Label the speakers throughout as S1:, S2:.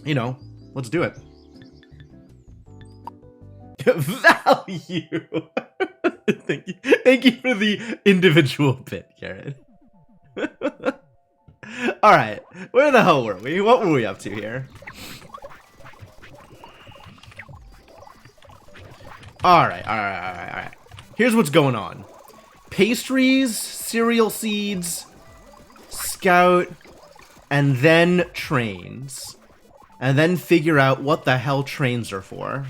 S1: You know, let's do it. Value! Thank you for the individual bit, Garrett. Alright, where the hell were we? What were we up to here? Alright. Here's what's going on. Pastries, cereal seeds, scout, and then trains. And then figure out what the hell trains are for.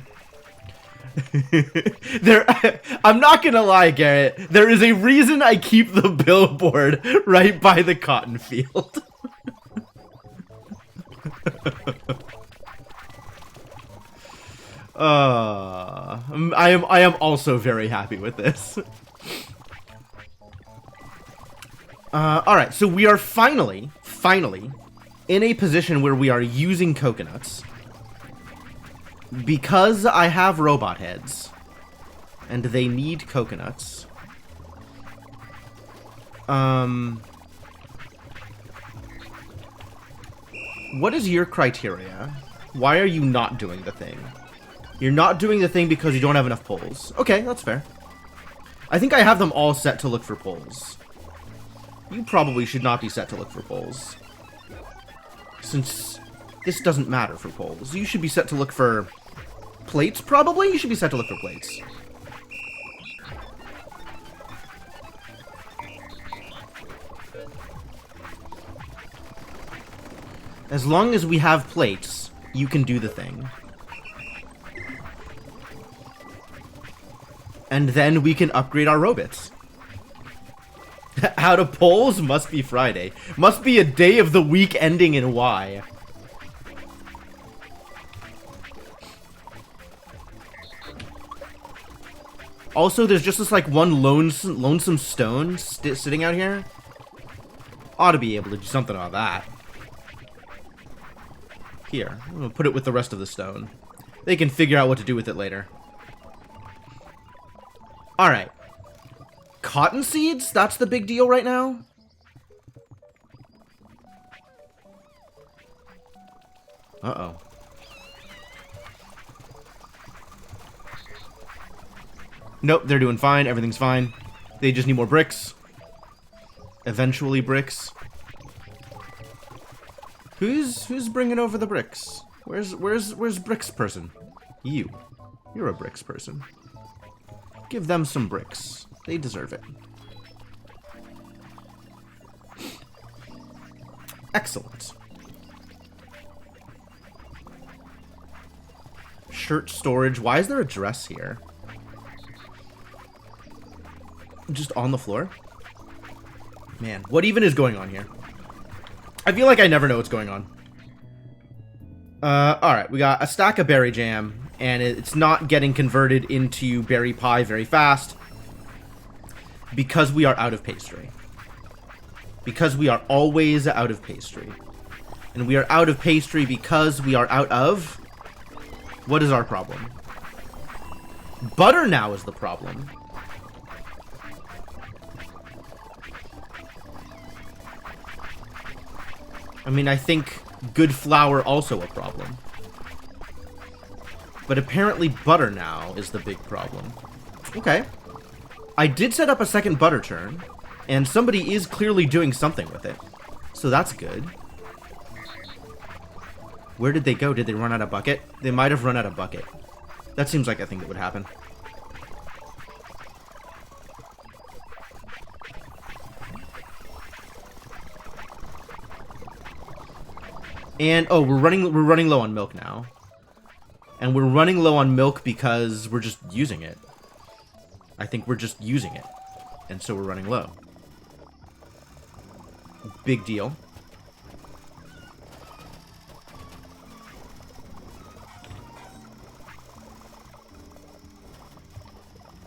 S1: I'm not gonna lie, Garrett. There is a reason I keep the billboard right by the cotton field. I am also very happy with this. Alright, so we are finally in a position where we are using coconuts. Because I have robot heads, and they need coconuts. What is your criteria? Why are you not doing the thing? You're not doing the thing because you don't have enough poles. Okay, that's fair. I think I have them all set to look for poles. You probably should not be set to look for poles. Since this doesn't matter for poles. You should be set to look for plates, probably? You should be set to look for plates. As long as we have plates, you can do the thing. And then we can upgrade our robots. Out of polls? Must be Friday. Must be a day of the week ending in Y. Also, there's just this, like, one lonesome stone sitting out here. Ought to be able to do something about that. Here, I'm gonna put it with the rest of the stone. They can figure out what to do with it later. Alright. Cotton seeds? That's the big deal right now? Uh-oh. Nope, they're doing fine. Everything's fine. They just need more bricks. Eventually bricks. Who's bringing over the bricks? Where's bricks person? You. You're a bricks person. Give them some bricks. They deserve it. Excellent. Shirt storage. Why is there a dress here? Just on the floor? Man, what even is going on here? I feel like I never know what's going on. Alright, we got a stack of berry jam, and it's not getting converted into berry pie very fast. Because we are out of pastry. Because we are always out of pastry. And we are out of pastry because we are out of... What is our problem? Butter now is the problem. I mean, I think good flour also a problem. But apparently butter now is the big problem. Okay. I did set up a second butter churn, and somebody is clearly doing something with it. So that's good. Where did they go? Did they run out of bucket? They might have run out of bucket. That seems like a thing that would happen. And oh, we're running low on milk now. And we're running low on milk because we're just using it. I think we're just using it. And so we're running low. Big deal.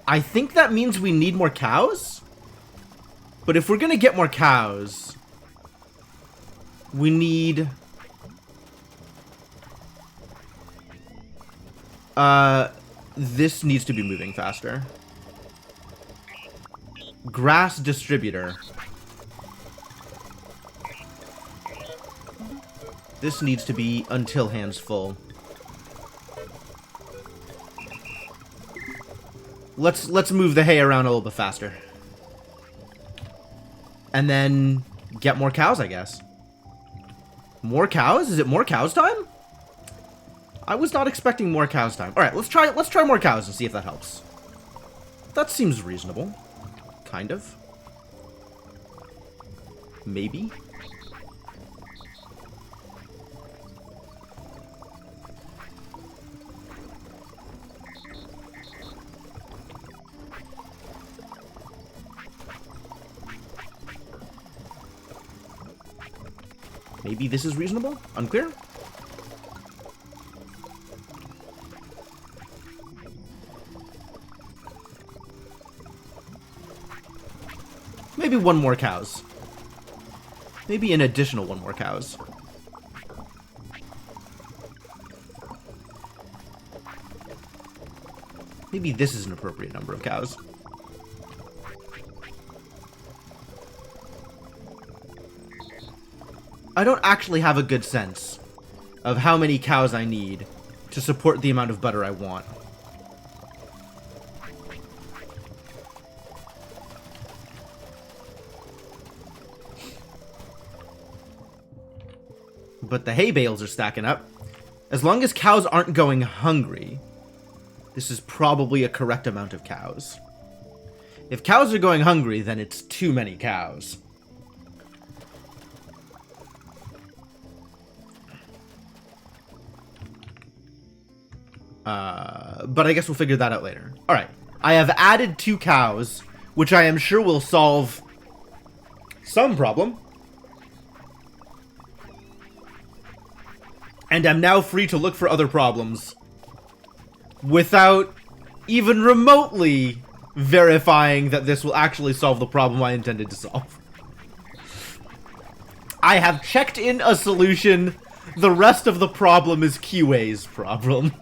S1: I think that means we need more cows? But if we're gonna get more cows, we need... this needs to be moving faster. Grass distributor. This needs to be until hands full. Let's move the hay around a little bit faster. And then get more cows, I guess. More cows? Is it more cows time? I was not expecting more cows time. All right, let's try more cows and see if that helps. That seems reasonable. Kind of. Maybe. Maybe this is reasonable? Unclear? Maybe one more cows. Maybe an additional one more cows. Maybe this is an appropriate number of cows. I don't actually have a good sense of how many cows I need to support the amount of butter I want. But the hay bales are stacking up. As long as cows aren't going hungry, this is probably a correct amount of cows. If cows are going hungry, then it's too many cows. But I guess we'll figure that out later. Alright, I have added 2 cows, which I am sure will solve some problem. And I'm now free to look for other problems without even remotely verifying that this will actually solve the problem I intended to solve. I have checked in a solution. The rest of the problem is QA's problem.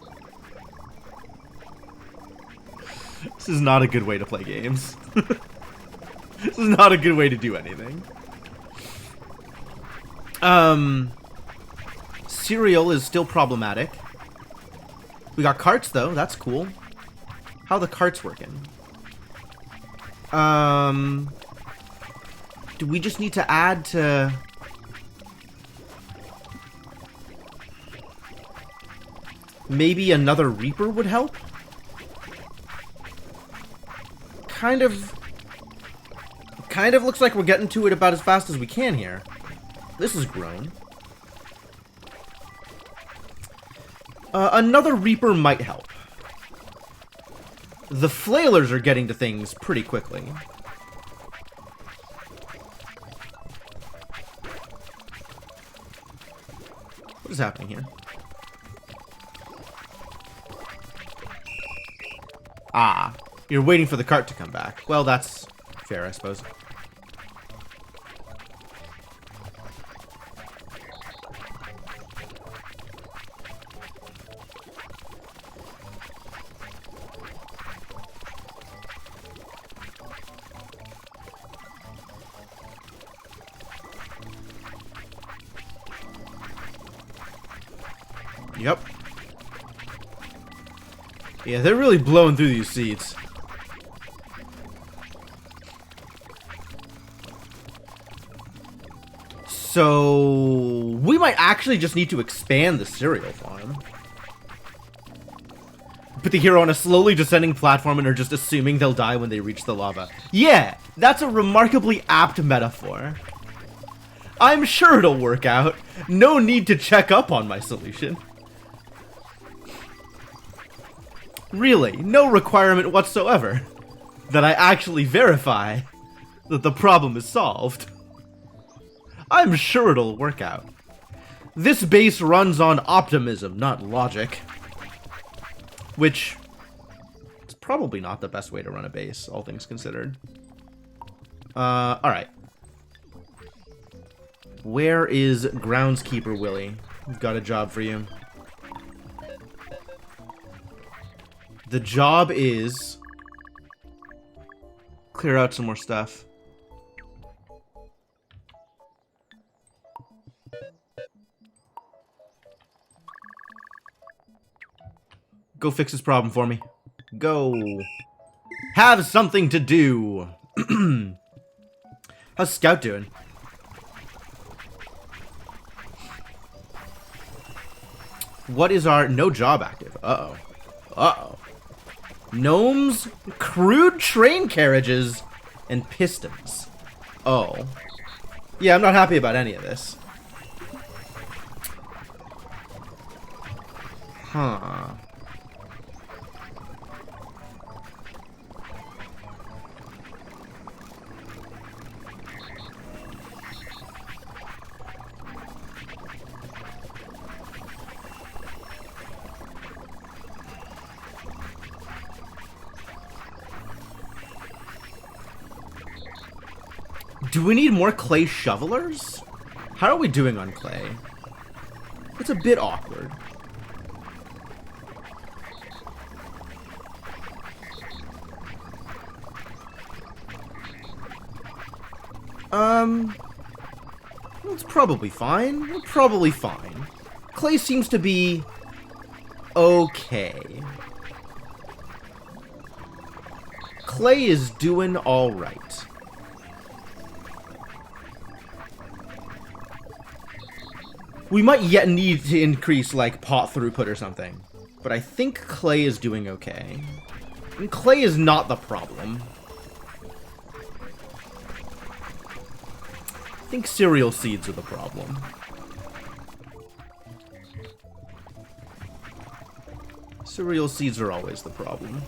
S1: This is not a good way to play games. This is not a good way to do anything. Cereal is still problematic. We got carts, though. That's cool. How are the carts working? Do we just need to add to... Maybe another Reaper would help? Kind of looks like we're getting to it about as fast as we can here. This is grown. Another Reaper might help. The flailers are getting to things pretty quickly. What is happening here? Ah, you're waiting for the cart to come back. Well, that's fair, I suppose. Yep. Yeah, they're really blowing through these seeds. So, we might actually just need to expand the cereal farm. Put the hero on a slowly descending platform and are just assuming they'll die when they reach the lava. Yeah, that's a remarkably apt metaphor. I'm sure it'll work out. No need to check up on my solution. Really, no requirement whatsoever that I actually verify that the problem is solved. I'm sure it'll work out. This base runs on optimism, not logic. Which is probably not the best way to run a base, all things considered. Alright. Where is Groundskeeper Willie? We've got a job for you. The job is... clear out some more stuff. Go fix this problem for me. Go. Have something to do. How's Scout doing? What is our... No job active. Uh-oh. Uh-oh. Gnomes, crude train carriages, and pistons. Oh. Yeah, I'm not happy about any of this. Huh. Do we need more clay shovelers? How are we doing on clay? It's a bit awkward. It's probably fine. We're probably fine. Clay seems to be okay. Clay is doing all right. We might yet need to increase, like, pot throughput or something. But I think clay is doing okay. And clay is not the problem. I think cereal seeds are the problem. Cereal seeds are always the problem.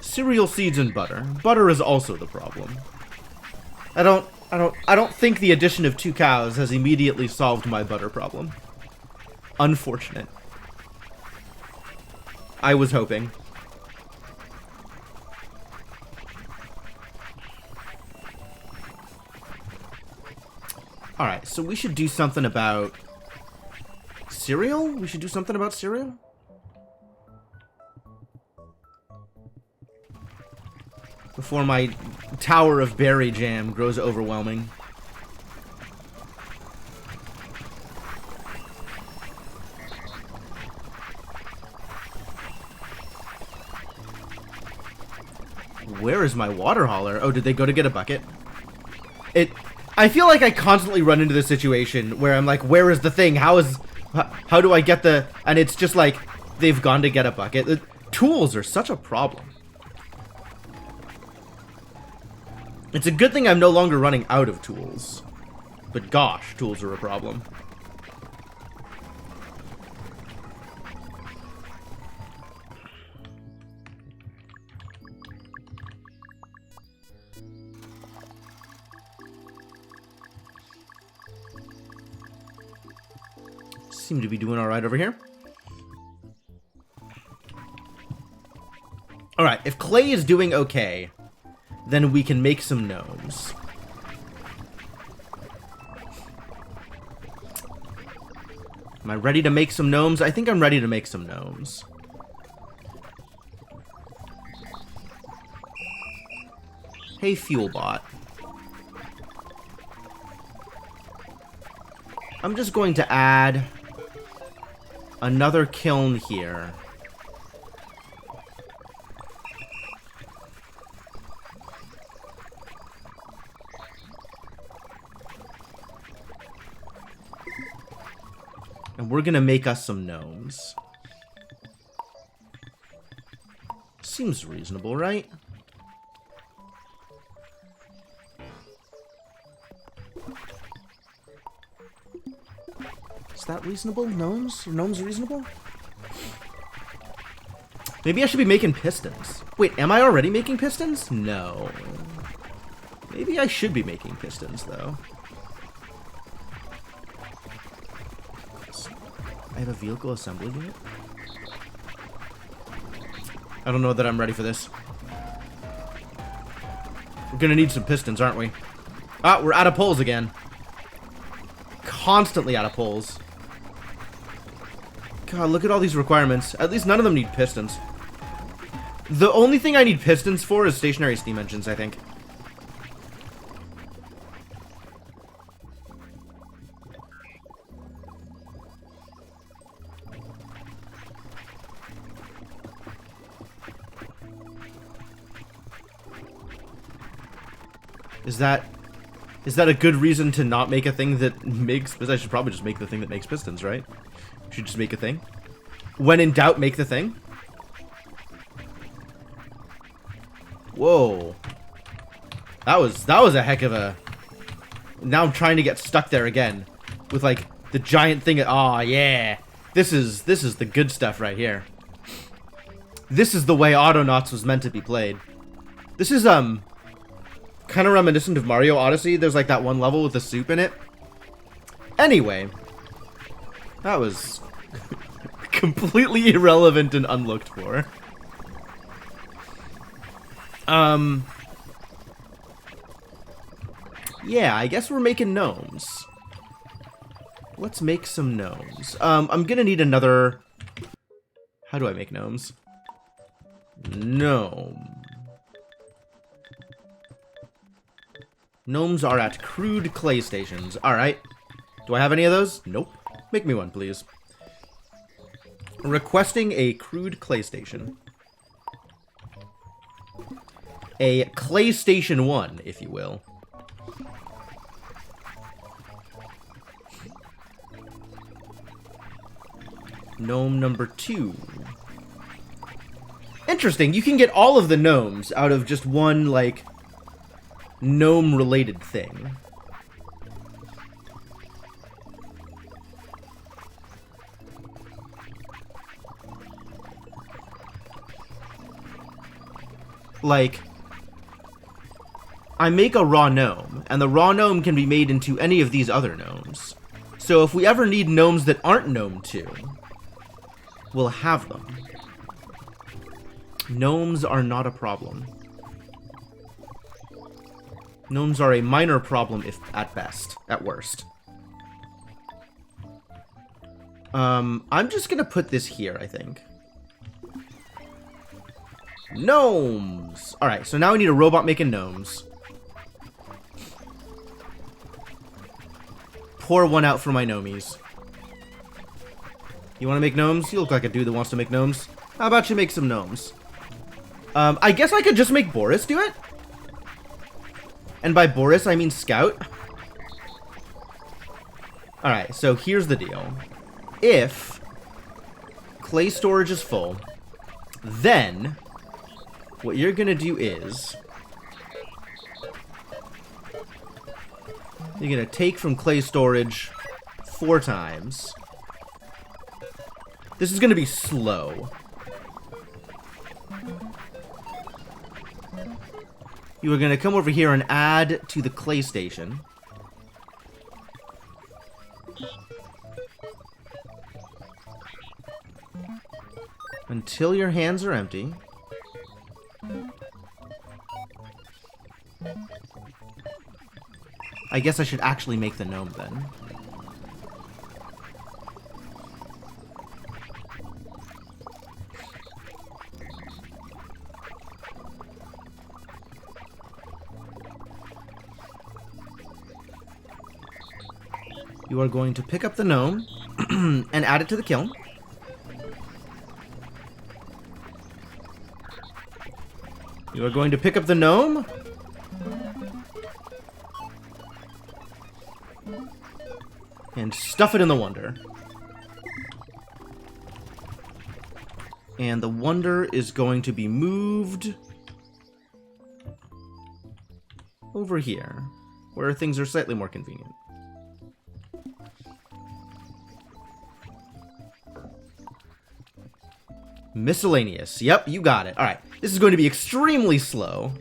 S1: Cereal seeds and butter. Butter is also the problem. I don't think the addition of 2 cows has immediately solved my butter problem. Unfortunate. I was hoping. Alright, so we should do something about... cereal? We should do something about cereal? Before my tower of berry jam grows overwhelming. Where is my water hauler? Oh, did they go to get a bucket? I feel like I constantly run into this situation where I'm like, where is the thing? How do I get the... And it's just like, they've gone to get a bucket. The tools are such a problem. It's a good thing I'm no longer running out of tools. But gosh, tools are a problem. Seem to be doing alright over here. Alright, if clay is doing okay, then we can make some gnomes. Am I ready to make some gnomes? I think I'm ready to make some gnomes. Hey, Fuelbot. I'm just going to add another kiln here. And we're gonna make us some gnomes. Seems reasonable, right? Is that reasonable? Gnomes? Are gnomes reasonable? Maybe I should be making pistons. Wait, am I already making pistons? No. Maybe I should be making pistons, though. I have a vehicle assembly unit? I don't know that I'm ready for this. We're gonna need some pistons, aren't we? Ah, we're out of poles again. Constantly out of poles. God, look at all these requirements. At least none of them need pistons. The only thing I need pistons for is stationary steam engines, I think. Is that a good reason to not make a thing that makes... I should probably just make the thing that makes pistons, right? Should just make a thing. When in doubt, make the thing. Whoa. That was a heck of a... Now I'm trying to get stuck there again. With, like, the giant thing... Aw, yeah. This is the good stuff right here. This is the way Autonauts was meant to be played. This is, kind of reminiscent of Mario Odyssey. There's, like, that one level with the soup in it. Anyway. That was... completely irrelevant and unlooked for. Yeah, I guess we're making gnomes. Let's make some gnomes. I'm gonna need another... How do I make gnomes? Gnome. Gnomes are at crude clay stations. Alright. Do I have any of those? Nope. Make me one, please. Requesting a crude clay station. A clay station 1, if you will. Gnome number 2. Interesting, you can get all of the gnomes out of just one, like, gnome-related thing. Like, I make a raw gnome, and the raw gnome can be made into any of these other gnomes. So if we ever need gnomes that aren't gnome 2, we'll have them. Gnomes are not a problem. Gnomes are a minor problem, if at best, at worst. I'm just gonna put this here, I think. Gnomes! Alright, so now we need a robot making gnomes. Pour one out for my gnomies. You want to make gnomes? You look like a dude that wants to make gnomes. How about you make some gnomes? I guess I could just make Boris do it? And by Boris, I mean Scout. Alright, so here's the deal. If clay storage is full, then what you're gonna do is you're gonna take from clay storage 4 times. This is gonna be slow. You are gonna come over here and add to the clay station. Until your hands are empty. I guess I should actually make the gnome then. You are going to pick up the gnome and add it to the kiln. You are going to pick up the gnome and stuff it in the Wonder. And the Wonder is going to be moved over here, where things are slightly more convenient. Miscellaneous. Yep, you got it. Alright, this is going to be extremely slow.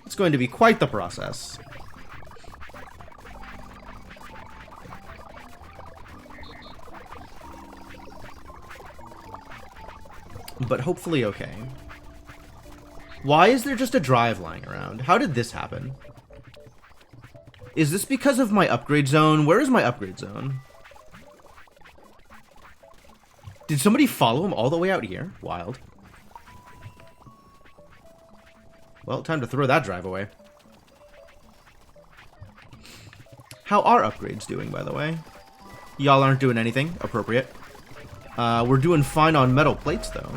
S1: It's going to be quite the process. But hopefully okay. Why is there just a drive lying around? How did this happen? Is this because of my upgrade zone? Where is my upgrade zone? Did somebody follow him all the way out here? Wild. Well, time to throw that drive away. How are upgrades doing, by the way? Y'all aren't doing anything appropriate. We're doing fine on metal plates, though.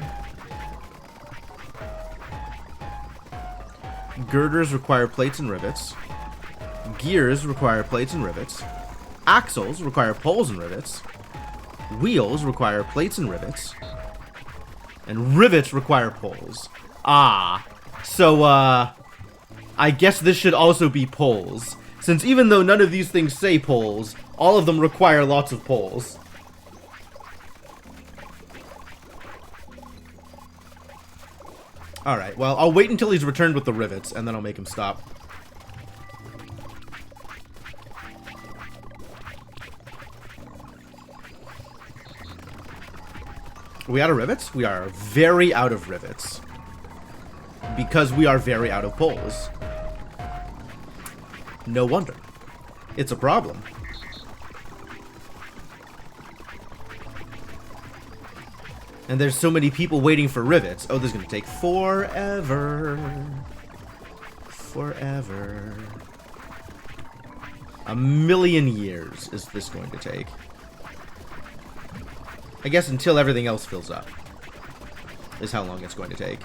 S1: Girders require plates and rivets. Gears require plates and rivets. Axles require poles and rivets. Wheels require plates and rivets. And rivets require poles. Ah. So, I guess this should also be poles. Since even though none of these things say poles, all of them require lots of poles. Alright, well, I'll wait until he's returned with the rivets, and then I'll make him stop. Are we out of rivets? We are very out of rivets. Because we are very out of poles. No wonder. It's a problem. And there's so many people waiting for rivets. Oh, this is going to take forever. Forever. A million years is this going to take. I guess until everything else fills up is how long it's going to take.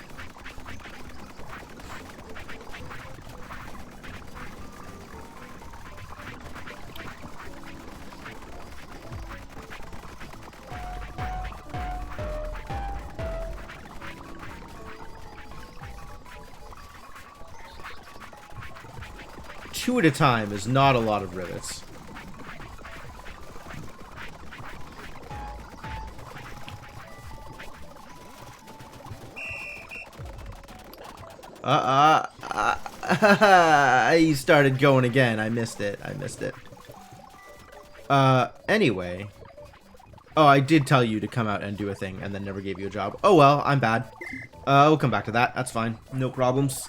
S1: Two at a time is not a lot of rivets. He started going again. I missed it. I missed it. Anyway. Oh, I did tell you to come out and do a thing and then never gave you a job. Oh well, I'm bad. We'll come back to that. That's fine. No problems.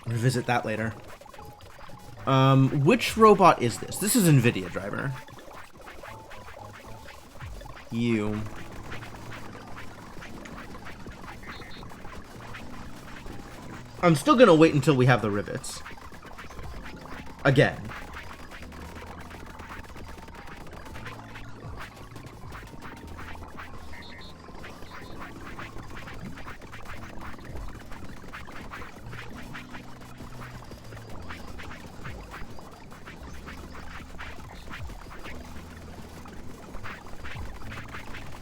S1: Revisit that later. Which robot is this? This is NVIDIA driver. You. I'm still gonna wait until we have the rivets. Again.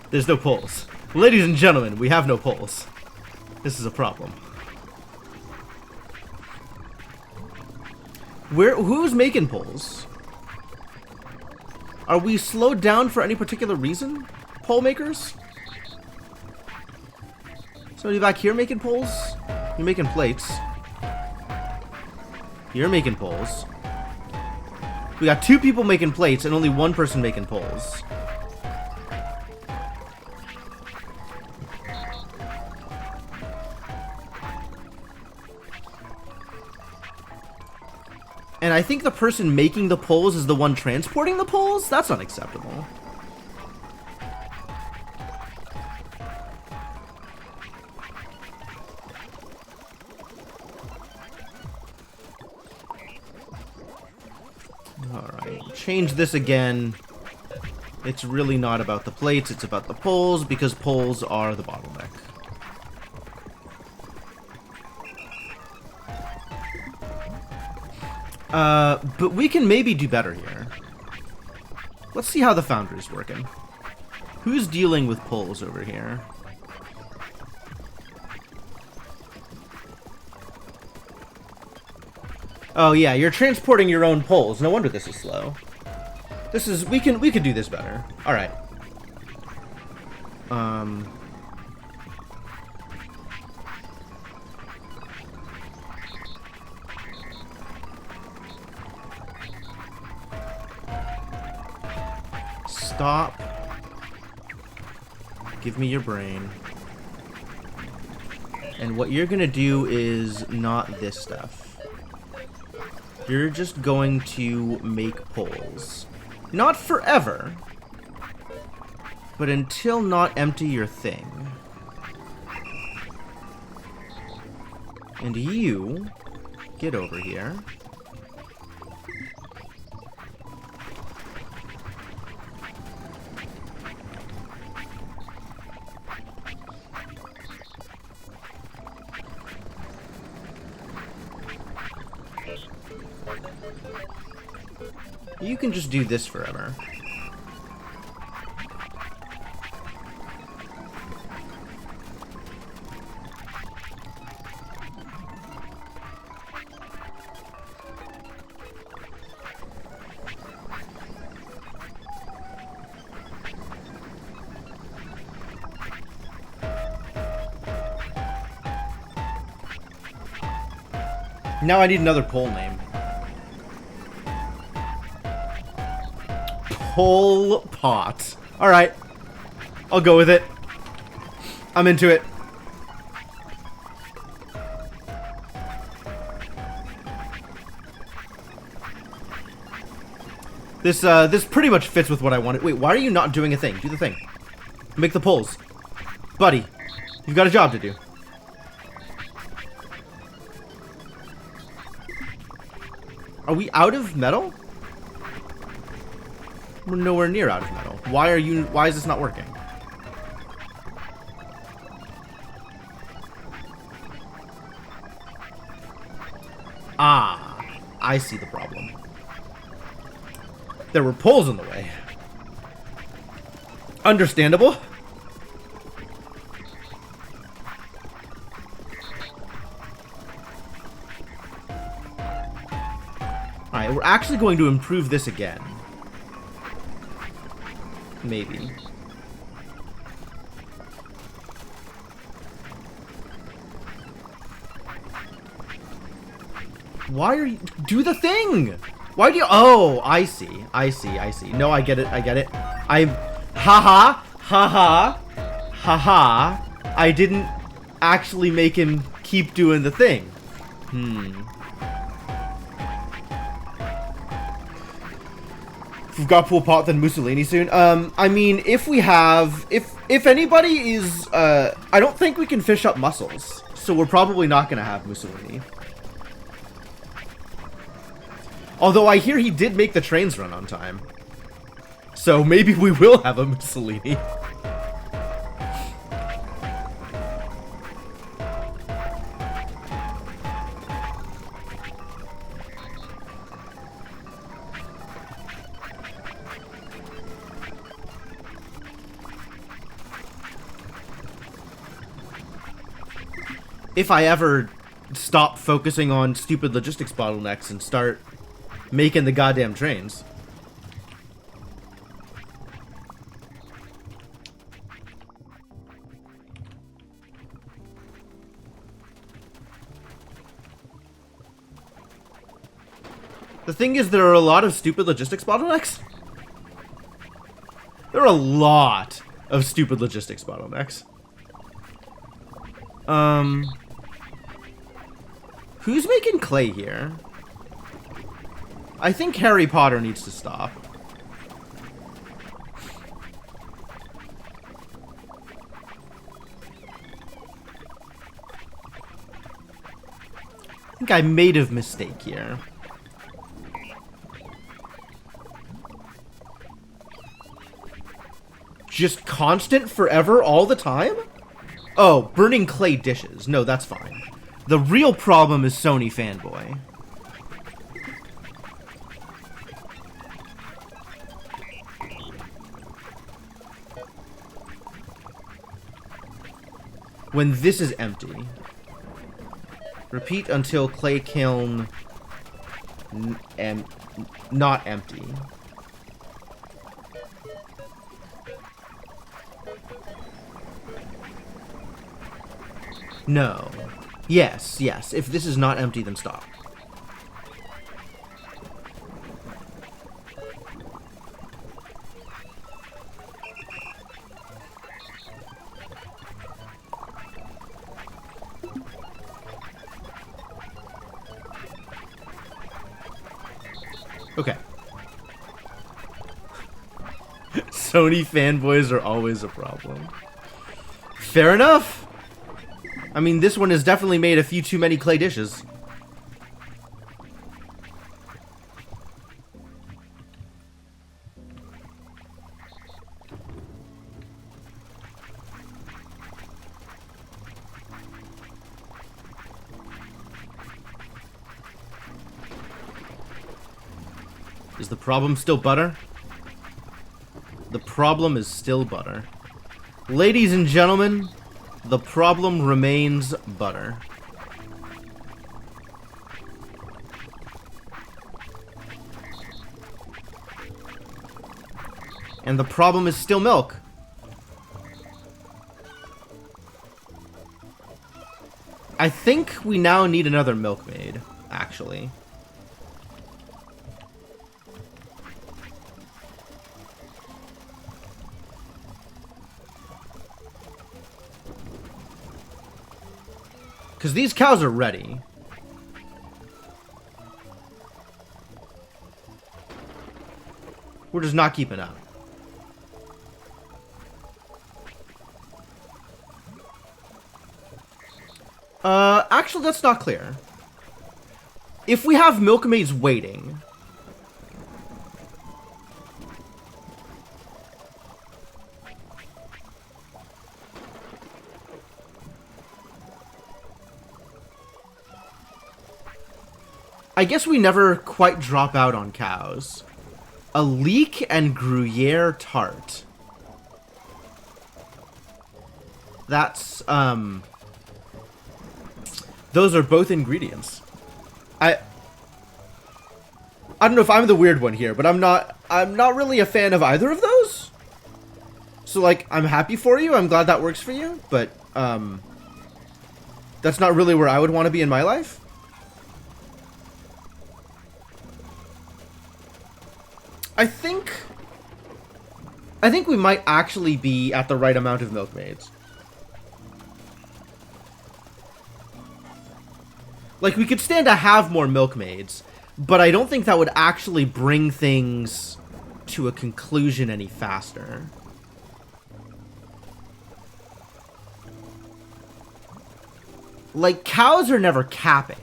S1: There's no poles. Ladies and gentlemen, we have no poles. This is a problem. Who's making poles? Are we slowed down for any particular reason? Pole makers? Somebody back here making poles? You're making plates. You're making poles. We got two people making plates and only one person making poles. And I think the person making the poles is the one transporting the poles? That's unacceptable. Alright, change this again. It's really not about the plates, it's about the poles, because poles are the bottleneck. But we can maybe do better here. Let's see how the foundry's working. Who's dealing with poles over here? Oh yeah, you're transporting your own poles. No wonder this is slow. This is we could do this better. All right. Stop. Give me your brain. And what you're gonna do is not this stuff. You're just going to make poles. Not forever, but until not empty your thing. And you get over here. You can just do this forever. Now I need another pole name. Pole Pot. Alright. I'll go with it. I'm into it. This pretty much fits with what I wanted. Wait, why are you not doing a thing? Do the thing. Make the poles. Buddy, you've got a job to do. Are we out of metal? We're nowhere near out of metal. Why is this not working? Ah, I see the problem. There were poles in the way. Understandable. Alright, we're actually going to improve this again. Maybe. Why are you... Do the thing! Why do you... Oh, I see. I see. I see. No, I get it. I get it. Haha. Haha. Haha. I didn't actually make him keep doing the thing. We've got Pool Pot, then Mussolini soon. I mean, if we have... If anybody is... I don't think we can fish up mussels. So we're probably not going to have Mussolini. Although I hear he did make the trains run on time. So maybe we will have a Mussolini. If I ever stop focusing on stupid logistics bottlenecks and start making the goddamn trains. The thing is, there are a lot of stupid logistics bottlenecks. There are a lot of stupid logistics bottlenecks. Who's making clay here? I think Harry Potter needs to stop. I think I made a mistake here. Just constant forever all the time? Oh, burning clay dishes. No, that's fine. The real problem is Sony fanboy. When this is empty. Repeat until clay kiln not empty. No. Yes, yes. If this is not empty, then stop. Okay. Sony fanboys are always a problem. Fair enough. I mean, this one has definitely made a few too many clay dishes. Is the problem still butter? The problem is still butter. Ladies and gentlemen, the problem remains butter. And the problem is still milk. I think we now need another milkmaid, actually. Because these cows are ready. We're just not keeping up. Actually, that's not clear. If we have milkmaids waiting... I guess we never quite drop out on cows. A leek and Gruyere tart. That's, those are both ingredients. I don't know if I'm the weird one here, but I'm not really a fan of either of those. So, like, I'm happy for you. I'm glad that works for you, but, that's not really where I would want to be in my life. I think we might actually be at the right amount of milkmaids. Like, we could stand to have more milkmaids, but I don't think that would actually bring things to a conclusion any faster. Like, cows are never capping.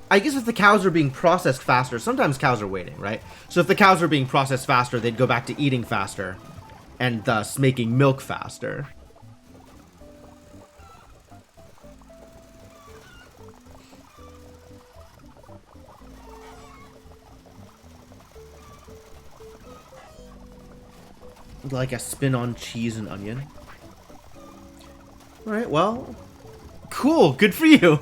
S1: I guess if the cows are being processed faster, sometimes cows are waiting, right? So if the cows are being processed faster, they'd go back to eating faster, and thus making milk faster. Like a spin on cheese and onion. Alright, well, cool, good for you.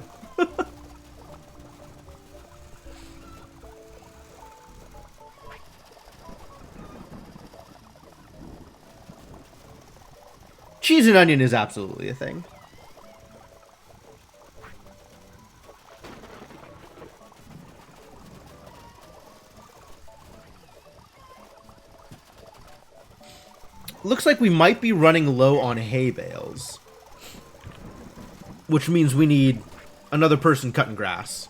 S1: Cheese and onion is absolutely a thing. Looks like we might be running low on hay bales. Which means we need another person cutting grass.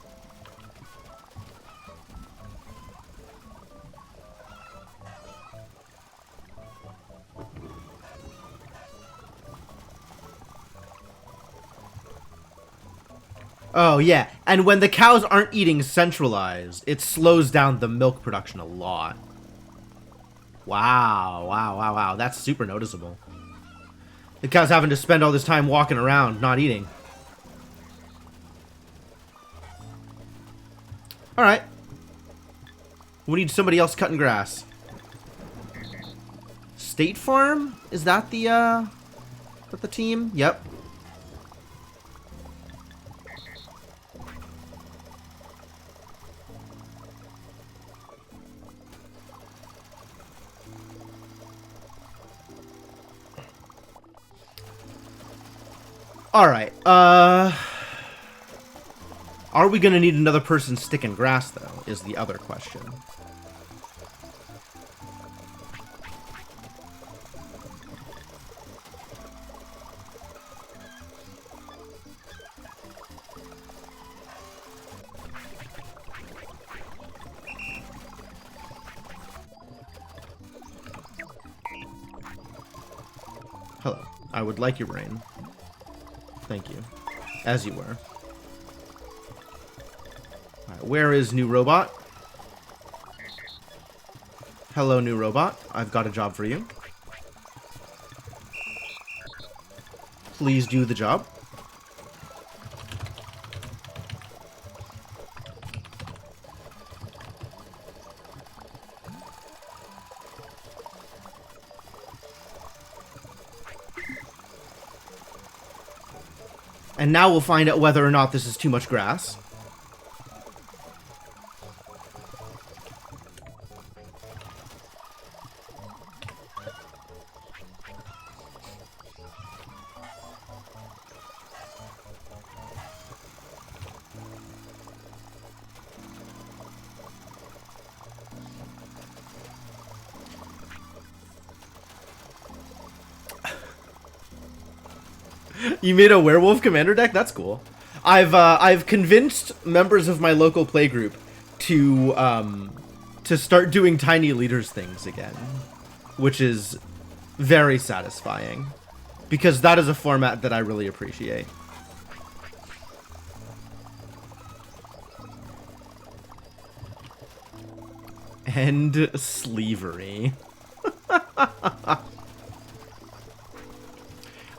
S1: Oh, yeah. And when the cows aren't eating centralized, it slows down the milk production a lot. Wow, wow, wow, wow. That's super noticeable. The cow's having to spend all this time walking around, not eating. Alright. We need somebody else cutting grass. State Farm? Is that the team? Yep. Alright, are we gonna need another person sticking grass, though, is the other question. Hello, I would like your brain. Thank you. As you were. Alright, where is new robot? Hello, new robot. I've got a job for you. Please do the job. And now we'll find out whether or not this is too much grass. You made a werewolf commander deck? That's cool. I've convinced members of my local playgroup to start doing tiny leaders things again, which is very satisfying because that is a format that I really appreciate. And sleevery.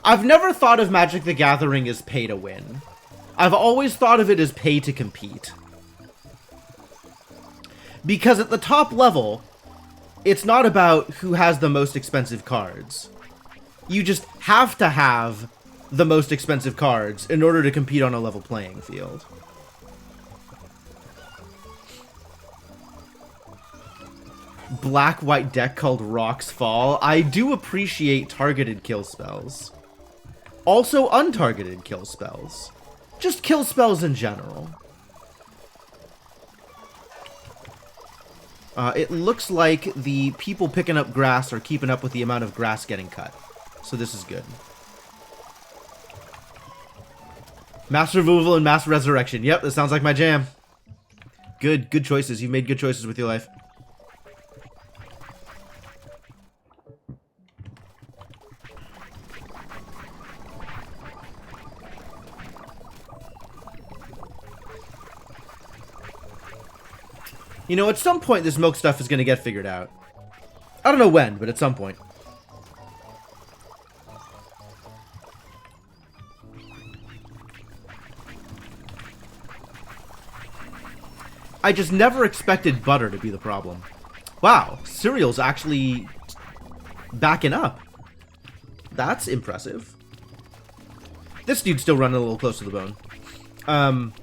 S1: I've never thought of Magic the Gathering as pay to win. I've always thought of it as pay to compete. Because at the top level, it's not about who has the most expensive cards. You just have to have the most expensive cards in order to compete on a level playing field. Black-white deck called Rocks Fall. I do appreciate targeted kill spells. Also untargeted kill spells. Just kill spells in general. It looks like the people picking up grass are keeping up with the amount of grass getting cut. So this is good. Mass removal and mass resurrection. Yep, that sounds like my jam. Good choices. You've made good choices with your life. You know, at some point this milk stuff is going to get figured out. I don't know when, but at some point. I just never expected butter to be the problem. Wow, cereal's actually backing up. That's impressive. This dude's still running a little close to the bone.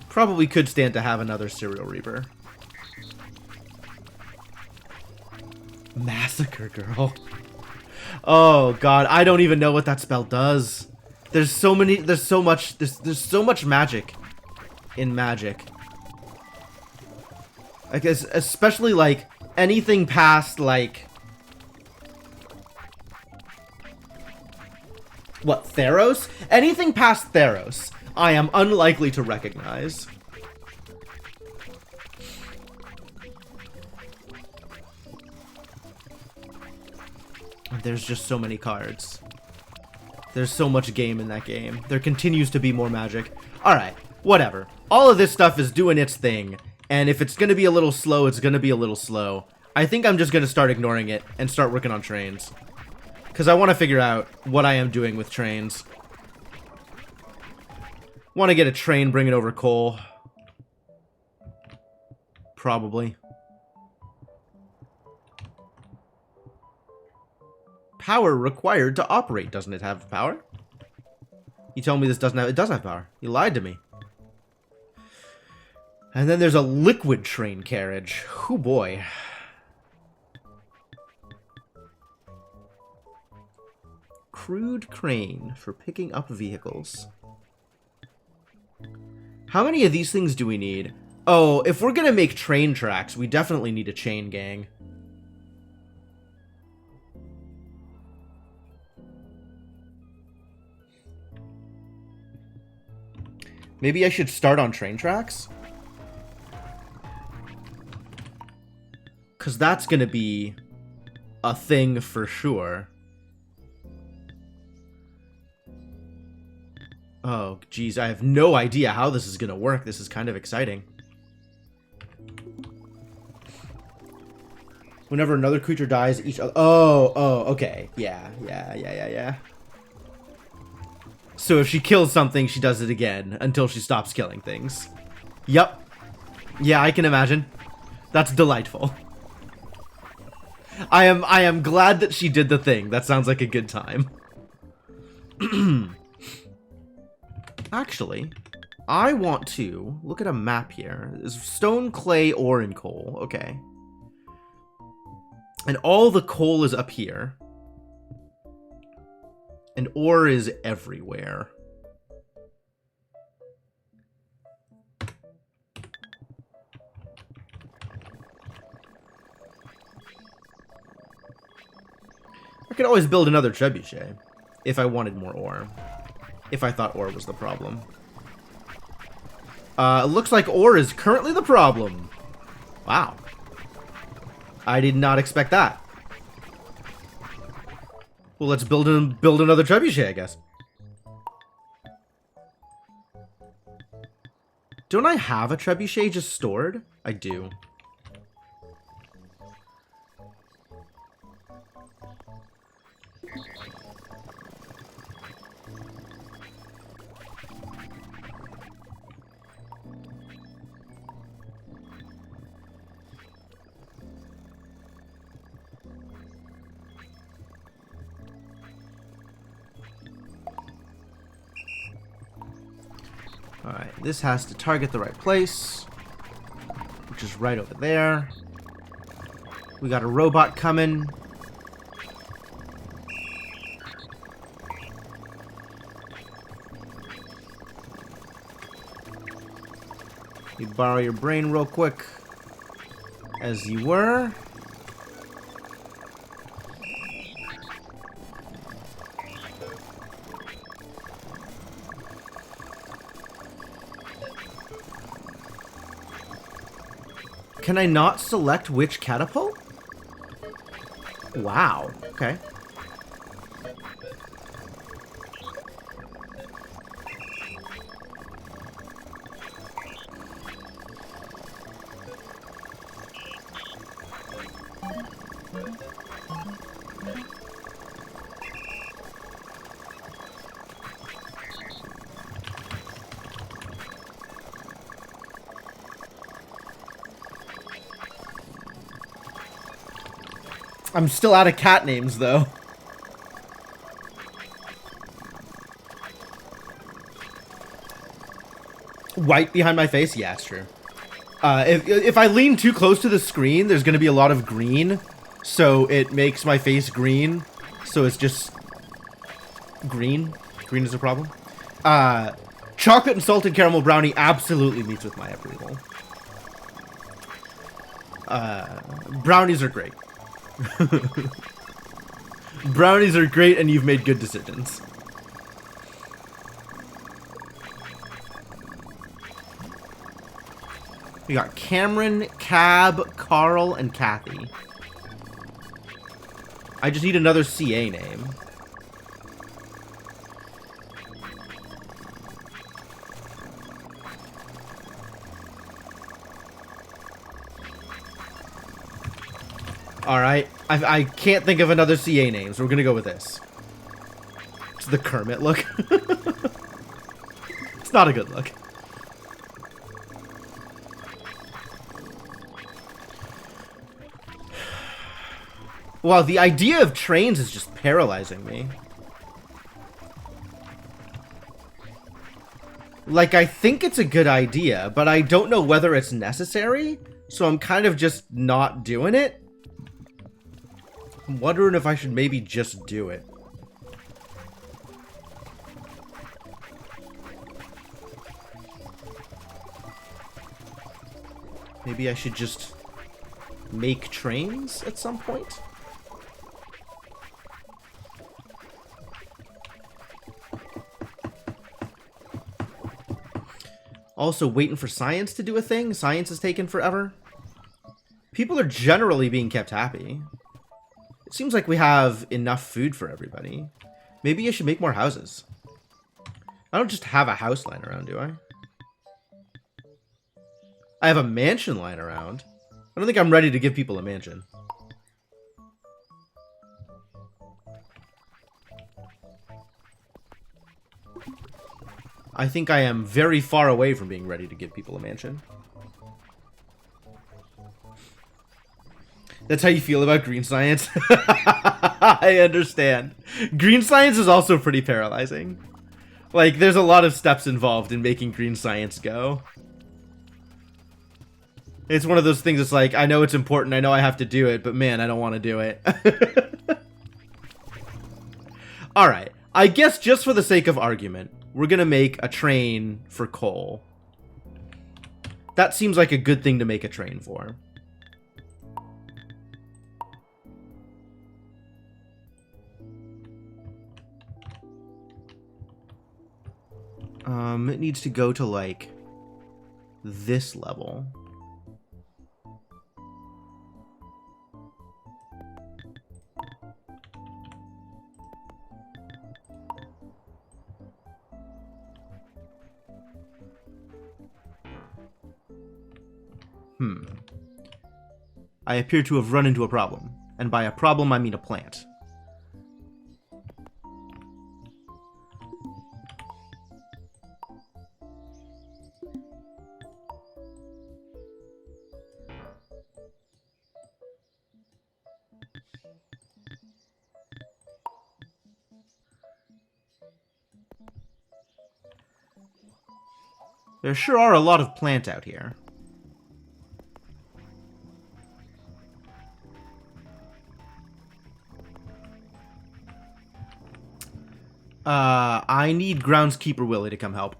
S1: Probably could stand to have another Serial Reaper. Massacre Girl. Oh god, I don't even know what that spell does. There's so much magic in Magic. I guess especially like anything past like what, Theros? Anything past Theros, I am unlikely to recognize. There's just so many cards. There's so much game in that game. There continues to be more magic. Alright, whatever. All of this stuff is doing its thing, and if it's gonna be a little slow, it's gonna be a little slow. I think I'm just gonna start ignoring it and start working on trains. Because I want to figure out what I am doing with trains. Want to get a train, bring it over coal. Probably. Power required to operate. Doesn't it have power? You tell me this doesn't have... It does have power. You lied to me. And then there's a liquid train carriage. Oh boy. Crude crane for picking up vehicles. How many of these things do we need? Oh, if we're gonna make train tracks, we definitely need a chain gang. Maybe I should start on train tracks? Because that's gonna be a thing for sure. Oh, geez, I have no idea how this is gonna work. This is kind of exciting. Whenever another creature dies, each other... Oh, okay. Yeah. So if she kills something, she does it again until she stops killing things. Yep. Yeah, I can imagine. That's delightful. I am glad that she did the thing. That sounds like a good time. Actually, I want to look at a map here. There's stone, clay, ore, and coal. Okay. And all the coal is up here. And ore is everywhere. I could always build another trebuchet if I wanted more ore. If I thought ore was the problem. It looks like ore is currently the problem. Wow. I did not expect that. Well, let's build another trebuchet, I guess. Don't I have a trebuchet just stored? I do. Alright, this has to target the right place, which is right over there. We got a robot coming. You borrow your brain real quick, as you were. Can I not select which catapult? Wow. Okay. I'm still out of cat names, though. White behind my face? Yeah, it's true. If I lean too close to the screen, there's going to be a lot of green. So it makes my face green. So it's just green. Green is a problem. Chocolate and salted caramel brownie absolutely meets with my approval. Brownies are great. Brownies are great, and you've made good decisions. We got Cameron, Cab, Carl, and Kathy. I just need another CA name. Alright, I can't think of another CA name, so we're gonna go with this. It's the Kermit look. It's not a good look. Wow, the idea of trains is just paralyzing me. Like, I think it's a good idea, but I don't know whether it's necessary, so I'm kind of just not doing it. I'm wondering if I should maybe just do it. Maybe I should just make trains at some point? Also waiting for science to do a thing. Science is taking forever. People are generally being kept happy. It seems like we have enough food for everybody. Maybe I should make more houses. I don't just have a house lying around, do I? I have a mansion lying around. I don't think I'm ready to give people a mansion. I think I am very far away from being ready to give people a mansion. That's how you feel about green science? I understand. Green science is also pretty paralyzing. Like, there's a lot of steps involved in making green science go. It's one of those things that's like, I know it's important, I know I have to do it, but man, I don't want to do it. Alright, I guess just for the sake of argument, we're gonna make a train for coal. That seems like a good thing to make a train for. It needs to go to, like, this level. I appear to have run into a problem. And by a problem, I mean a plant. There sure are a lot of plant out here. I need Groundskeeper Willie to come help.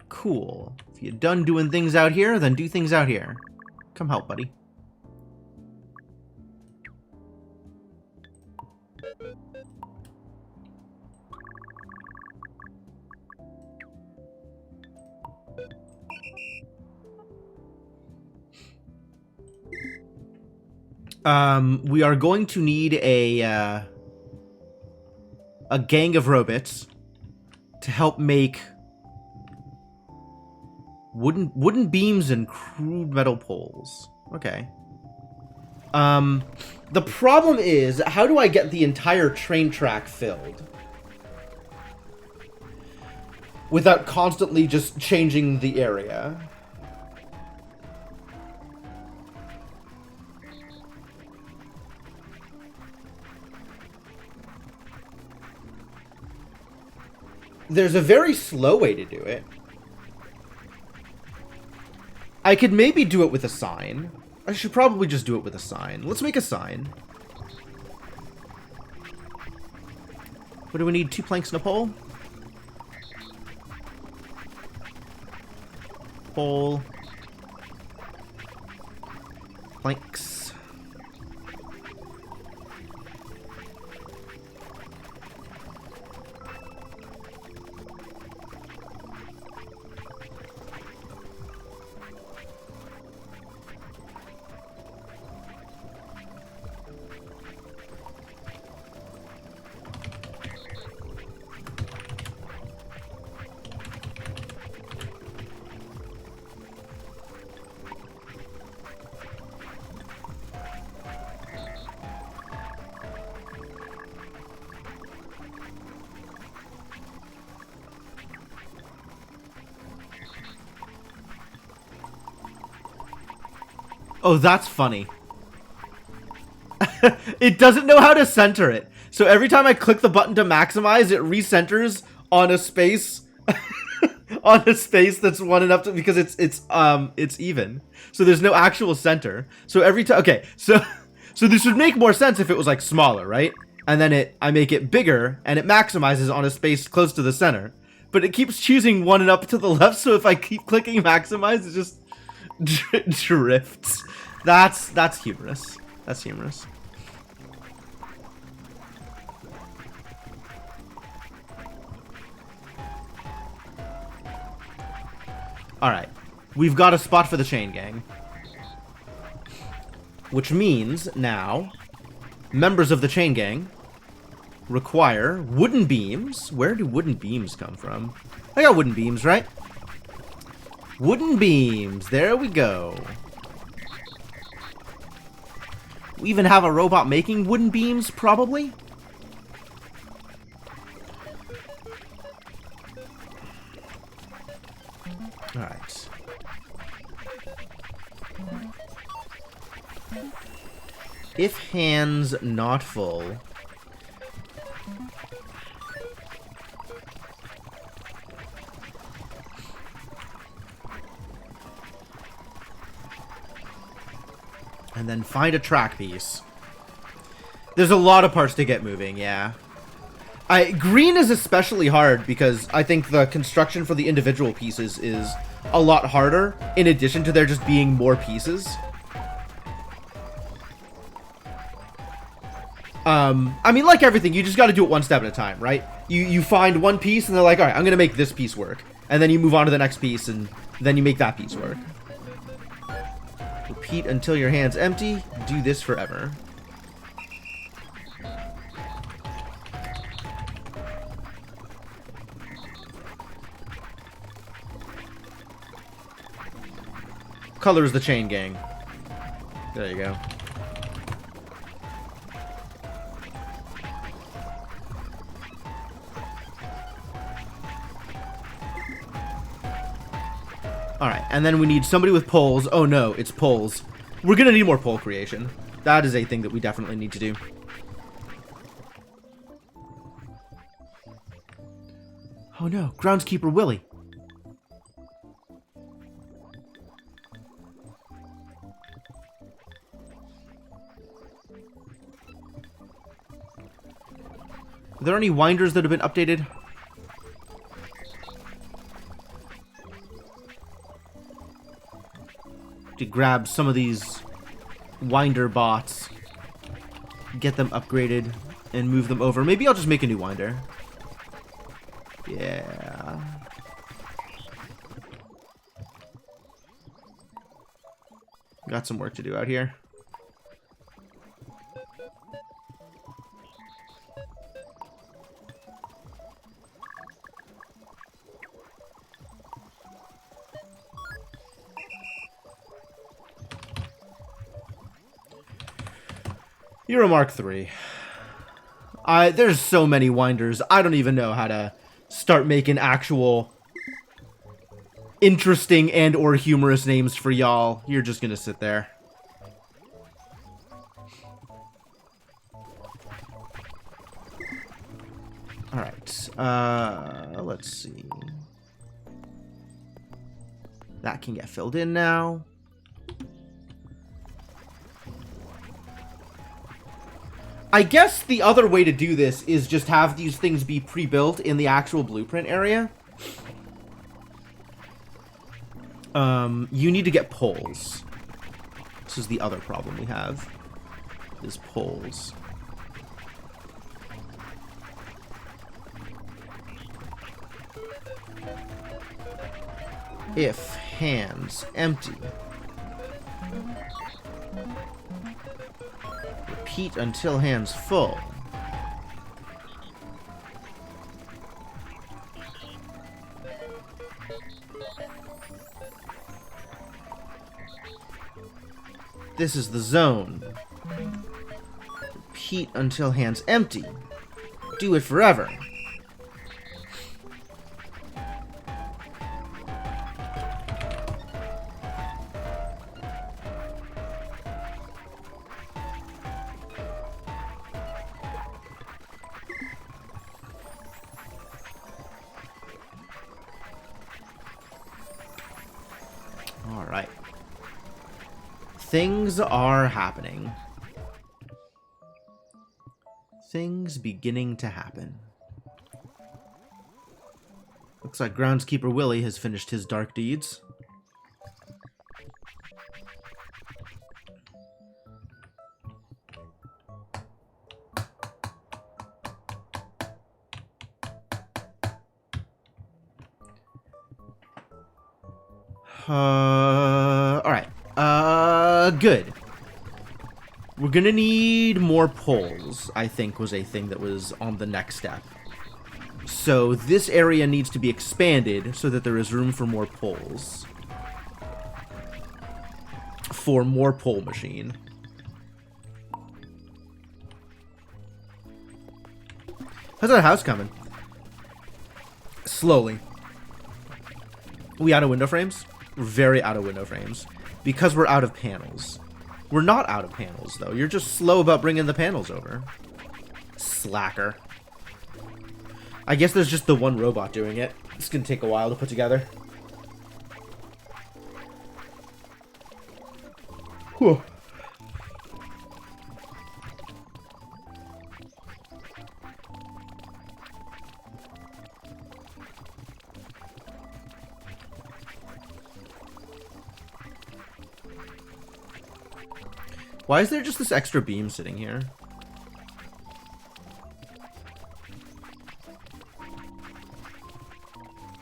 S1: Cool. If you're done doing things out here, then do things out here. Come help, buddy. We are going to need a gang of robots to help make wooden beams and crude metal poles. Okay. The problem is, how do I get the entire train track filled without constantly just changing the area? There's a very slow way to do it. I could maybe do it with a sign. I should probably just do it with a sign. Let's make a sign. What do we need? 2 planks and a pole? Pole. Planks. Oh, that's funny. It doesn't know how to center it. So every time I click the button to maximize, it recenters on a space on a space that's one enough to, because it's even. So there's no actual center. So every time, okay, so this would make more sense if it was like smaller, right? And then I make it bigger and it maximizes on a space close to the center. But it keeps choosing one and up to the left, so if I keep clicking maximize, it just drifts. That's humorous. That's humorous. Alright. We've got a spot for the chain gang. Which means, now, members of the chain gang require wooden beams. Where do wooden beams come from? I got wooden beams, right? Wooden beams. There we go. We even have a robot making wooden beams, probably? If hands not full. And then find a track piece. There's a lot of parts to get moving, yeah. Green is especially hard because I think the construction for the individual pieces is a lot harder, in addition to there just being more pieces. I mean, like everything, you just got to do it one step at a time, right? You find one piece, and they're like, all right, I'm going to make this piece work. And then you move on to the next piece, and then you make that piece work. Repeat until your hand's empty. Do this forever. Color is the chain gang. There you go. Alright, and then we need somebody with poles. Oh no, it's poles. We're gonna need more pole creation. That is a thing that we definitely need to do. Oh no, groundskeeper Willie. Are there any winders that have been updated? To grab some of these winder bots, get them upgraded, and move them over. Maybe I'll just make a new winder. Yeah. Got some work to do out here. You're a Mark III. There's so many winders. I don't even know how to start making actual interesting and or humorous names for y'all. You're just gonna sit there. Alright. Let's see. That can get filled in now. I guess the other way to do this is just have these things be pre-built in the actual blueprint area. You need to get poles. This is the other problem we have, is poles. If hands empty. Repeat until hands full. This is the zone. Repeat until hands empty. Do it forever. Alright. Things are happening. Things beginning to happen. Looks like Groundskeeper Willie has finished his dark deeds. Alright. Good. We're gonna need more poles, I think was a thing that was on the next step. So this area needs to be expanded so that there is room for more poles. For more pole machine. How's that house coming? Slowly. We out of window frames? We're very out of window frames. Because we're out of panels. We're not out of panels, though. You're just slow about bringing the panels over. Slacker. I guess there's just the one robot doing it. It's gonna take a while to put together. Whew. Why is there just this extra beam sitting here?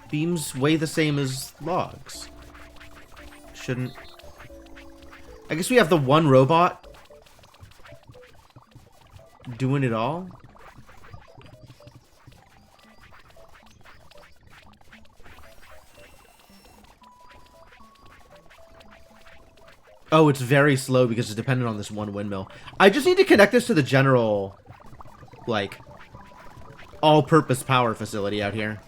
S1: Beams weigh the same as logs. Shouldn't... I guess we have the one robot doing it all. Oh, it's very slow because it's dependent on this one windmill. I just need to connect this to the general, like, all-purpose power facility out here.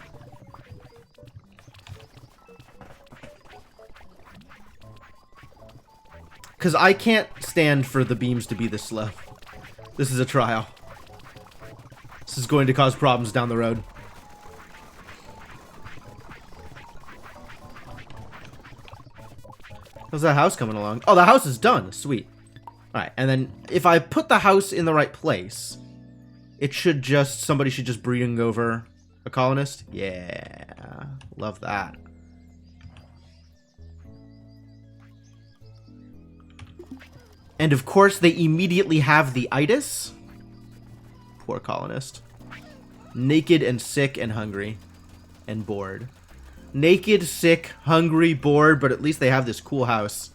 S1: Because I can't stand for the beams to be this slow. This is a trial. This is going to cause problems down the road. How's that house coming along? Oh, the house is done. Sweet. Alright, and then if I put the house in the right place, it should just... somebody should just bring over a colonist. Yeah. Love that. And of course, they immediately have the itis. Poor colonist. Naked and sick and hungry. And bored. Naked, sick, hungry, bored, but at least they have this cool house.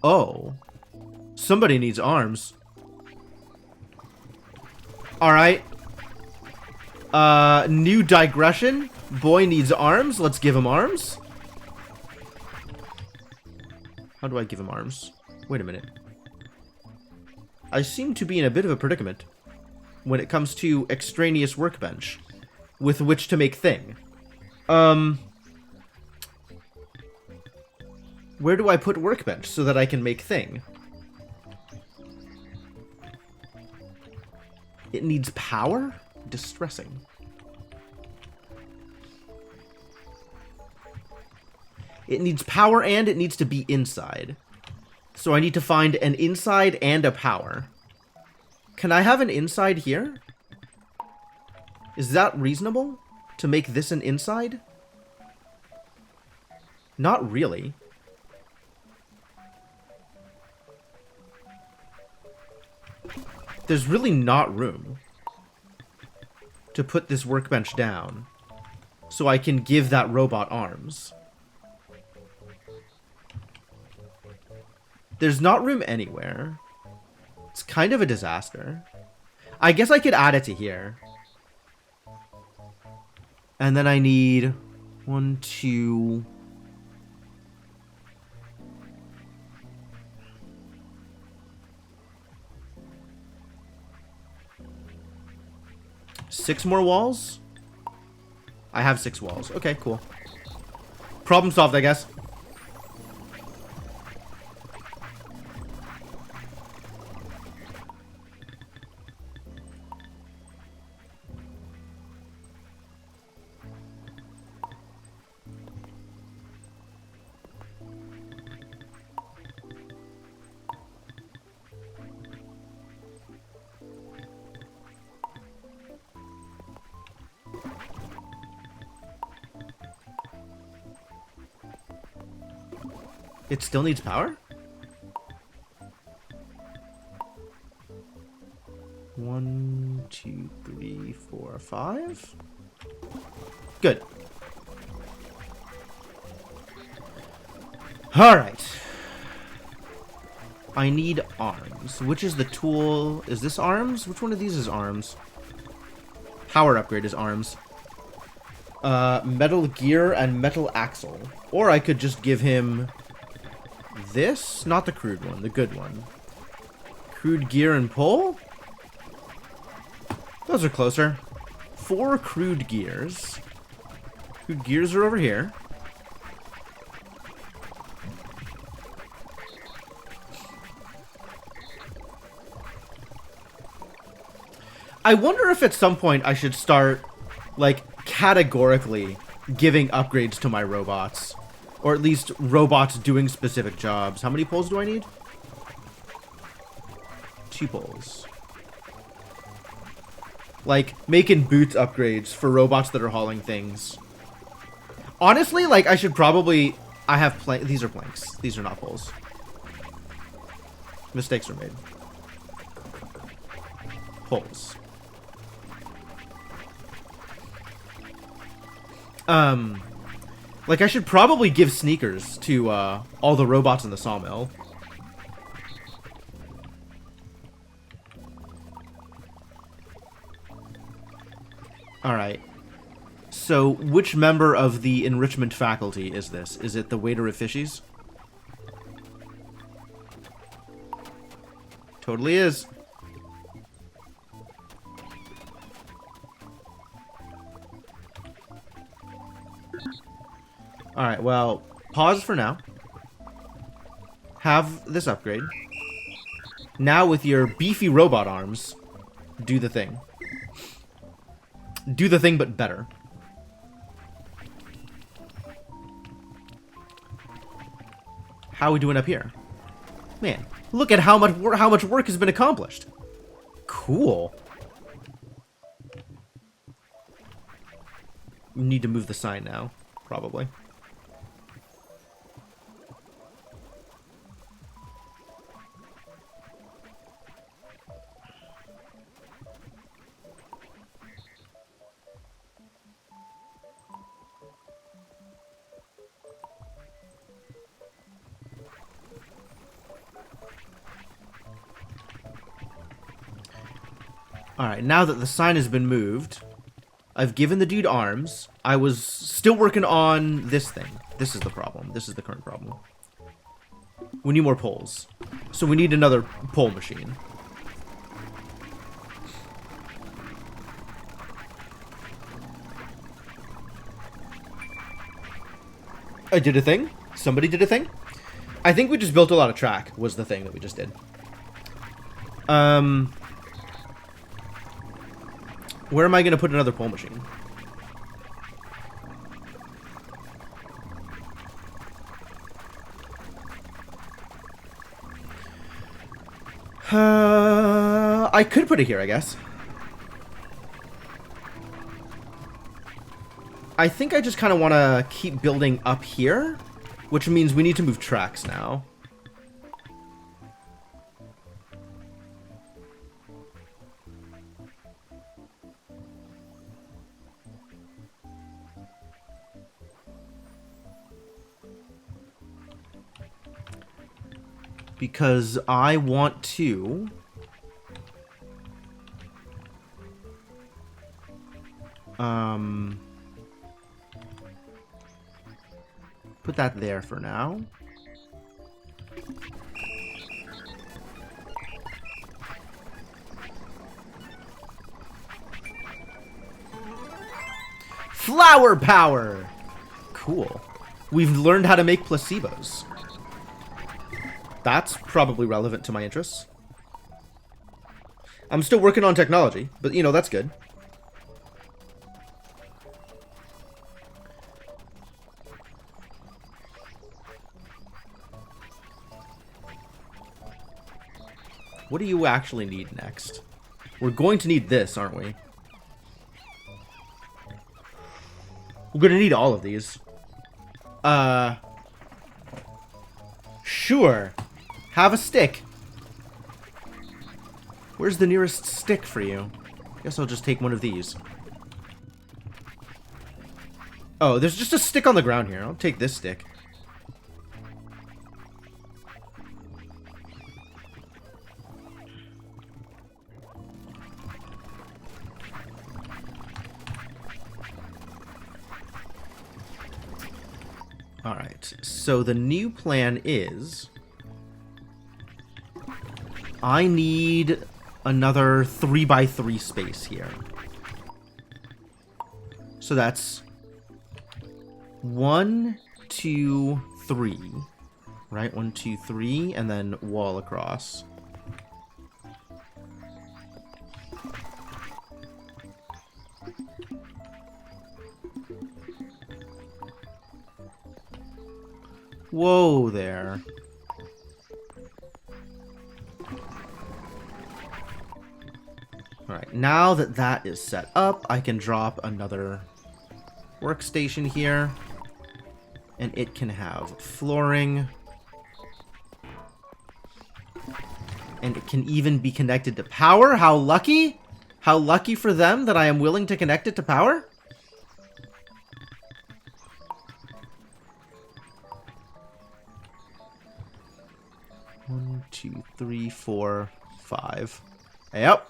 S1: Oh. Somebody needs arms. Alright. New digression. Boy needs arms. Let's give him arms. How do I give him arms? Wait a minute. I seem to be in a bit of a predicament when it comes to extraneous workbench with which to make thing. Where do I put workbench so that I can make thing? It needs power? Distressing. It needs power and it needs to be inside. So I need to find an inside and a power. Can I have an inside here? Is that reasonable? To make this an inside? Not really. There's really not room to put this workbench down so I can give that robot arms. There's not room anywhere. It's kind of a disaster. I guess I could add it to here. And then I need 1, 2... Six more walls? I have 6 walls. Okay, cool. Problem solved, I guess. It still needs power? 1, 2, 3, 4, 5. Good. Alright. I need arms. Which is the tool? Is this arms? Which one of these is arms? Power upgrade is arms. Metal gear and metal axle. Or I could just give him... this? Not the crude one, the good one. Crude gear and pole? Those are closer. 4 crude gears. Crude gears are over here. I wonder if at some point I should start, like, categorically giving upgrades to my robots. Or at least robots doing specific jobs. How many poles do I need? 2 poles. Like, making boots upgrades for robots that are hauling things. Honestly, like, I should probably... I have planks. These are planks. These are not poles. Mistakes were made. Poles. Like, I should probably give sneakers to, all the robots in the sawmill. Alright. So, which member of the enrichment faculty is this? Is it the waiter of fishies? Totally is. Alright, well, pause for now. Have this upgrade. Now with your beefy robot arms, do the thing. Do the thing, but better. How are we doing up here? Man, look at how much work has been accomplished. Cool. We need to move the sign now, probably. Alright, now that the sign has been moved, I've given the dude arms. I was still working on this thing. This is the problem. This is the current problem. We need more poles. So we need another pole machine. I did a thing. Somebody did a thing. I think we just built a lot of track was the thing that we just did. Where am I going to put another pole machine? I could put it here, I guess. I think I just kind of want to keep building up here, which means we need to move tracks now. Because I want to... put that there for now. Flower power! Cool. We've learned how to make placebos. That's probably relevant to my interests. I'm still working on technology, but, you know, that's good. What do you actually need next? We're going to need this, aren't we? We're going to need all of these. Sure. Have a stick. Where's the nearest stick for you? Guess I'll just take one of these. Oh, there's just a stick on the ground here. I'll take this stick. Alright, so the new plan is... I need another 3x3 space here. So that's 1, 2, 3. Right? 1, 2, 3, and then wall across. Whoa there. Alright, now that that is set up, I can drop another workstation here. And it can have flooring. And it can even be connected to power. How lucky? How lucky for them that I am willing to connect it to power? One, two, three, four, five. Yep.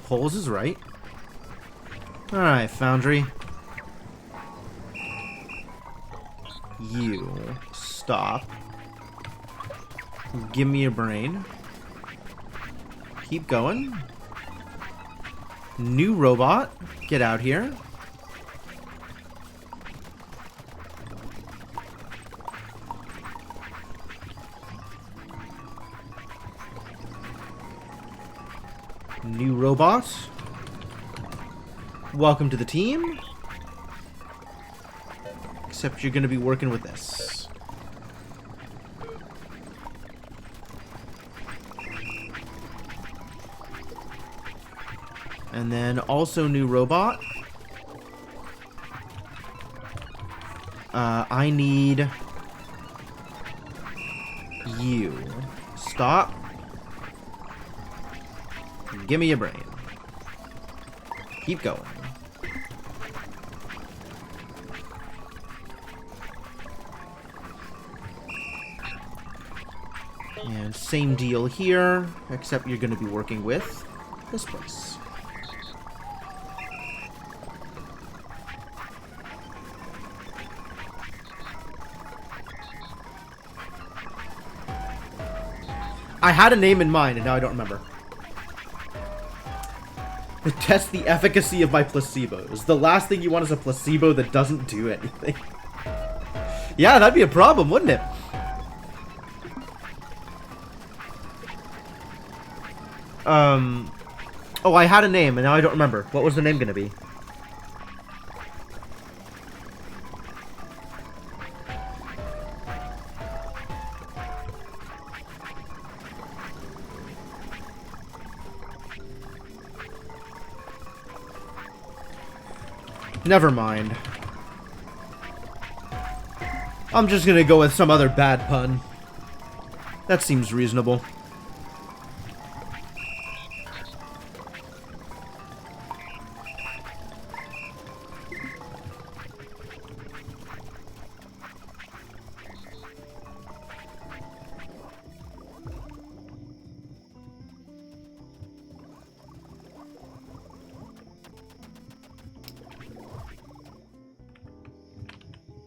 S1: Holes is right. Alright, Foundry. You stop. Give me a brain. Keep going. New robot. Get out here. New robot. Welcome to the team. Except you're going to be working with this. And then also new robot. I need you. Stop. Give me a brain. Keep going. And same deal here, except you're going to be working with this place. I had a name in mind, and now I don't remember. Test the efficacy of my placebos. The last thing you want is a placebo that doesn't do anything. Yeah, that'd be a problem, wouldn't it? Oh, I had a name, and now I don't remember. What was the name gonna be? Never mind. I'm just gonna go with some other bad pun. That seems reasonable.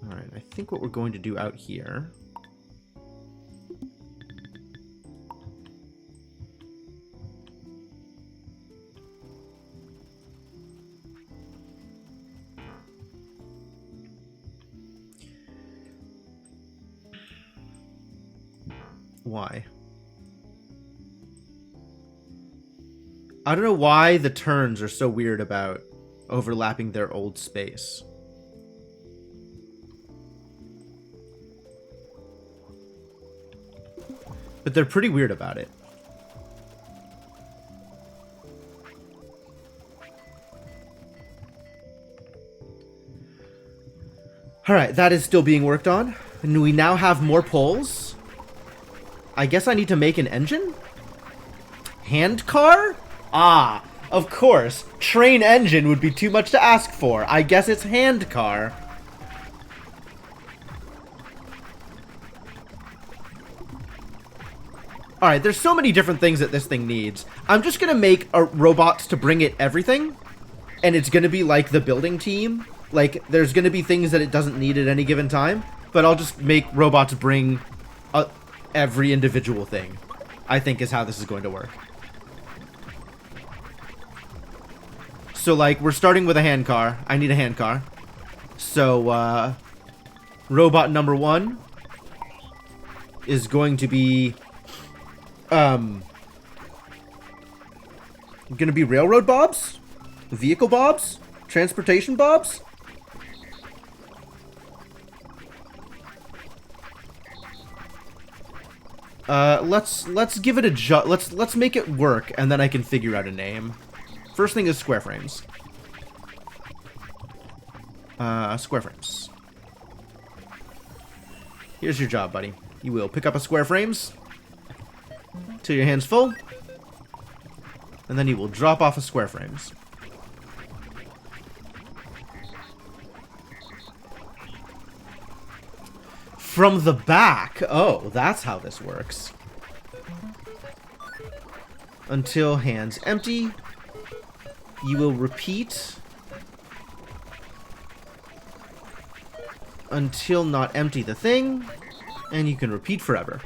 S1: Alright, I think what we're going to do out here... Why? I don't know why the turns are so weird about overlapping their old space. But they're pretty weird about it. Alright, that is still being worked on. And we now have more poles. I guess I need to make an engine? Hand car? Ah, of course. Train engine would be too much to ask for. I guess it's hand car. Alright, there's so many different things that this thing needs. I'm just gonna make robots to bring it everything. And it's gonna be like the building team. Like, there's gonna be things that it doesn't need at any given time. But I'll just make robots bring every individual thing. I think is how this is going to work. So, like, we're starting with a hand car. I need a hand car. So, robot number 1. is going to be gonna be railroad bobs, vehicle bobs, transportation bobs. Let's give it a let's make it work, and then I can figure out a name. First thing is square frames. Square frames. Here's your job, buddy. You will pick up a square frames till your hand's full, and then you will drop off a square frames. From the back. Oh, that's how this works. Until hand's empty, you will repeat until not empty the thing, and you can repeat forever.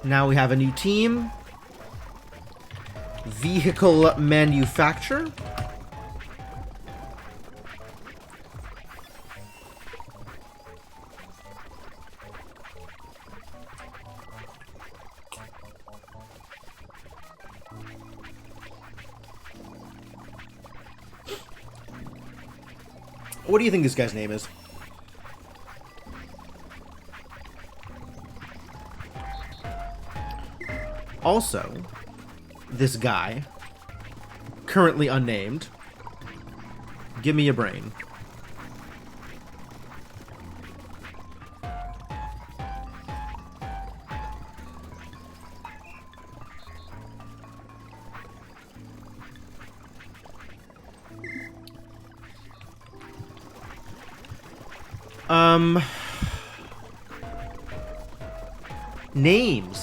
S1: Now we have a new team. Vehicle manufacture. What do you think this guy's name is? Also, this guy, currently unnamed, give me a brain.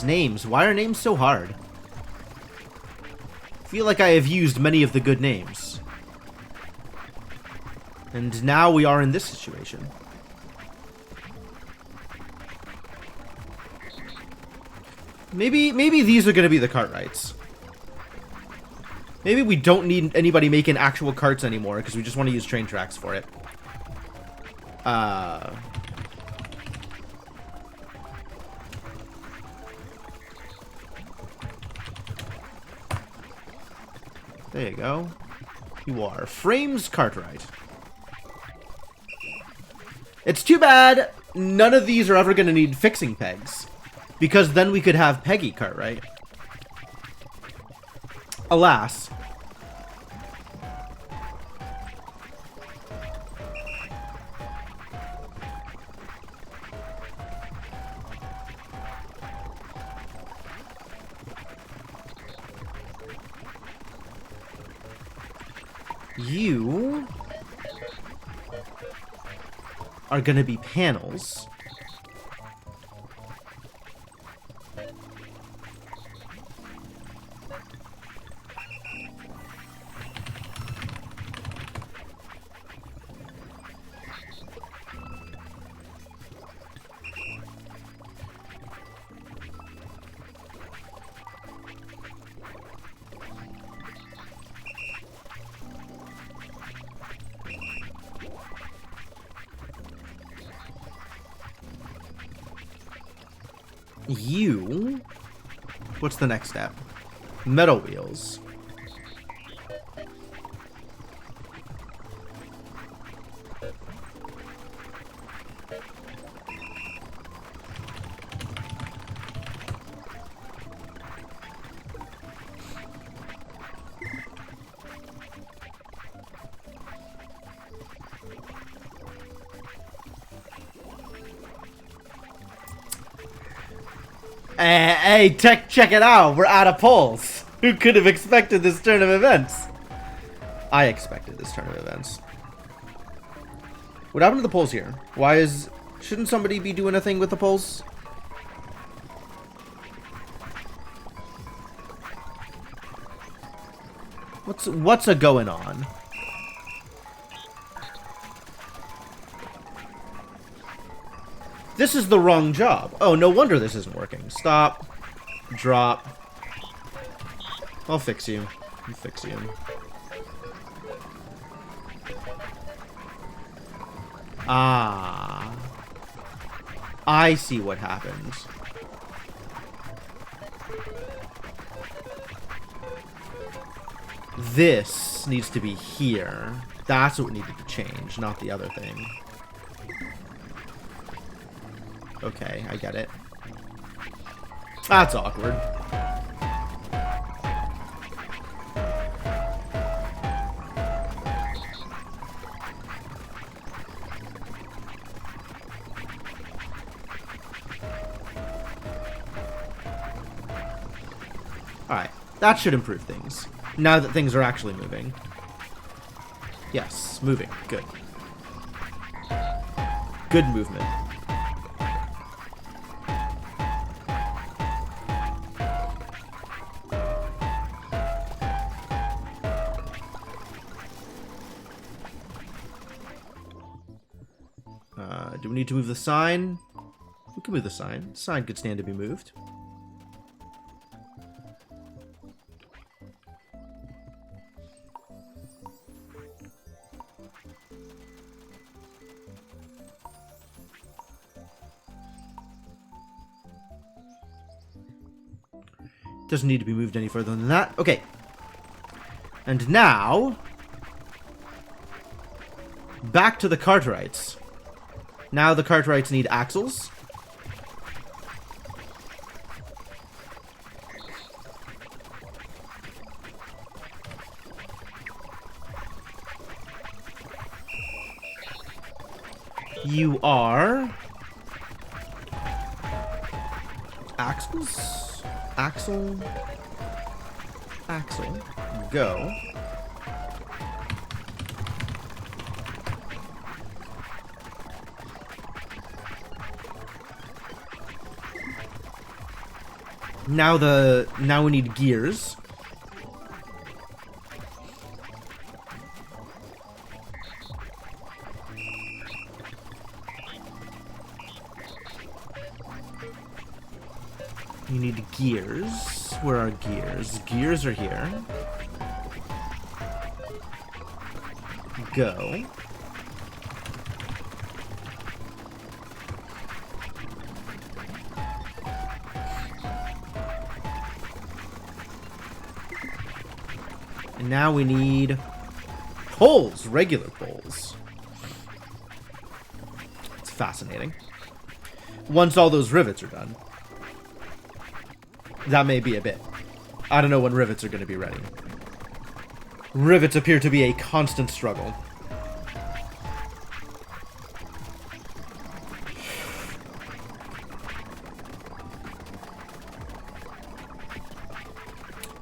S1: Names. Why are names so hard? I feel like I have used many of the good names. And now we are in this situation. Maybe these are going to be the Cartwrights. Maybe we don't need anybody making actual carts anymore because we just want to use train tracks for it. There you go. You are Frames Cartwright. It's too bad none of these are ever going to need fixing pegs, because then we could have Peggy Cartwright. Alas. You are going to be panels. You... What's the next step? Metal wheels. Hey, check it out. We're out of poles. Who could have expected this turn of events? I expected this turn of events. What happened to the poles here? Shouldn't somebody be doing a thing with the poles? What's a going on? This is the wrong job. Oh, no wonder this isn't working. Stop. Drop. I'll fix you. I'll fix you. Ah. I see what happened. This needs to be here. That's what needed to change, not the other thing. Okay, I get it. That's awkward. Alright, that should improve things. Now that things are actually moving. Yes, moving. Good. Good movement. Do we need to move the sign? We can move the sign. The sign could stand to be moved. Doesn't need to be moved any further than that. Okay. And now, back to the Cartwrights. Now the Cartwrights need axles. You are axles. Axle. Axle. Go. Now we need gears. You need gears. Where are gears? Gears are here. Go. And now we need poles, regular poles. It's fascinating. Once all those rivets are done. That may be a bit. I don't know when rivets are going to be ready. Rivets appear to be a constant struggle.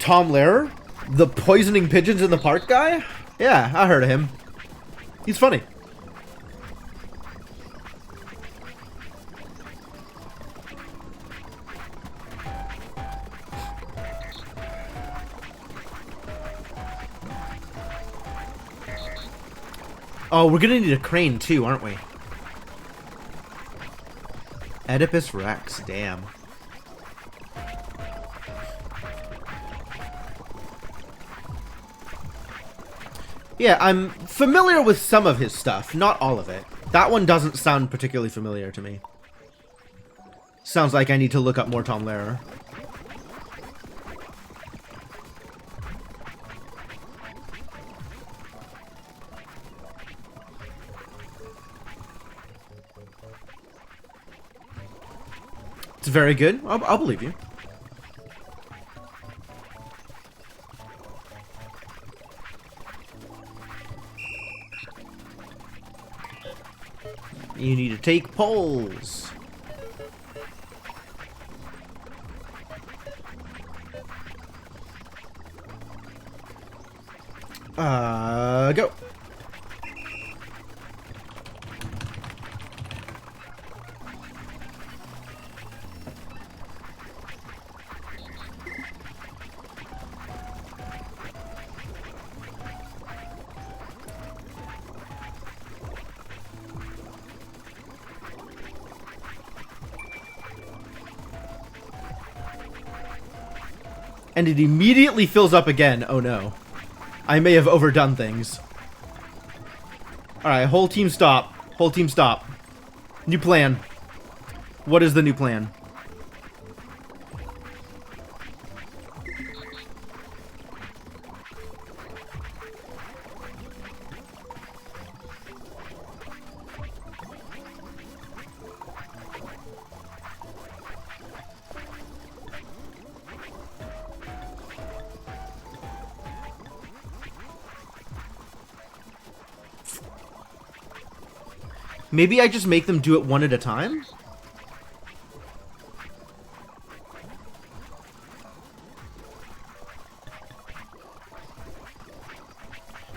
S1: Tom Lehrer? The poisoning pigeons in the park guy? Yeah, I heard of him. He's funny. Oh, we're gonna need a crane too, aren't we? Oedipus Rex, damn. Yeah, I'm familiar with some of his stuff, not all of it. That one doesn't sound particularly familiar to me. Sounds like I need to look up more Tom Lehrer. It's very good. I'll believe you. You need to take poles. Go. And it immediately fills up again. Oh no. I may have overdone things. Alright, whole team stop. Whole team stop. New plan. What is the new plan? Maybe I just make them do it one at a time?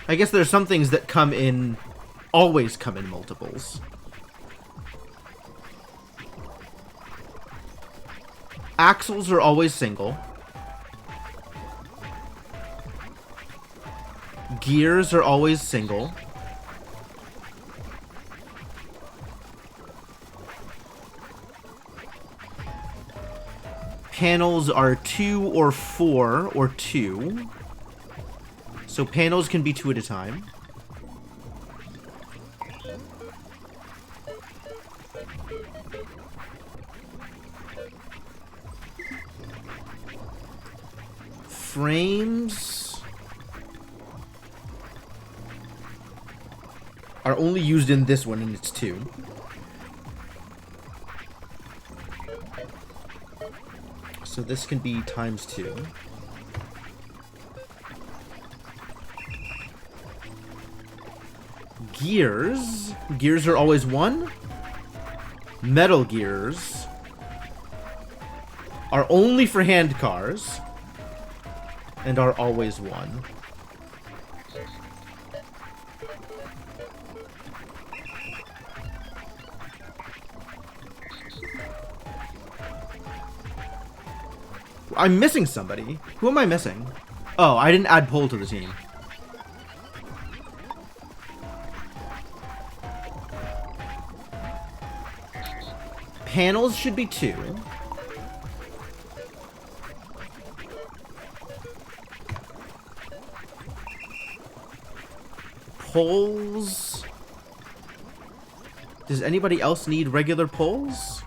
S1: I guess there's some things that always come in multiples. Axles are always single. Gears are always single. Panels are 2 or 4 or 2. So panels can be 2 at a time. Frames are only used in this one, and it's 2. So this can be times 2. Gears. Gears are always 1. Metal gears are only for hand cars and are always 1. I'm missing somebody. Who am I missing? Oh, I didn't add pole to the team. Panels should be 2. Poles. Does anybody else need regular poles?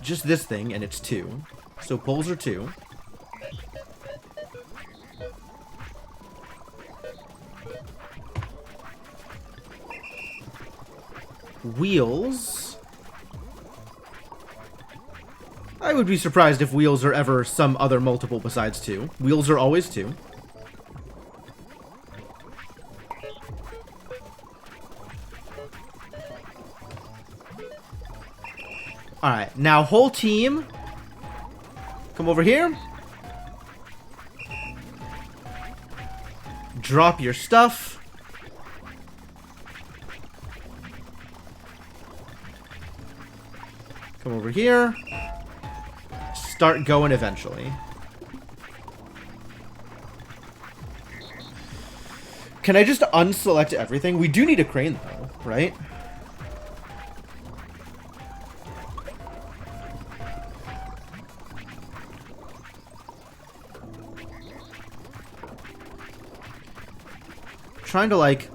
S1: Just this thing, and it's 2. So poles are 2. Wheels. I would be surprised if wheels are ever some other multiple besides 2. Wheels are always 2. Alright, now whole team, come over here. Drop your stuff. Come over here. Start going eventually. Can I just unselect everything? We do need a crane though, right? Trying to like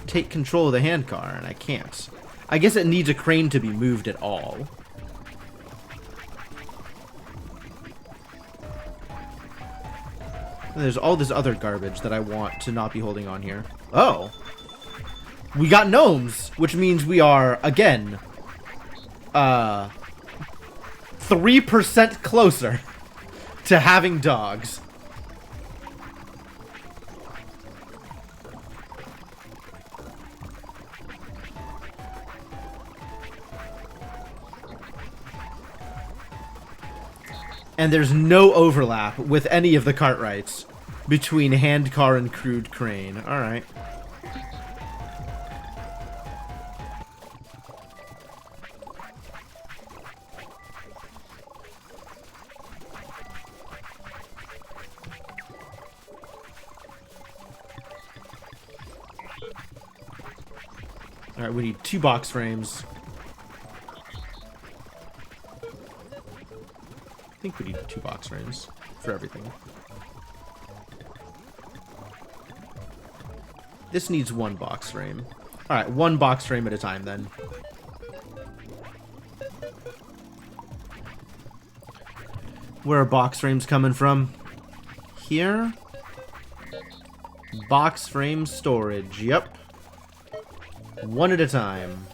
S1: take control of the hand car and I can't. I guess it needs a crane to be moved at all. And there's all this other garbage that I want to not be holding on here. Oh. We got gnomes, which means we are, again, 3% closer to having dogs. And there's no overlap with any of the Cartwrights between hand car and crude crane. Alright. Alright, we need 2 box frames. I think we need 2 box frames for everything. This needs 1 box frame. Alright, one box frame at a time then. Where are box frames coming from? Here? Box frame storage, yep. One at a time.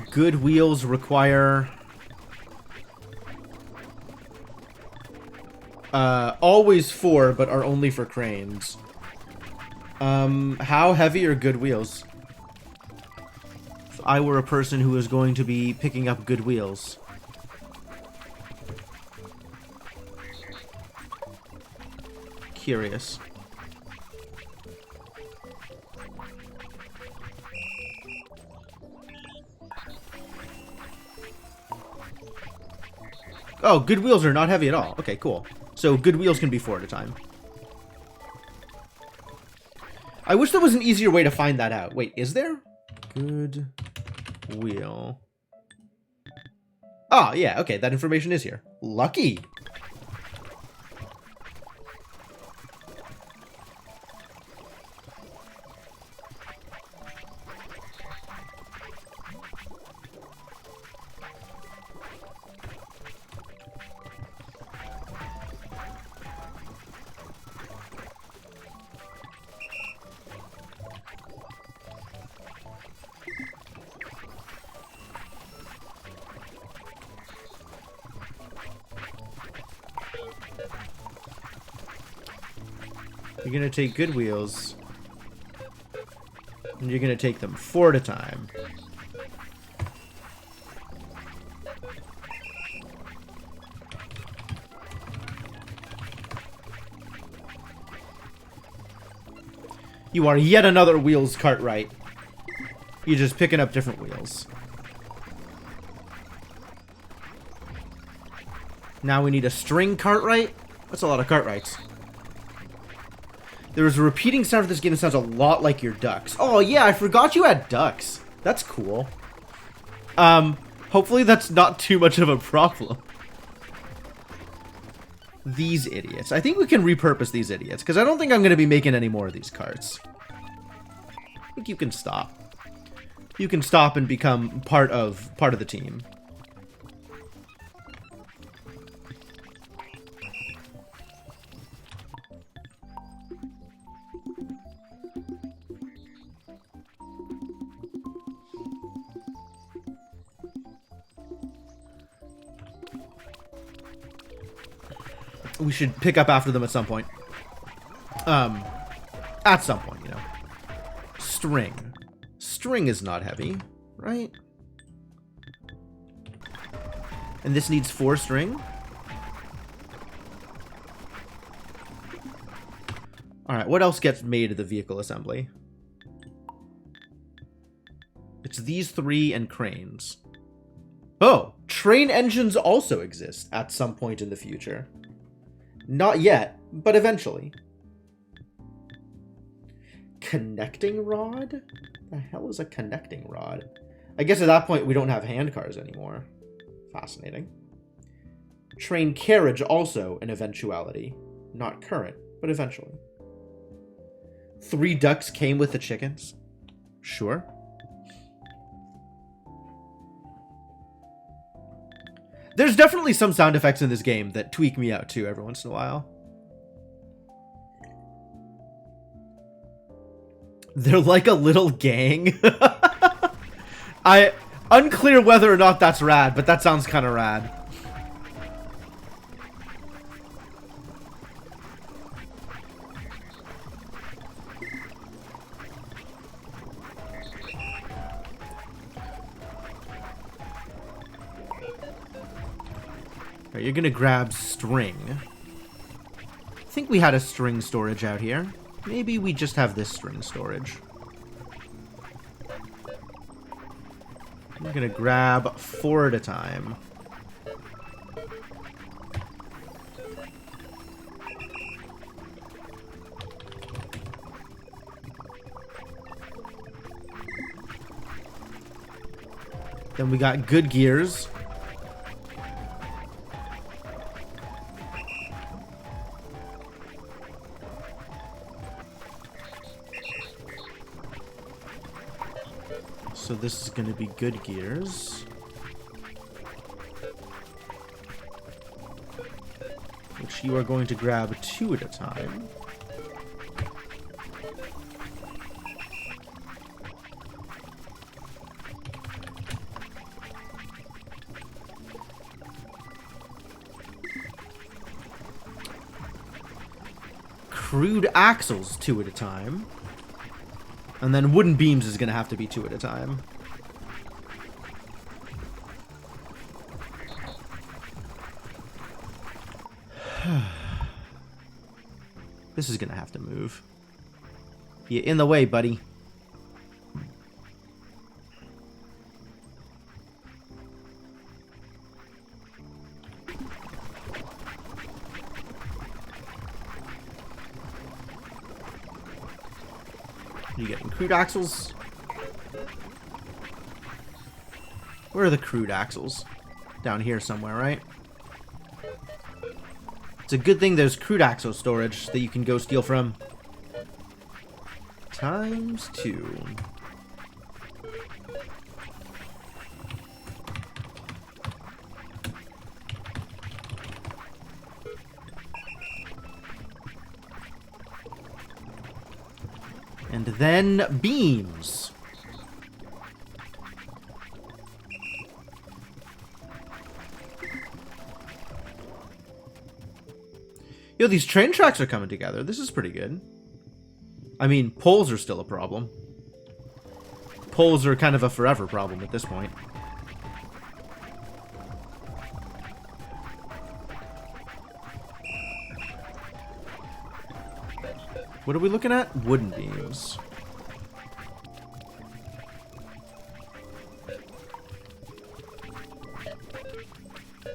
S1: Good wheels require... always 4, but are only for cranes. How heavy are good wheels? If I were a person who was going to be picking up good wheels. Curious. Oh, good wheels are not heavy at all. Okay, cool. So good wheels can be 4 at a time. I wish there was an easier way to find that out. Wait, is there? Good wheel. Ah, yeah, okay, that information is here. Lucky. You're gonna take good wheels, and you're gonna take them 4 at a time. You are yet another wheels Cartwright. You're just picking up different wheels. Now we need a string Cartwright? That's a lot of Cartwrights. There is a repeating sound for this game that sounds a lot like your ducks. Oh yeah, I forgot you had ducks. That's cool. Hopefully that's not too much of a problem. These idiots. I think we can repurpose these idiots, because I don't think I'm going to be making any more of these carts. I think you can stop. You can stop and become part of the team. We should pick up after them at some point. At some point, you know. String. String is not heavy, right? And this needs 4 string? Alright, what else gets made of the vehicle assembly? It's these 3 and cranes. Oh! Train engines also exist at some point in the future. Not yet, but eventually. Connecting rod? The hell is a connecting rod? I guess at that point we don't have hand cars anymore. Fascinating. Train carriage also an eventuality. Not current, but eventually. 3 ducks came with the chickens? Sure. There's definitely some sound effects in this game that tweak me out too every once in a while. They're like a little gang. Unclear whether or not that's rad, but that sounds kind of rad. You're gonna grab string. I think we had a string storage out here. Maybe we just have this string storage. I'm gonna grab 4 at a time. Then we got good gears. So this is going to be good gears. Which you are going to grab 2 at a time. Crude axles 2 at a time. And then wooden beams is going to have to be 2 at a time. This is going to have to move. You're in the way, buddy. You getting crude axles? Where are the crude axles? Down here somewhere, right? It's a good thing there's crude axle storage that you can go steal from. Times 2. And then beams. Yo, these train tracks are coming together. This is pretty good. I mean, poles are still a problem. Poles are kind of a forever problem at this point. What are we looking at? Wooden beams.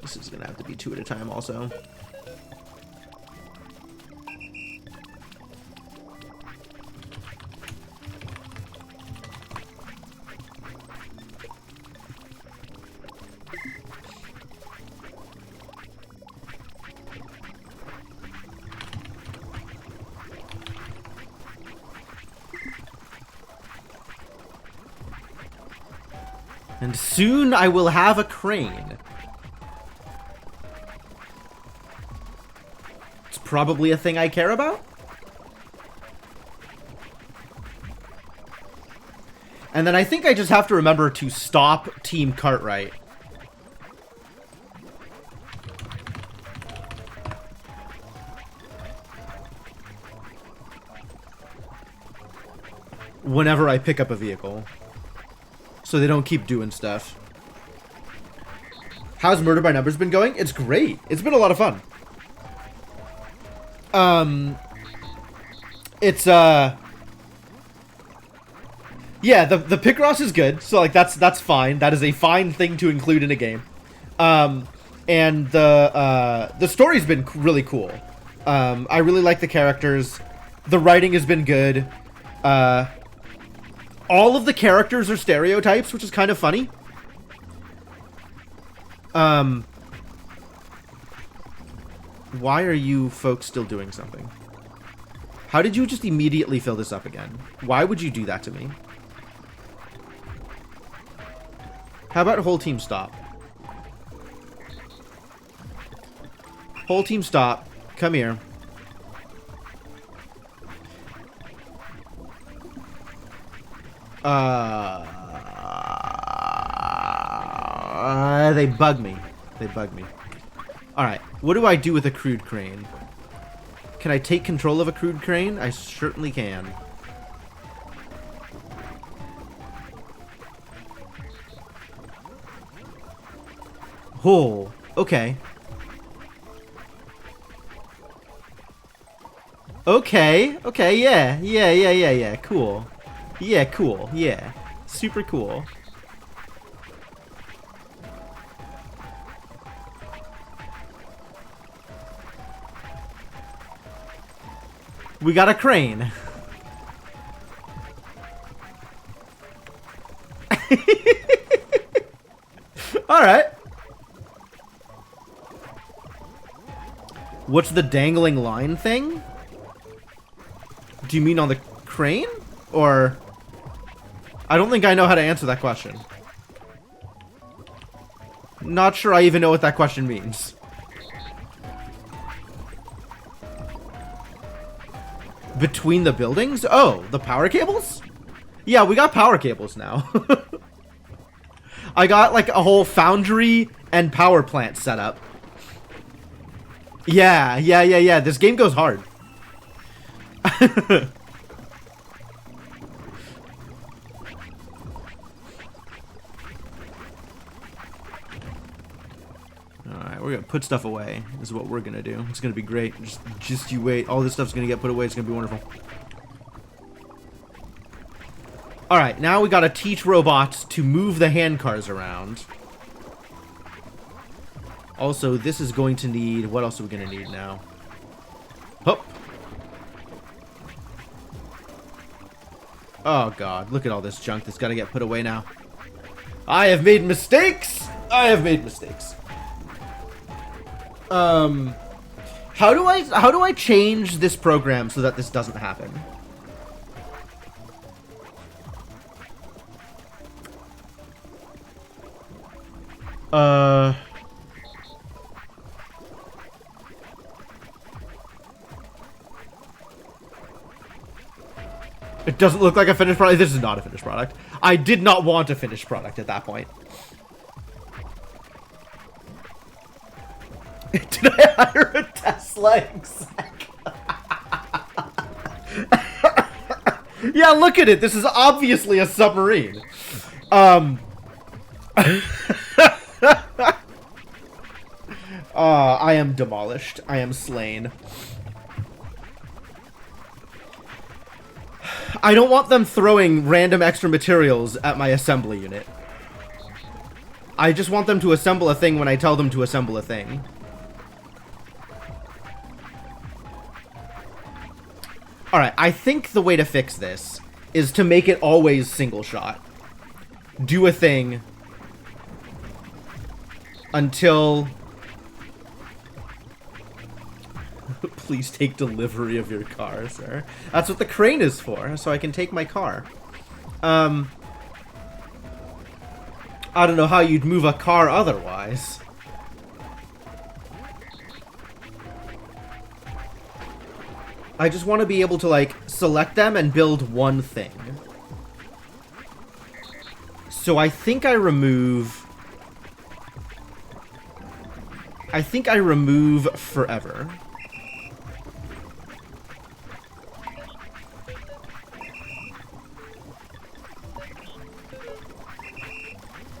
S1: This is gonna have to be 2 at a time also. And soon I will have a crane. It's probably a thing I care about. And then I think I just have to remember to stop Team Cartwright. Whenever I pick up a vehicle. So they don't keep doing stuff. How's Murder by Numbers been going? It's great. It's been a lot of fun. It's yeah, the Picross is good. So like that's fine. That is a fine thing to include in a game. And the story's been really cool. I really like the characters. The writing has been good. All of the characters are stereotypes, which is kind of funny. Why are you folks still doing something? How did you just immediately fill this up again? Why would you do that to me? How about whole team stop? Whole team stop. Come here. They bug me. They bug me. Alright, what do I do with a crude crane? Can I take control of a crude crane? I certainly can. Oh, okay. Okay, okay, yeah, cool. Yeah, cool, yeah. Super cool. We got a crane. What's the dangling line thing? Do you mean on the crane? Or... I don't think I know how to answer that question. Not sure I even know what that question means. Between the buildings? Oh, the power cables? Yeah, we got power cables now. I got like a whole foundry and power plant set up. Yeah. This game goes hard. Alright, we're gonna put stuff away. This is what we're gonna do. It's gonna be great. Just you wait. All this stuff's gonna get put away. It's gonna be wonderful. Alright, now we gotta teach robots to move the hand cars around. Also, this is going to need... What else are we gonna need now? Oh! Oh god, look at all this junk that's gotta get put away now. I have made mistakes! I have made mistakes. How do I change this program so that this doesn't happen? It doesn't look like a finished product. This is not a finished product. I did not want a finished product at that point. Did I hire a Tesla exec? Yeah, look at it. This is obviously a submarine. I am demolished. I am slain. I don't want them throwing random extra materials at my assembly unit. I just want them to assemble a thing when I tell them to assemble a thing. Alright, I think the way to fix this is to make it always single shot. Do a thing until... Please take delivery of your car, sir. That's what the crane is for, so I can take my car. I don't know how you'd move a car otherwise. I just want to be able to, like, select them and build one thing. So I think I remove... forever.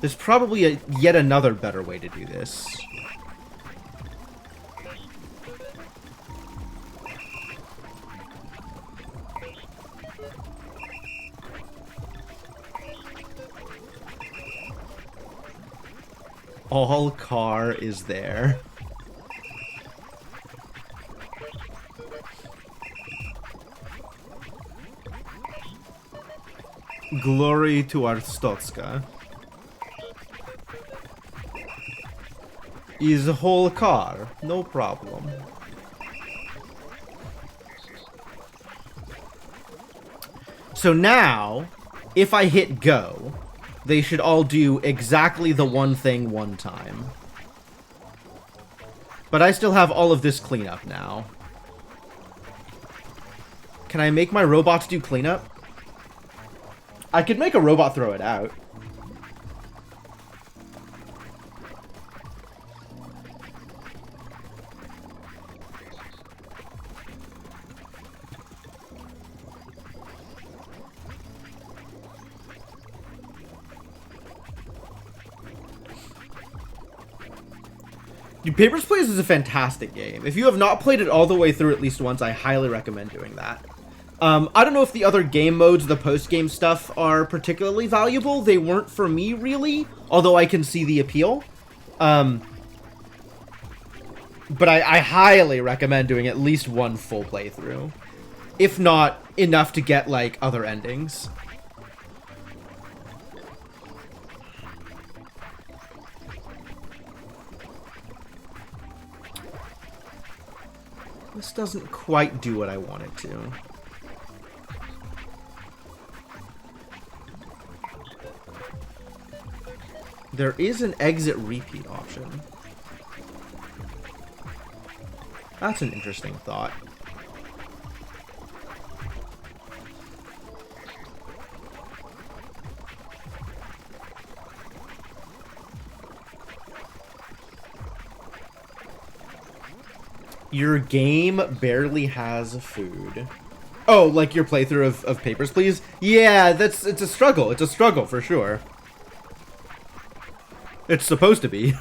S1: There's probably yet another better way to do this. All car is there. Glory to Arstotska. Is a whole car, no problem. So now, if I hit go, they should all do exactly the one thing one time. But I still have all of this cleanup now. Can I make my robots do cleanup? I could make a robot throw it out. Dude, Papers, Please is a fantastic game. If you have not played it all the way through at least once, I highly recommend doing that. I don't know if the other game modes, the post-game stuff, are particularly valuable. They weren't for me, really, although I can see the appeal. But I highly recommend doing at least one full playthrough. If not enough to get, like, other endings. This doesn't quite do what I want it to. There is an exit repeat option. That's an interesting thought. Your game barely has food. Oh, like your playthrough of Papers, Please? Yeah, it's a struggle. It's a struggle for sure. It's supposed to be.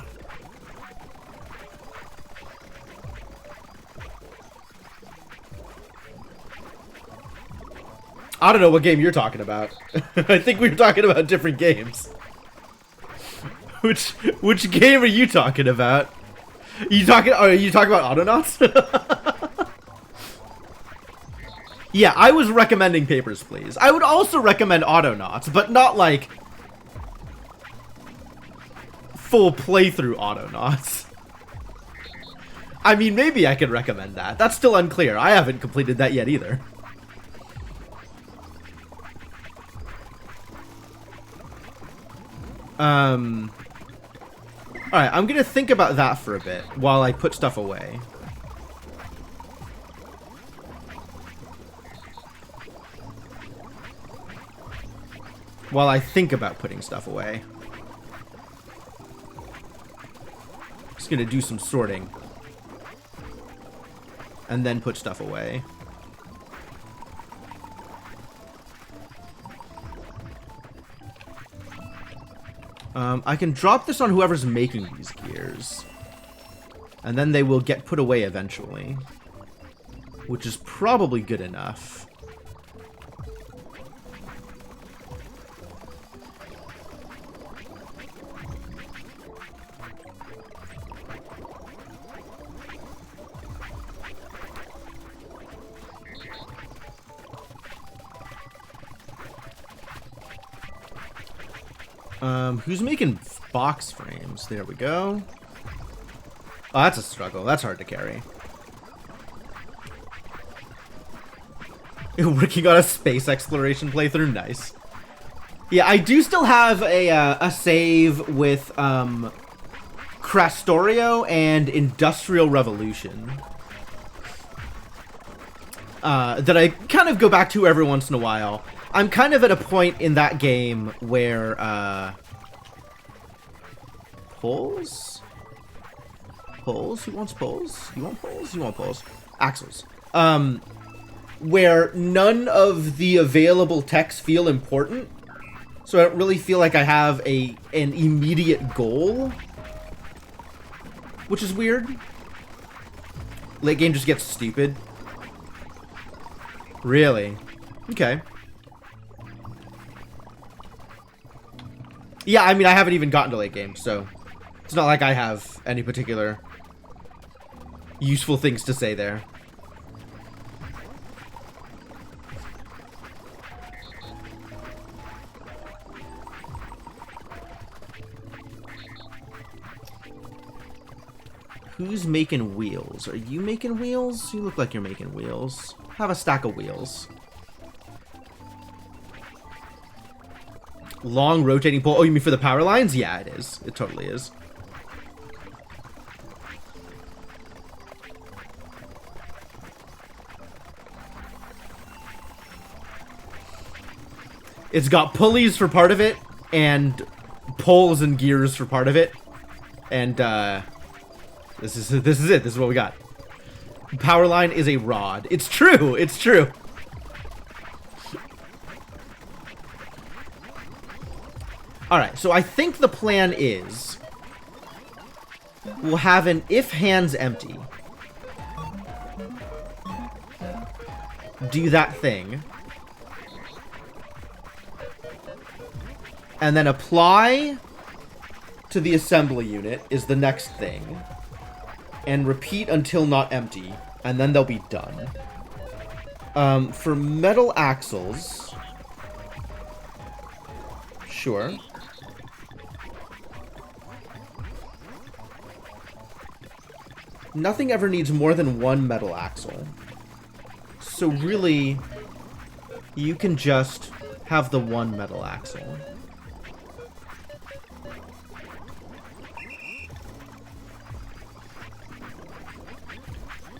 S1: I don't know what game you're talking about. I think we were talking about different games. Which game are you talking about? Are you talking about Autonauts? Yeah, I was recommending Papers, Please. I would also recommend Autonauts, but not like full playthrough Autonauts. I mean, maybe I could recommend that. That's still unclear. I haven't completed that yet either. Alright, I'm gonna think about that for a bit while I put stuff away. While I think about putting stuff away. Just gonna do some sorting. And then put stuff away. I can drop this on whoever's making these gears. And then they will get put away eventually. Which is probably good enough. Who's making box frames? There we go. Oh, that's a struggle. That's hard to carry. Working on a space exploration playthrough. Nice. Yeah, I do still have a save with Crastorio and Industrial Revolution. That I kind of go back to every once in a while. I'm kind of at a point in that game where, poles? Poles? Who wants poles? You want poles? You want poles? Axles. Where none of the available techs feel important. So I don't really feel like I have an immediate goal. Which is weird. Late game just gets stupid. Really? Okay. Yeah, I mean, I haven't even gotten to late game, so it's not like I have any particular useful things to say there. Who's making wheels? Are you making wheels? You look like you're making wheels. Have a stack of wheels. Long rotating pole. Oh, you mean for the power lines? Yeah, it is. It totally is. It's got pulleys for part of it, and poles and gears for part of it. And this is it. This is what we got. Power line is a rod. It's true. It's true. Alright, so I think the plan is we'll have an if hands empty. Do that thing. And then apply to the assembly unit is the next thing. And repeat until not empty. And then they'll be done. For metal axles... Sure. Nothing ever needs more than one metal axle. So really, you can just have the one metal axle.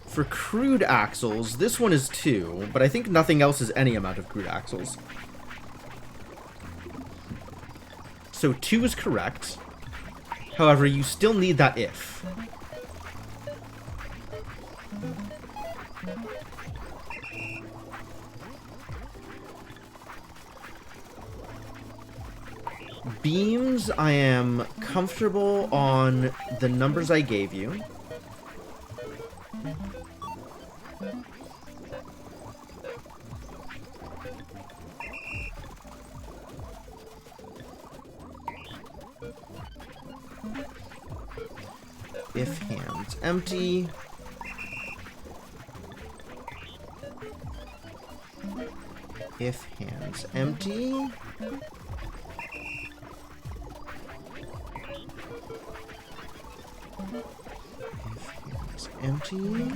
S1: For crude axles, this one is 2, but I think nothing else is any amount of crude axles. So 2 is correct. However, you still need that if. Beams, I am comfortable on the numbers I gave you. If hands empty. If hands empty. If hands empty.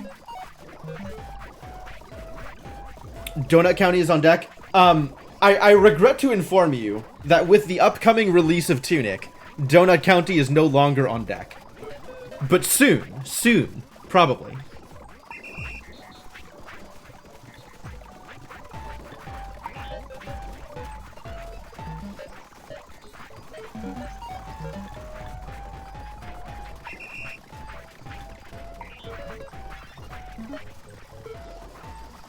S1: Donut County is on deck. I regret to inform you that with the upcoming release of Tunic, Donut County is no longer on deck. But soon, probably.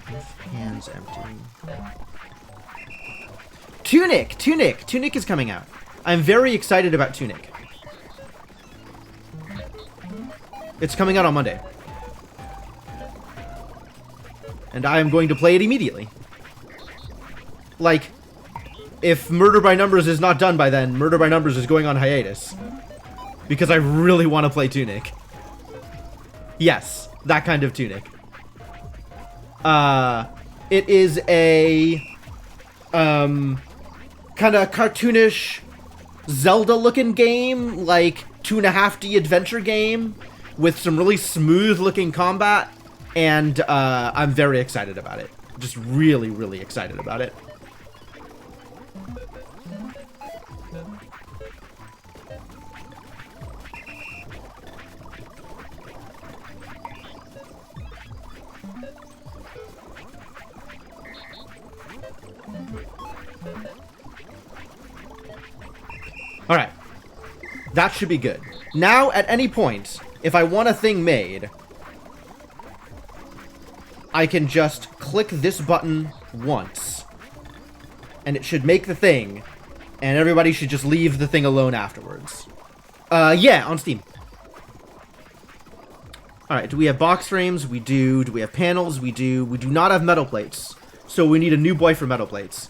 S1: If hands empty. Tunic is coming out. I'm very excited about Tunic. It's coming out on Monday. And I am going to play it immediately. Like, if Murder by Numbers is not done by then, Murder by Numbers is going on hiatus. Because I really want to play Tunic. Yes, that kind of Tunic. It is a kind of cartoonish Zelda-looking game, like 2.5D adventure game with some really smooth-looking combat, and I'm very excited about it. Just really, really excited about it. Alright. That should be good. Now, at any point, if I want a thing made, I can just click this button once, and it should make the thing, and everybody should just leave the thing alone afterwards. Yeah, on Steam. Alright, do we have box frames? We do. Do we have panels? We do. We do not have metal plates, so we need a new boy for metal plates.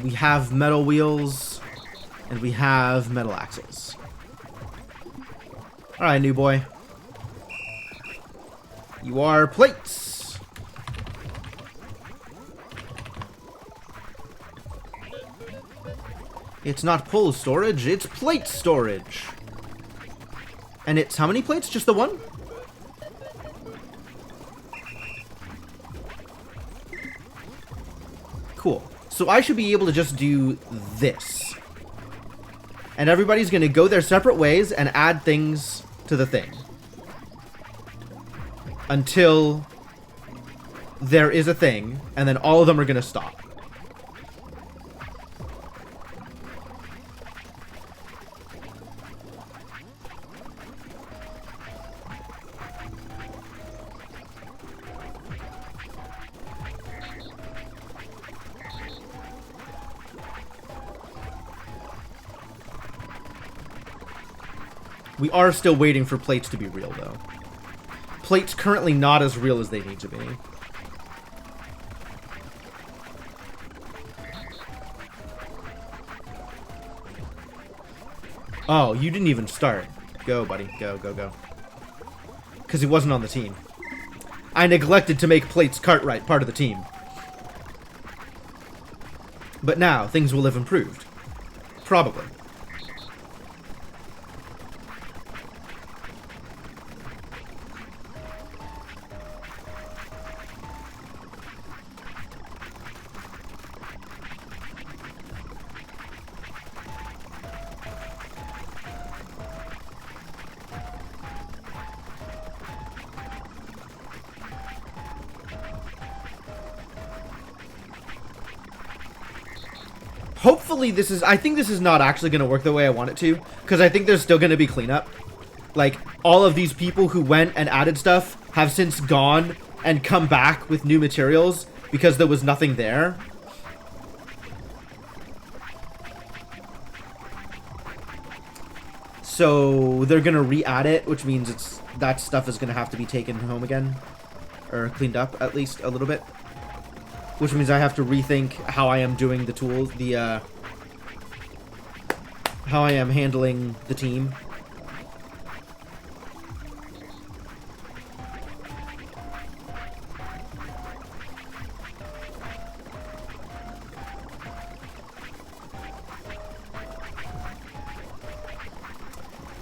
S1: We have metal wheels, and we have metal axles. Alright, new boy. You are plates. It's not pull storage, it's plate storage. And it's how many plates? Just the one? Cool. So I should be able to just do this. And everybody's going to go their separate ways and add things to the thing. Until there is a thing, and then all of them are going to stop. We are still waiting for plates to be real, though. Plates currently not as real as they need to be. Oh, you didn't even start. Go, buddy. Go, go, go. Because he wasn't on the team. I neglected to make Plates Cartwright part of the team. But now, things will have improved. Probably. Hopefully this is... I think this is not actually going to work the way I want it to. Because I think there's still going to be cleanup. Like, all of these people who went and added stuff have since gone and come back with new materials. Because there was nothing there. So they're going to re-add it. Which means that stuff is going to have to be taken home again. Or cleaned up, at least, a little bit. Which means I have to rethink how I am doing the tools, how I am handling the team.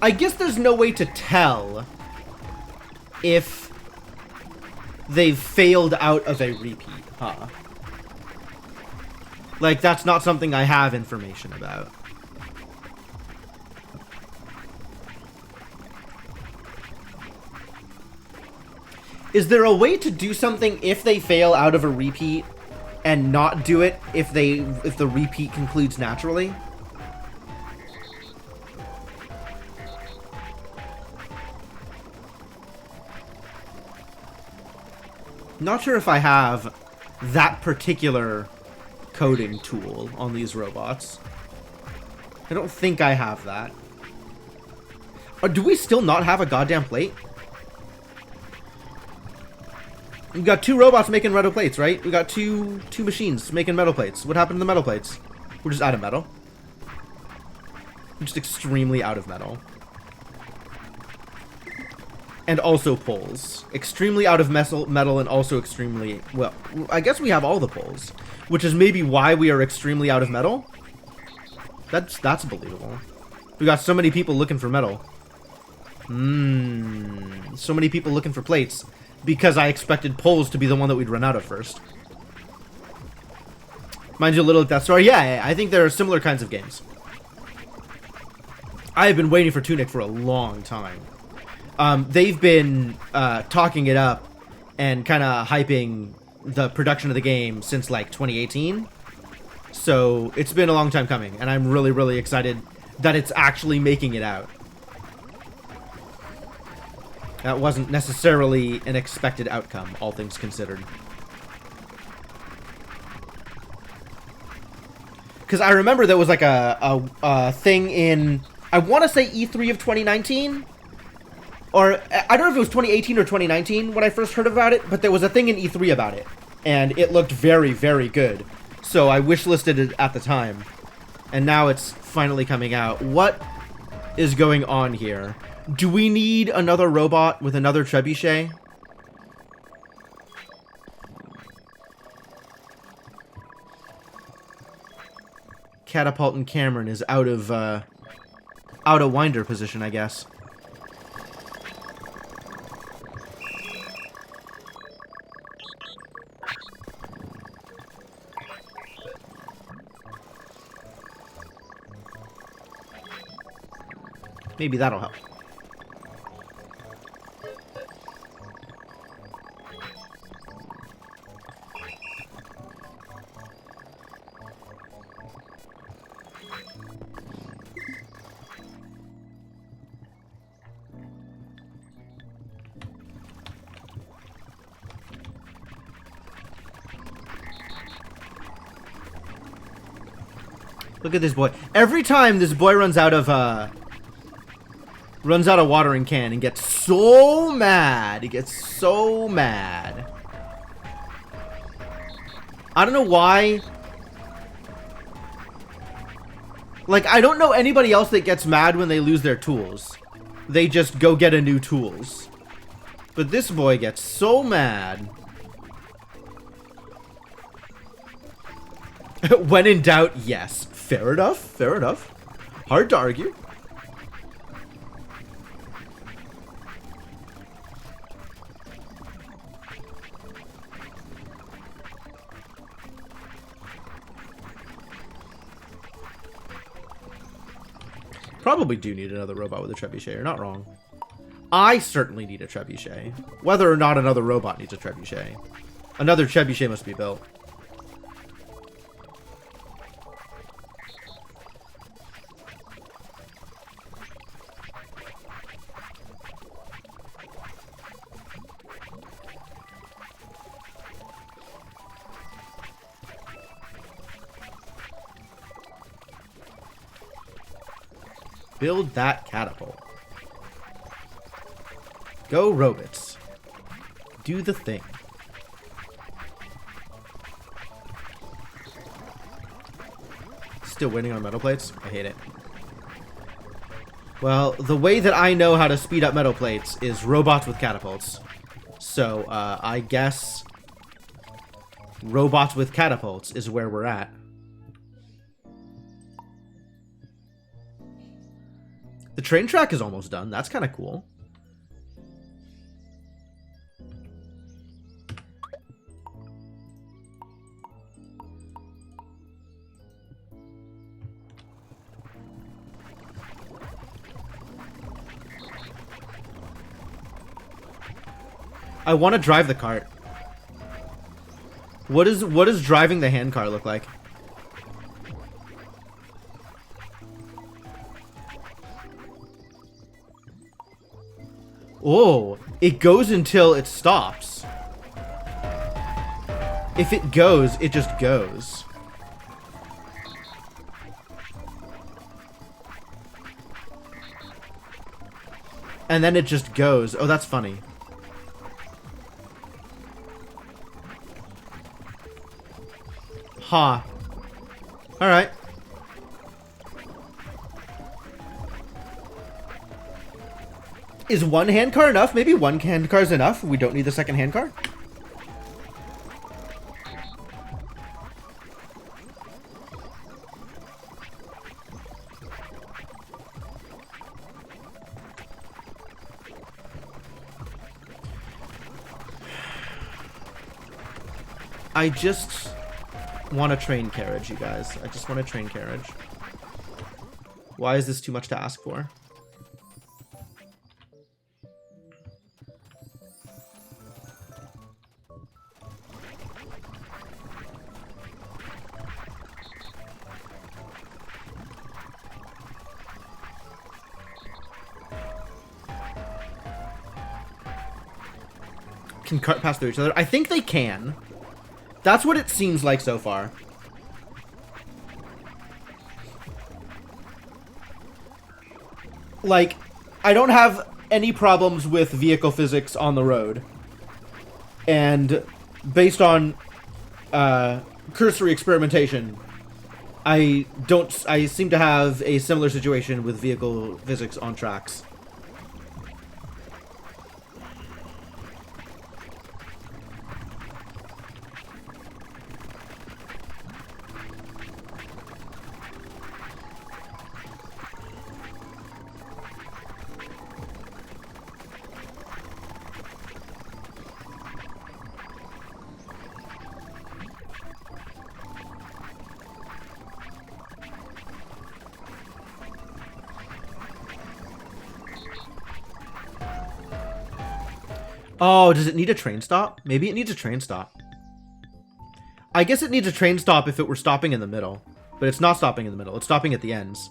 S1: I guess there's no way to tell if they've failed out of a repeat, huh? Like, that's not something I have information about. Is there a way to do something if they fail out of a repeat and not do it if the repeat concludes naturally? Not sure if I have that particular coding tool on these robots. I don't think I have that. Or do we still not have a goddamn plate? We've got 2 robots making metal plates, right? We got two machines making metal plates. What happened to the metal plates? We're just out of metal. We're just extremely out of metal. And also poles. Extremely out of metal and also extremely... Well, I guess we have all the poles. Which is maybe why we are extremely out of metal. That's believable. We got so many people looking for metal. So many people looking for plates. Because I expected poles to be the one that we'd run out of first. Mind you a little at that story. Yeah, I think there are similar kinds of games. I have been waiting for Tunic for a long time. They've been talking it up and kind of hyping the production of the game since like 2018. So it's been a long time coming, and I'm really, really excited that it's actually making it out. That wasn't necessarily an expected outcome, all things considered. Because I remember there was like a thing in, I want to say E3 of 2019? Or, I don't know if it was 2018 or 2019 when I first heard about it, but there was a thing in E3 about it. And it looked very, very good. So I wishlisted it at the time. And now it's finally coming out. What is going on here? Do we need another robot with another trebuchet? Catapult and Cameron is out of winder position, I guess. Maybe that'll help. Look at this boy. Every time this boy runs out of watering can and gets so mad. He gets so mad. I don't know why. Like, I don't know anybody else that gets mad when they lose their tools. They just go get a new tools. But this boy gets so mad. When in doubt, yes. Fair enough. Fair enough. Hard to argue. Probably do need another robot with a trebuchet. You're not wrong. I certainly need a trebuchet. Whether or not another robot needs a trebuchet. Another trebuchet must be built. Build that catapult. Go, robots. Do the thing. Still waiting on metal plates? I hate it. Well, the way that I know how to speed up metal plates is robots with catapults. So, I guess robots with catapults is where we're at. The train track is almost done. That's kind of cool. I want to drive the cart. What does driving the hand car look like? Oh, it goes until it stops. If it goes, it just goes. And then it just goes. Oh, that's funny. Huh. Alright. Is one hand car enough? Maybe one hand car is enough. We don't need the second hand car. I just want a train carriage, you guys. I just want a train carriage. Why is this too much to ask for? Can cut past through each other? I think they can. That's what it seems like so far. Like, I don't have any problems with vehicle physics on the road. And based on cursory experimentation, I seem to have a similar situation with vehicle physics on tracks. Oh, does it need a train stop? Maybe it needs a train stop. I guess it needs a train stop if it were stopping in the middle. But it's not stopping in the middle. It's stopping at the ends.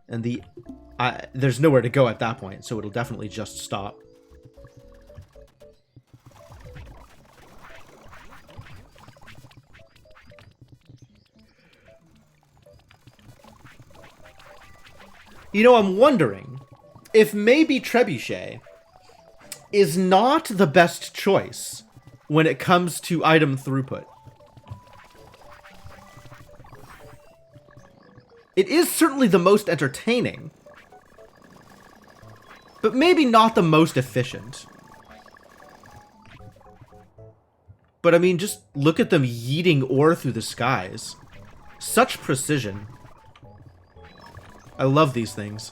S1: And there's nowhere to go at that point, so it'll definitely just stop. You know, I'm wondering if maybe Trebuchet is not the best choice when it comes to item throughput. It is certainly the most entertaining. but maybe not the most efficient. But I mean, just look at them yeeting ore through the skies. Such precision. I love these things.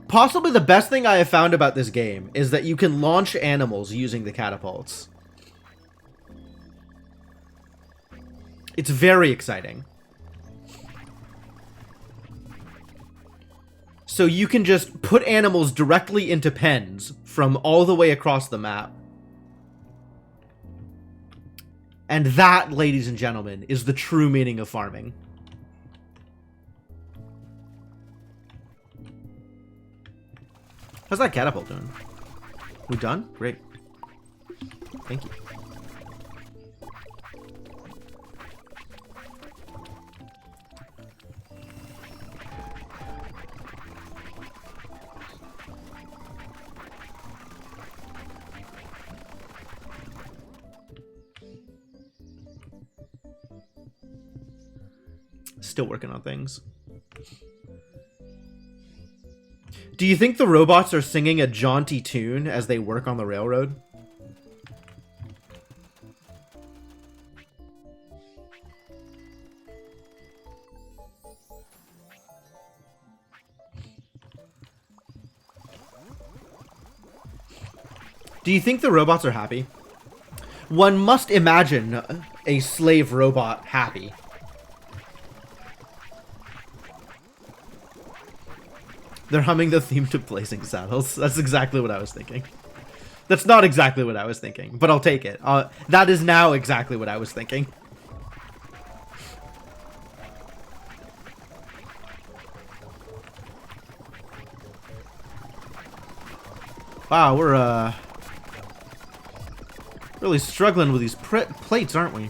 S1: Possibly the best thing I have found about this game is that you can launch animals using the catapults. It's very exciting. So you can just put animals directly into pens from all the way across the map. And that, ladies and gentlemen, is the true meaning of farming. How's that catapult doing? We done? Great. Thank you. Still working on things. Do you think the robots are singing a jaunty tune as they work on the railroad? Do you think the robots are happy? One must imagine a slave robot happy. They're humming the theme to Blazing Saddles. That's exactly what I was thinking. That's not exactly what I was thinking, but I'll take it. That is now exactly what I was thinking. Wow, we're really struggling with these plates, aren't we?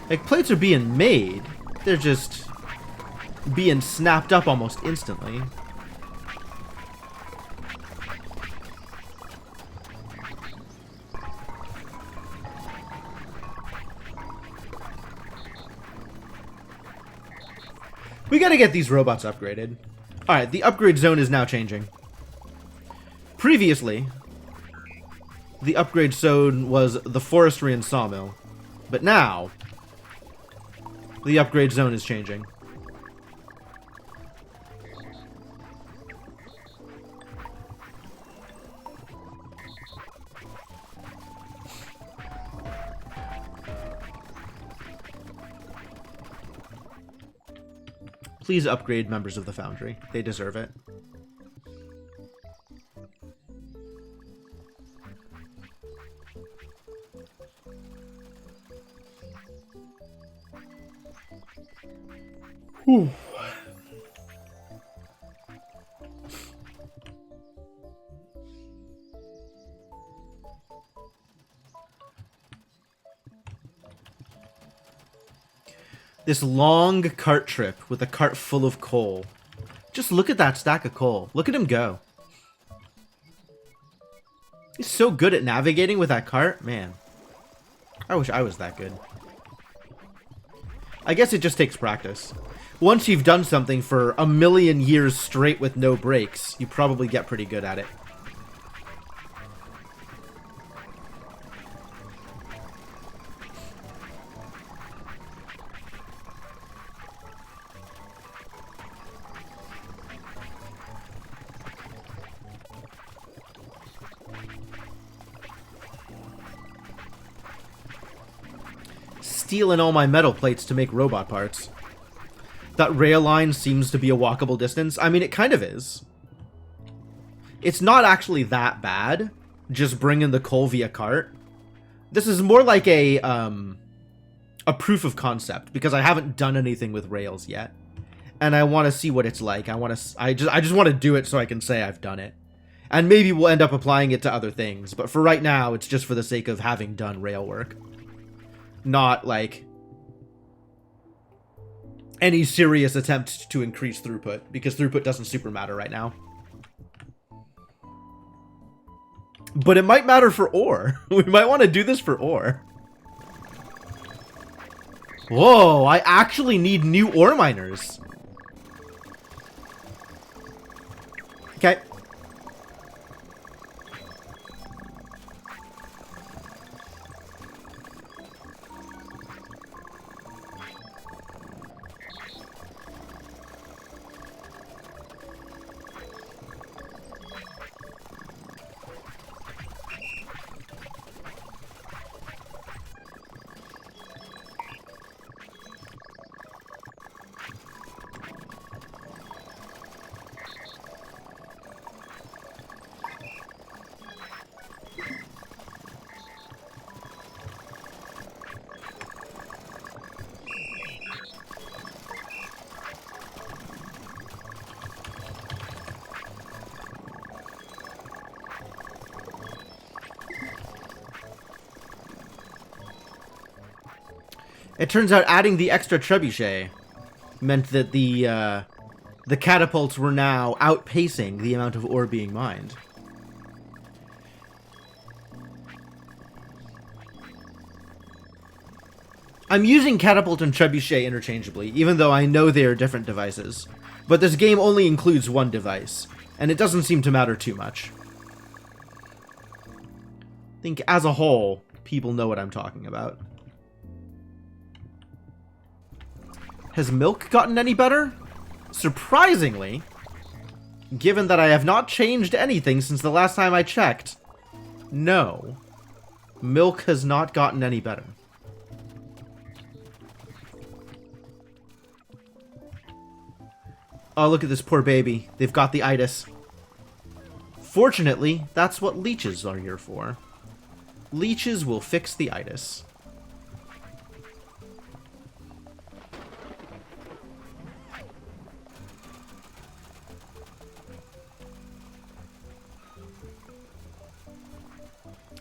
S1: Like, plates are being made. They're just being snapped up almost instantly. We gotta get these robots upgraded. Alright, the upgrade zone is now changing. Previously, the upgrade zone was the forestry and sawmill. But now, the upgrade zone is changing. Please upgrade members of the Foundry. They deserve it. Whew. This long cart trip with a cart full of coal. Just look at that stack of coal. Look at him go. He's so good at navigating with that cart. Man, I wish I was that good. I guess it just takes practice. Once you've done something for a million years straight with no breaks, you probably get pretty good at it. Stealing all my metal plates to make robot parts. That rail line seems to be a walkable distance. I mean, it kind of is. It's not actually that bad, just bringing the coal via cart. This is more like a proof of concept, because I haven't done anything with rails yet. And I want to see what it's like. I just want to do it so I can say I've done it. And maybe we'll end up applying it to other things, but for right now, it's just for the sake of having done rail work. Not, like, any serious attempt to increase throughput, because throughput doesn't super matter right now. But it might matter for ore. We might want to do this for ore. Whoa, I actually need new ore miners. Okay. It turns out adding the extra trebuchet meant that the catapults were now outpacing the amount of ore being mined. I'm using catapult and trebuchet interchangeably, even though I know they are different devices. But this game only includes one device, and it doesn't seem to matter too much. I think as a whole, people know what I'm talking about. Has milk gotten any better? Surprisingly, given that I have not changed anything since the last time I checked, no. Milk has not gotten any better. Oh, look at this poor baby. They've got the itis. Fortunately, that's what leeches are here for. Leeches will fix the itis.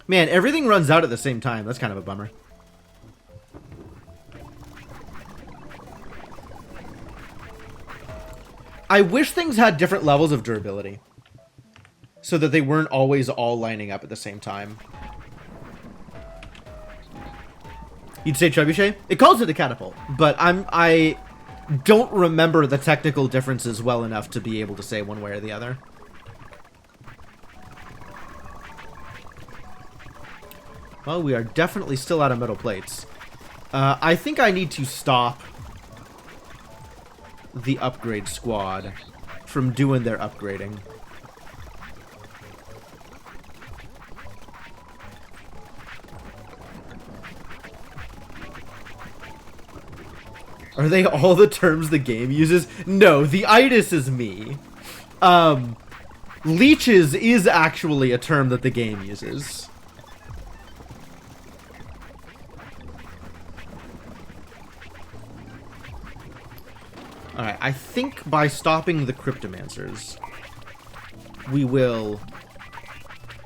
S1: Man, everything runs out at the same time. That's kind of a bummer. I wish things had different levels of durability, so that they weren't always all lining up at the same time. You'd say trebuchet? It calls it a catapult, but I don't remember the technical differences well enough to be able to say one way or the other. Well, we are definitely still out of metal plates. I think I need to stop the upgrade squad from doing their upgrading. Are they all the terms the game uses? No, the itis is me. Leeches is actually a term that the game uses. Alright, I think by stopping the cryptomancers, we will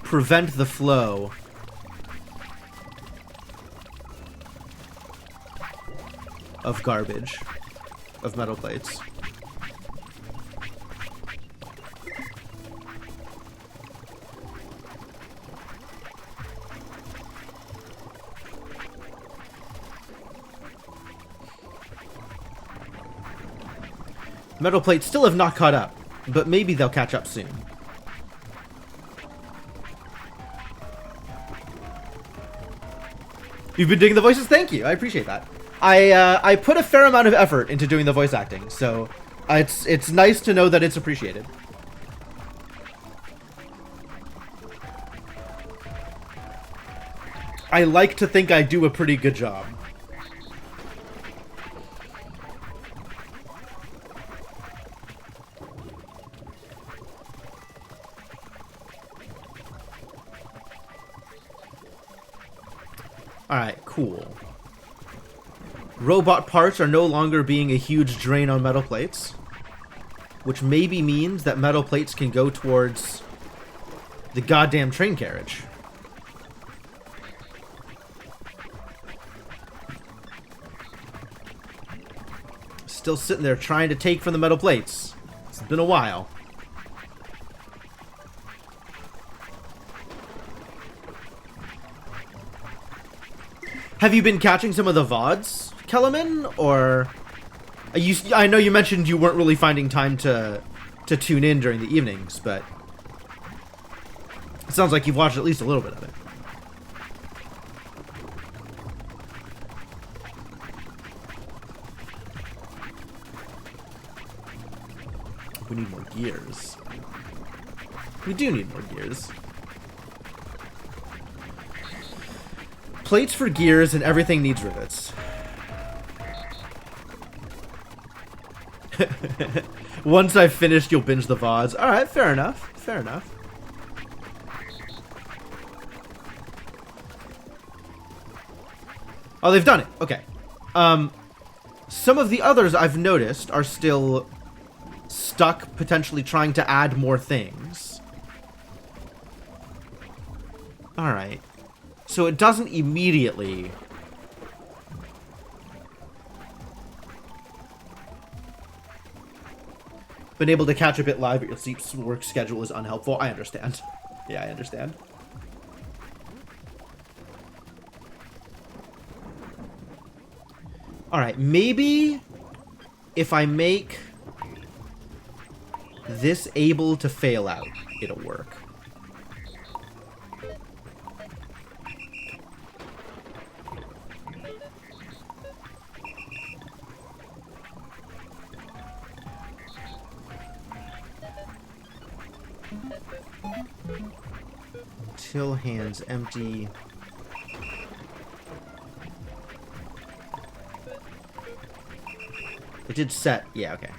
S1: prevent the flow of garbage, of metal plates. Metal plates still have not caught up, but maybe they'll catch up soon. You've been digging the voices? Thank you. I appreciate that. I put a fair amount of effort into doing the voice acting, so it's nice to know that it's appreciated. I like to think I do a pretty good job. Alright, cool. Robot parts are no longer being a huge drain on metal plates, which maybe means that metal plates can go towards the goddamn train carriage. Still sitting there trying to take from the metal plates. It's been a while. Have you been catching some of the VODs Kellerman, or I know you mentioned you weren't really finding time to tune in during the evenings, but it sounds like you've watched at least a little bit of it. We need more gears. We do need more gears. Plates for gears, and everything needs rivets. Once I've finished, you'll binge the VODs. Alright, fair enough. Fair enough. Oh, they've done it. Okay. Some of the others I've noticed are still stuck, potentially trying to add more things. Alright. So it doesn't immediately... Been able to catch a bit live, but your sleep work schedule is unhelpful. I understand. Yeah, I understand. Alright, maybe if I make this able to fail out, it'll work. Till hands empty. It did set. Yeah, okay.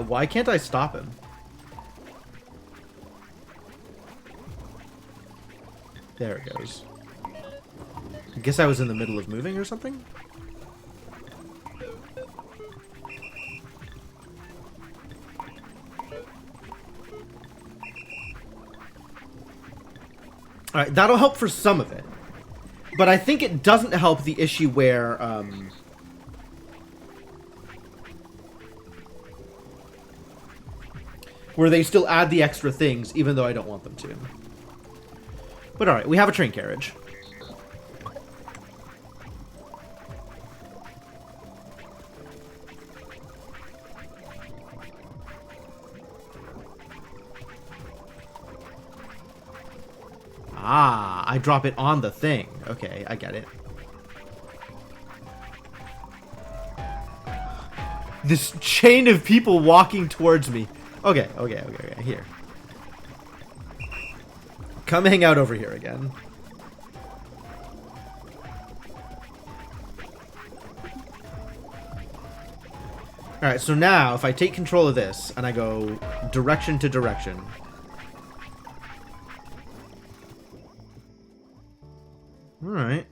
S1: Why can't I stop him? There it goes. I guess I was in the middle of moving or something? Alright, that'll help for some of it. But I think it doesn't help the issue where, where they still add the extra things, even though I don't want them to. But alright, we have a train carriage. Ah, I drop it on the thing. Okay, I get it. This chain of people walking towards me. Okay, here. Come hang out over here again. Alright, so now, if I take control of this, and I go direction to direction... Alright.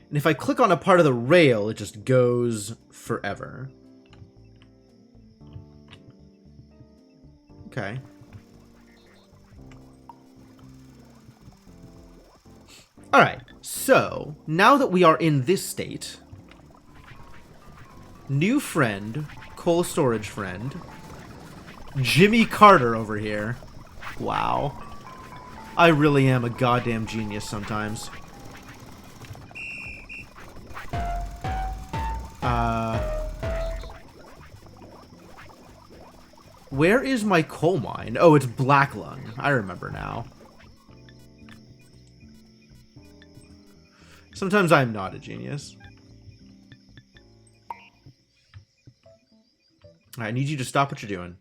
S1: And if I click on a part of the rail, it just goes forever. Okay. Alright, so, now that we are in this state, new friend, coal storage friend, Jimmy Carter over here. Wow. I really am a goddamn genius sometimes. Where is my coal mine? Oh, it's Black Lung. I remember now. Sometimes I'm not a genius. I need you to stop what you're doing.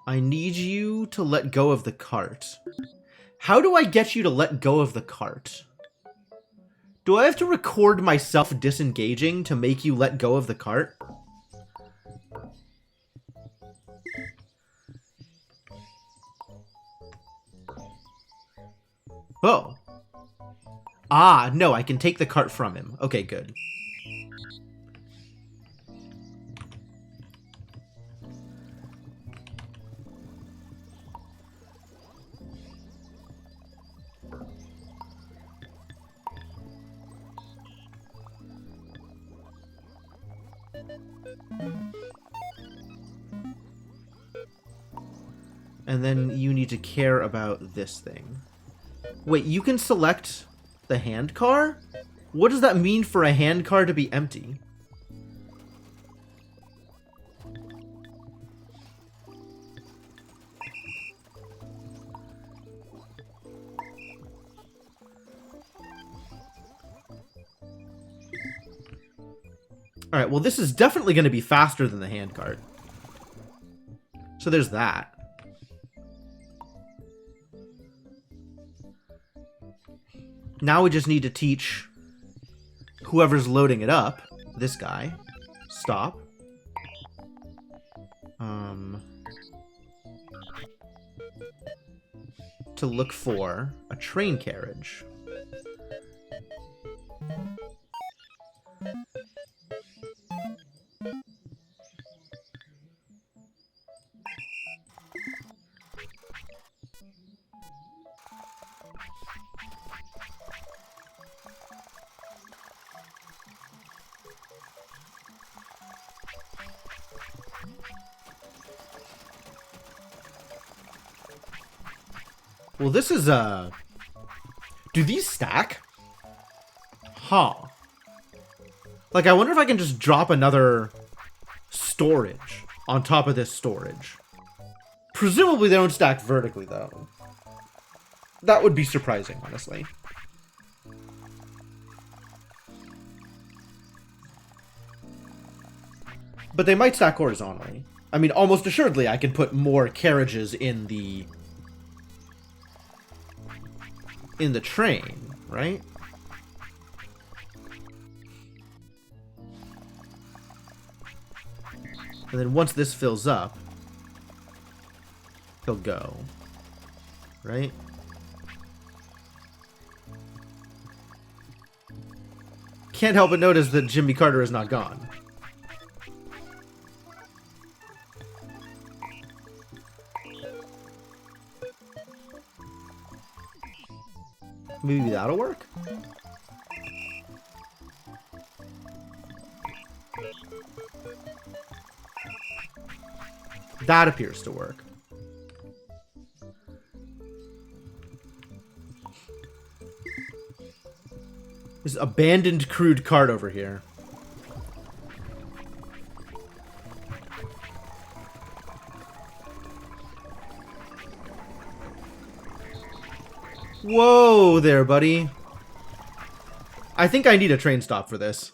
S1: I need you to let go of the cart. How do I get you to let go of the cart? Do I have to record myself disengaging to make you let go of the cart? Oh. Ah, no, I can take the cart from him. Okay, good. And then you need to care about this thing. Wait, you can select the hand car? What does that mean for a hand car to be empty? Alright, well this is definitely going to be faster than the hand cart. So there's that. Now we just need to teach whoever's loading it up, this guy, stop. To look for a train carriage. Well, this is, do these stack? Huh. Like, I wonder if I can just drop another storage on top of this storage. Presumably they don't stack vertically, though. That would be surprising, honestly. But they might stack horizontally. I mean, almost assuredly I can put more carriages in the train, right? And then once this fills up, he'll go, right? Can't help but notice that Jimmy Carter is not gone. Maybe that'll work? That appears to work. This abandoned crude cart over here. Whoa there, buddy. I think I need a train stop for this.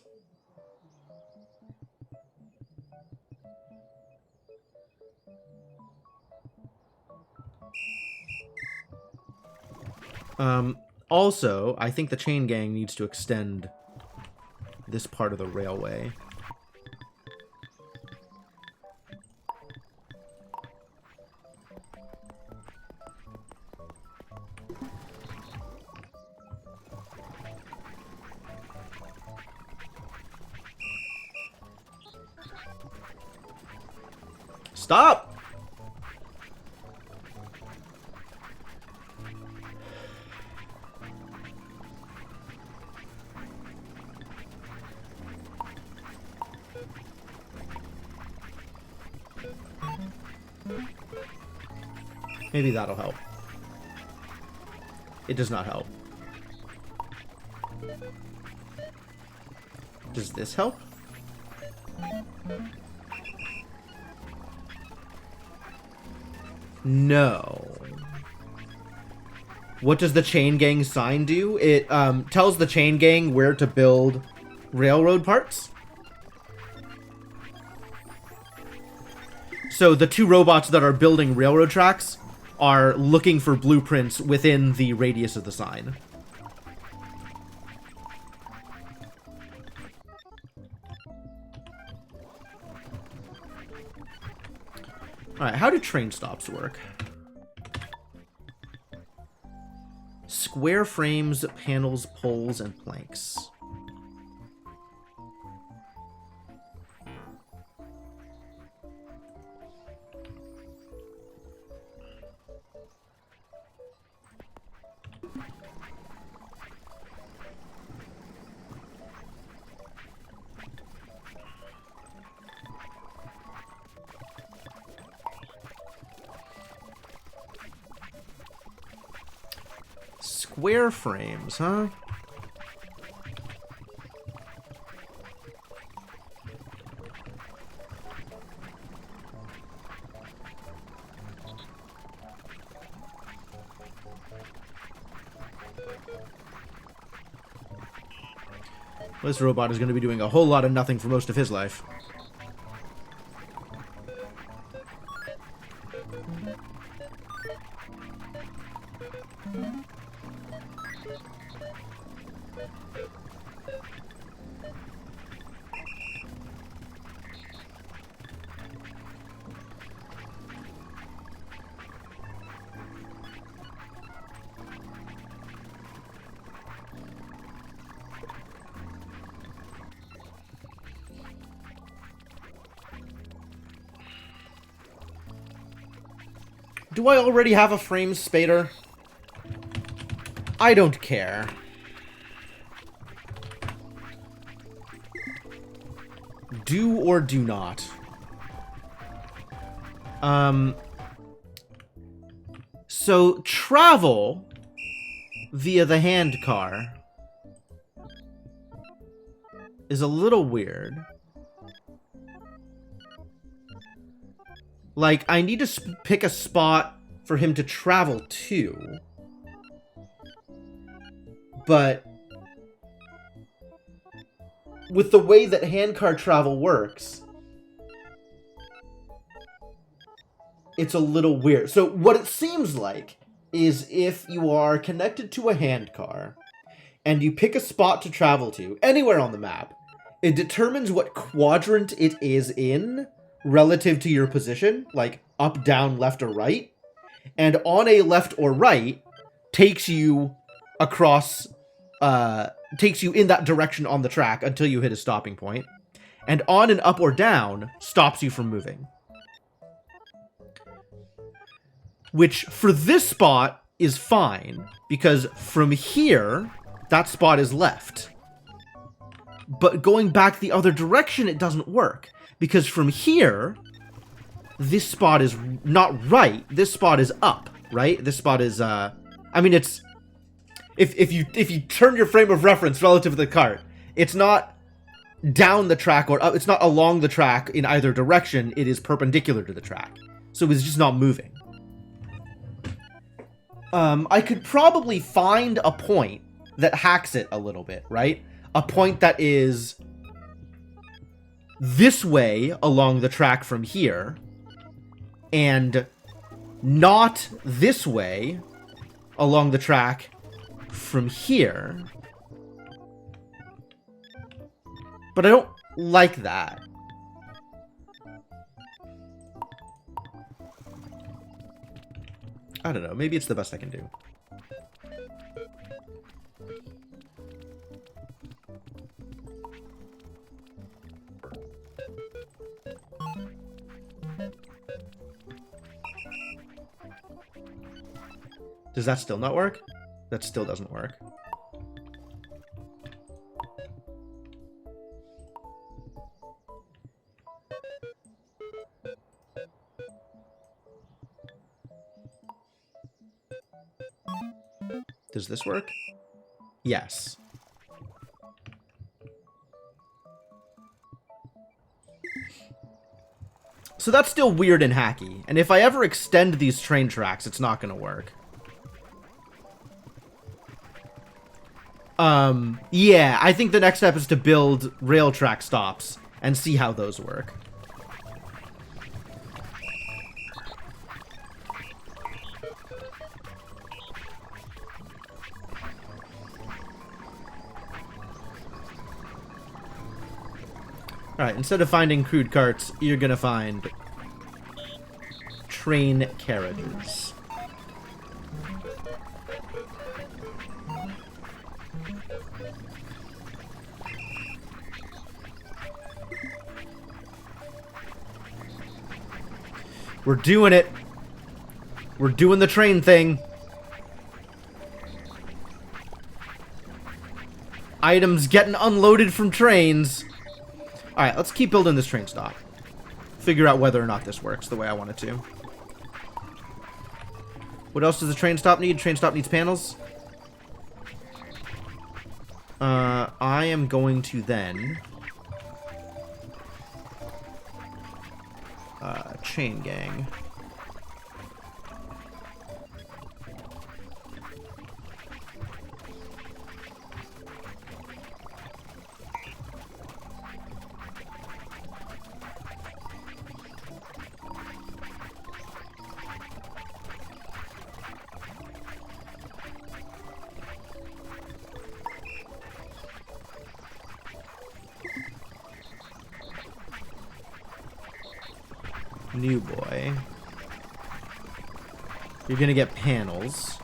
S1: Also, I think the chain gang needs to extend this part of the railway. Stop! Maybe that'll help. It does not help. Does this help? No. What does the chain gang sign do? It tells the chain gang where to build railroad parts. So the two robots that are building railroad tracks are looking for blueprints within the radius of the sign. Alright, how do train stops work? Square frames, panels, poles, and planks. Square frames, huh? Well, this robot is going to be doing a whole lot of nothing for most of his life. Do I already have a frame spader? I don't care. Do or do not. So travel via the hand car is a little weird. Like, I need to pick a spot for him to travel to. But with the way that handcar travel works, it's a little weird. So what it seems like is if you are connected to a handcar and you pick a spot to travel to, anywhere on the map, it determines what quadrant it is in relative to your position, like up, down, left, or right. And on a left or right takes you across, takes you in that direction on the track until you hit a stopping point. And on and up or down stops you from moving. Which, for this spot, is fine, because from here, that spot is left. But going back the other direction, it doesn't work. Because from here, this spot is not right. This spot is up, right? This spot is, I mean, it's... If you turn your frame of reference relative to the cart, it's not down the track or up. It's not along the track in either direction. It is perpendicular to the track. So it's just not moving. I could probably find a point that hacks it a little bit, right? A point that is this way along the track from here, and not this way along the track from here. But I don't like that. I don't know, maybe it's the best I can do. Does that still not work? That still doesn't work. Does this work? Yes. So that's still weird and hacky. And if I ever extend these train tracks, it's not going to work. Yeah, I think the next step is to build rail track stops and see how those work. Alright, instead of finding crude carts, you're gonna find train carriages. We're doing it. We're doing the train thing. Items getting unloaded from trains. Alright, let's keep building this train stop. Figure out whether or not this works the way I want it to. What else does the train stop need? Train stop needs panels. I am going to then... chain gang. New boy. You're gonna get panels.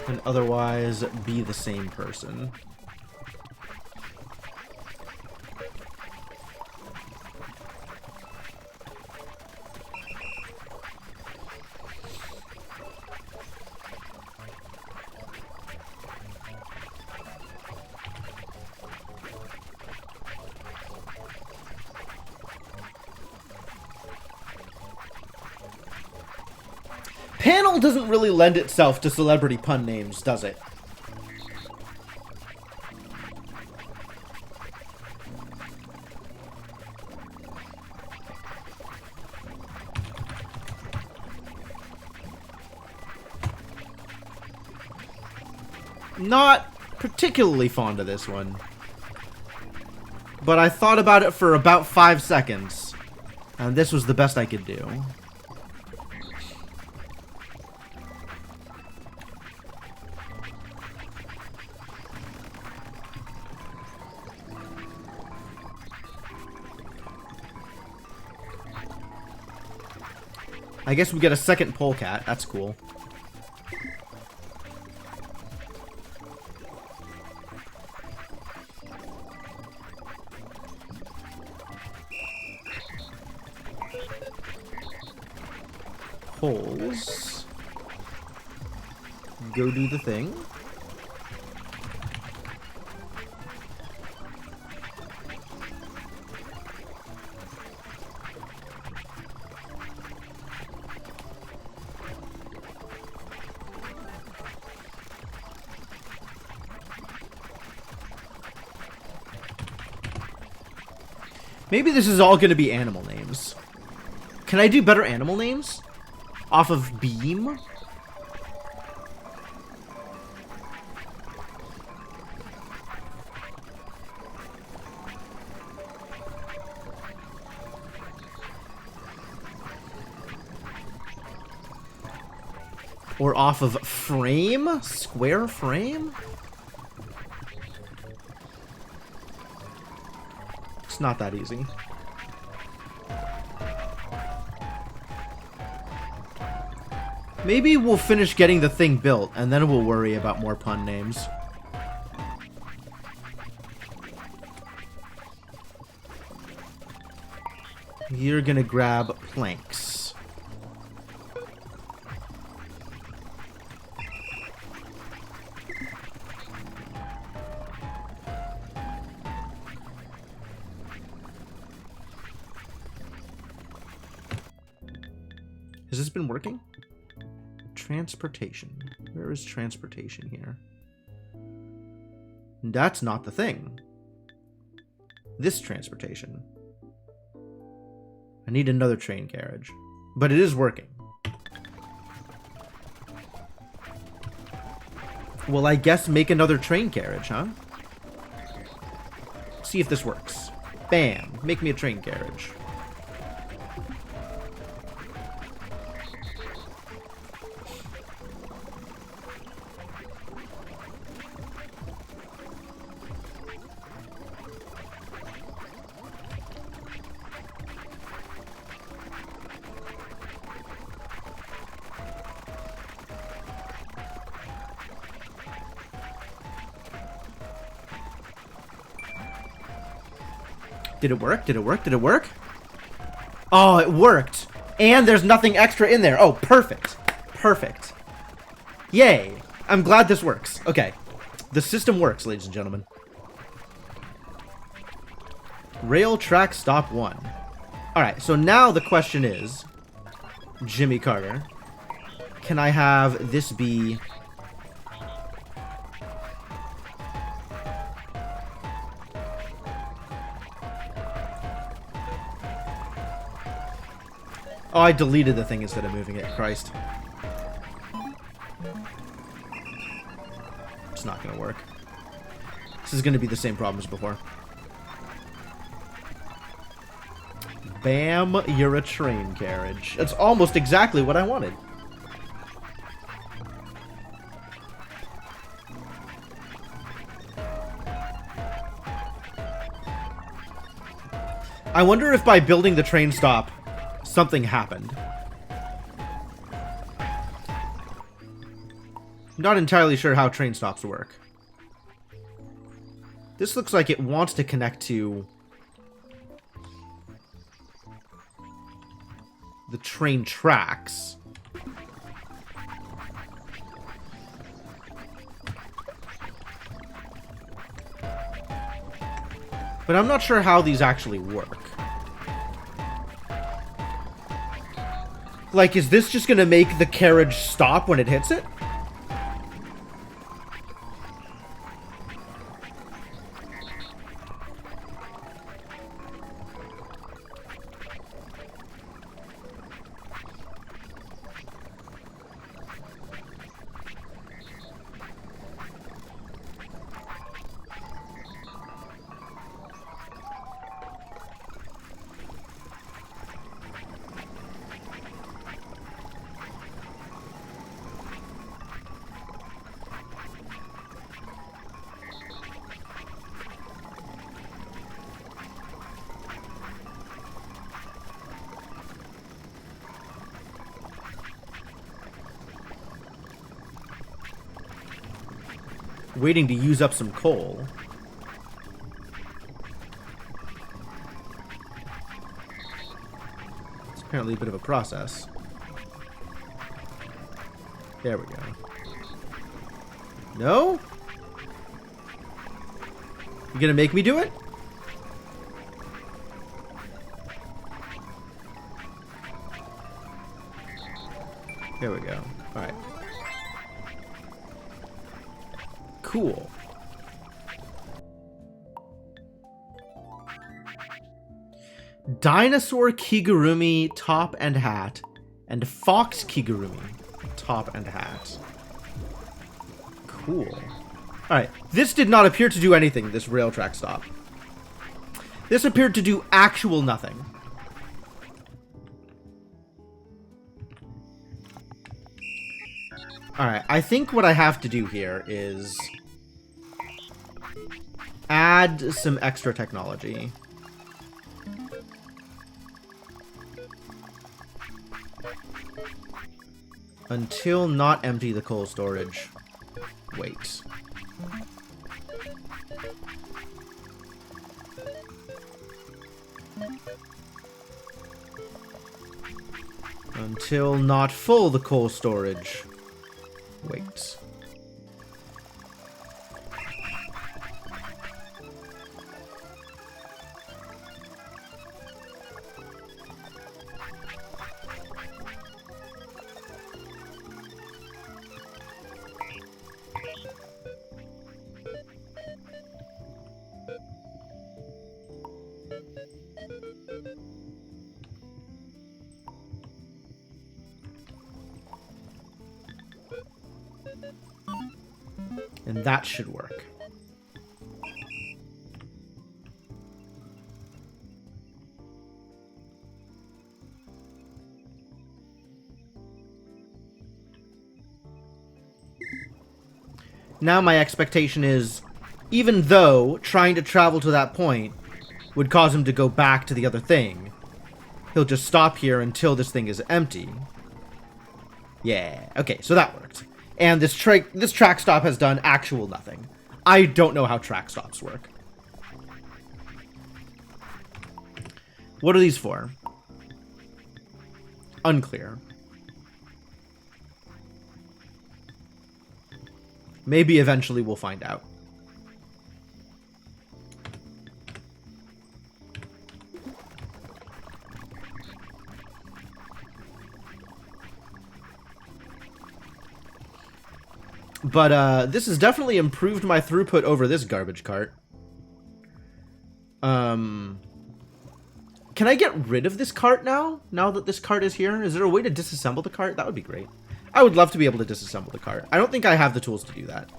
S1: And otherwise be the same person. Panel doesn't really lend itself to celebrity pun names, does it? Not particularly fond of this one. But I thought about it for about 5 seconds. And this was the best I could do. I guess we get a second polecat. That's cool. Poles. Go do the thing. Maybe this is all going to be animal names. Can I do better animal names? Off of Beam? Or off of Frame? Square Frame? It's not that easy. Maybe we'll finish getting the thing built, and then we'll worry about more pun names. You're gonna grab planks. Has this been working? Transportation. Where is transportation here? That's not the thing. This transportation. I need another train carriage. But it is working. Well, I guess make another train carriage, huh? See if this works. Bam. Make me a train carriage. Did it work? Did it work? Did it work? Oh, it worked. And there's nothing extra in there. Oh, perfect. Perfect. Yay. I'm glad this works. Okay. The system works, ladies and gentlemen. Rail track stop 1. Alright, so now the question is, Jimmy Carter, can I have this be... Oh, I deleted the thing instead of moving it. Christ. It's not gonna work. This is gonna be the same problem as before. Bam, you're a train carriage. That's almost exactly what I wanted. I wonder if by building the train stop, something happened. Not entirely sure how train stops work. This looks like it wants to connect to the train tracks. But I'm not sure how these actually work. Like, is this just gonna make the carriage stop when it hits it? Waiting to use up some coal. It's apparently a bit of a process. There we go. No? You gonna make me do it? There we go. Alright. Cool. Dinosaur Kigurumi top and hat, and Fox Kigurumi top and hat. Cool. Alright, this did not appear to do anything, this rail track stop. This appeared to do actual nothing. Alright, I think what I have to do here is add some extra technology. Until not empty the coal storage. Wait. Until not full the coal storage. Wait. And that should work. Now my expectation is, even though trying to travel to that point would cause him to go back to the other thing, he'll just stop here until this thing is empty. Yeah, okay, so that worked. And this track stop has done actual nothing. I don't know how track stops work. What are these for? Unclear. Maybe eventually we'll find out. But this has definitely improved my throughput over this garbage cart. Can I get rid of this cart now? Now that this cart is here? Is there a way to disassemble the cart? That would be great. I would love to be able to disassemble the cart. I don't think I have the tools to do that.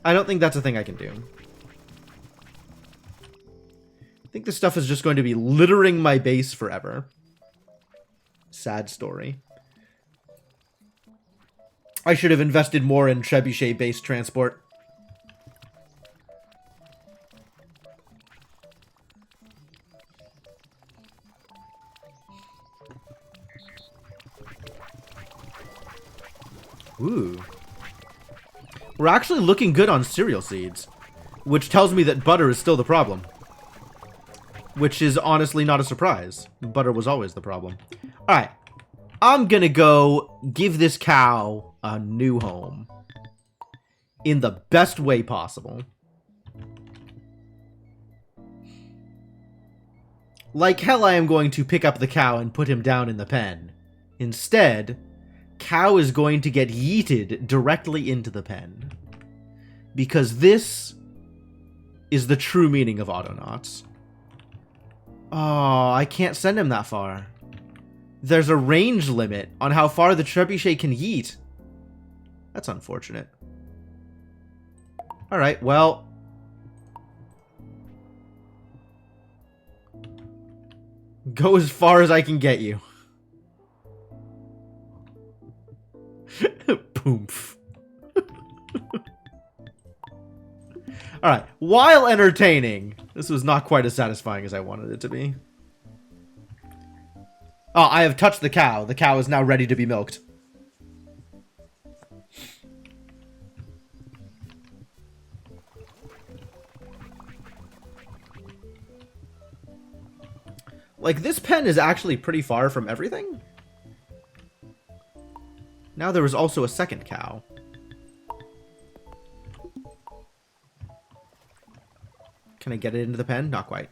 S1: I don't think that's a thing I can do. I think this stuff is just going to be littering my base forever. Sad story. I should have invested more in trebuchet-based transport. Ooh. We're actually looking good on cereal seeds, which tells me that butter is still the problem. Which is honestly not a surprise. Butter was always the problem. Alright. I'm gonna go give this cow a new home. In the best way possible. Like hell I am going to pick up the cow and put him down in the pen. Instead, cow is going to get yeeted directly into the pen. Because this is the true meaning of Autonauts. Oh, I can't send him that far. There's a range limit on how far the trebuchet can yeet. That's unfortunate. Alright, well. Go as far as I can get you. Poomph. Alright, while entertaining, this was not quite as satisfying as I wanted it to be. Oh, I have touched the cow. The cow is now ready to be milked. Like, this pen is actually pretty far from everything. Now there is also a second cow. Can I get it into the pen? Not quite.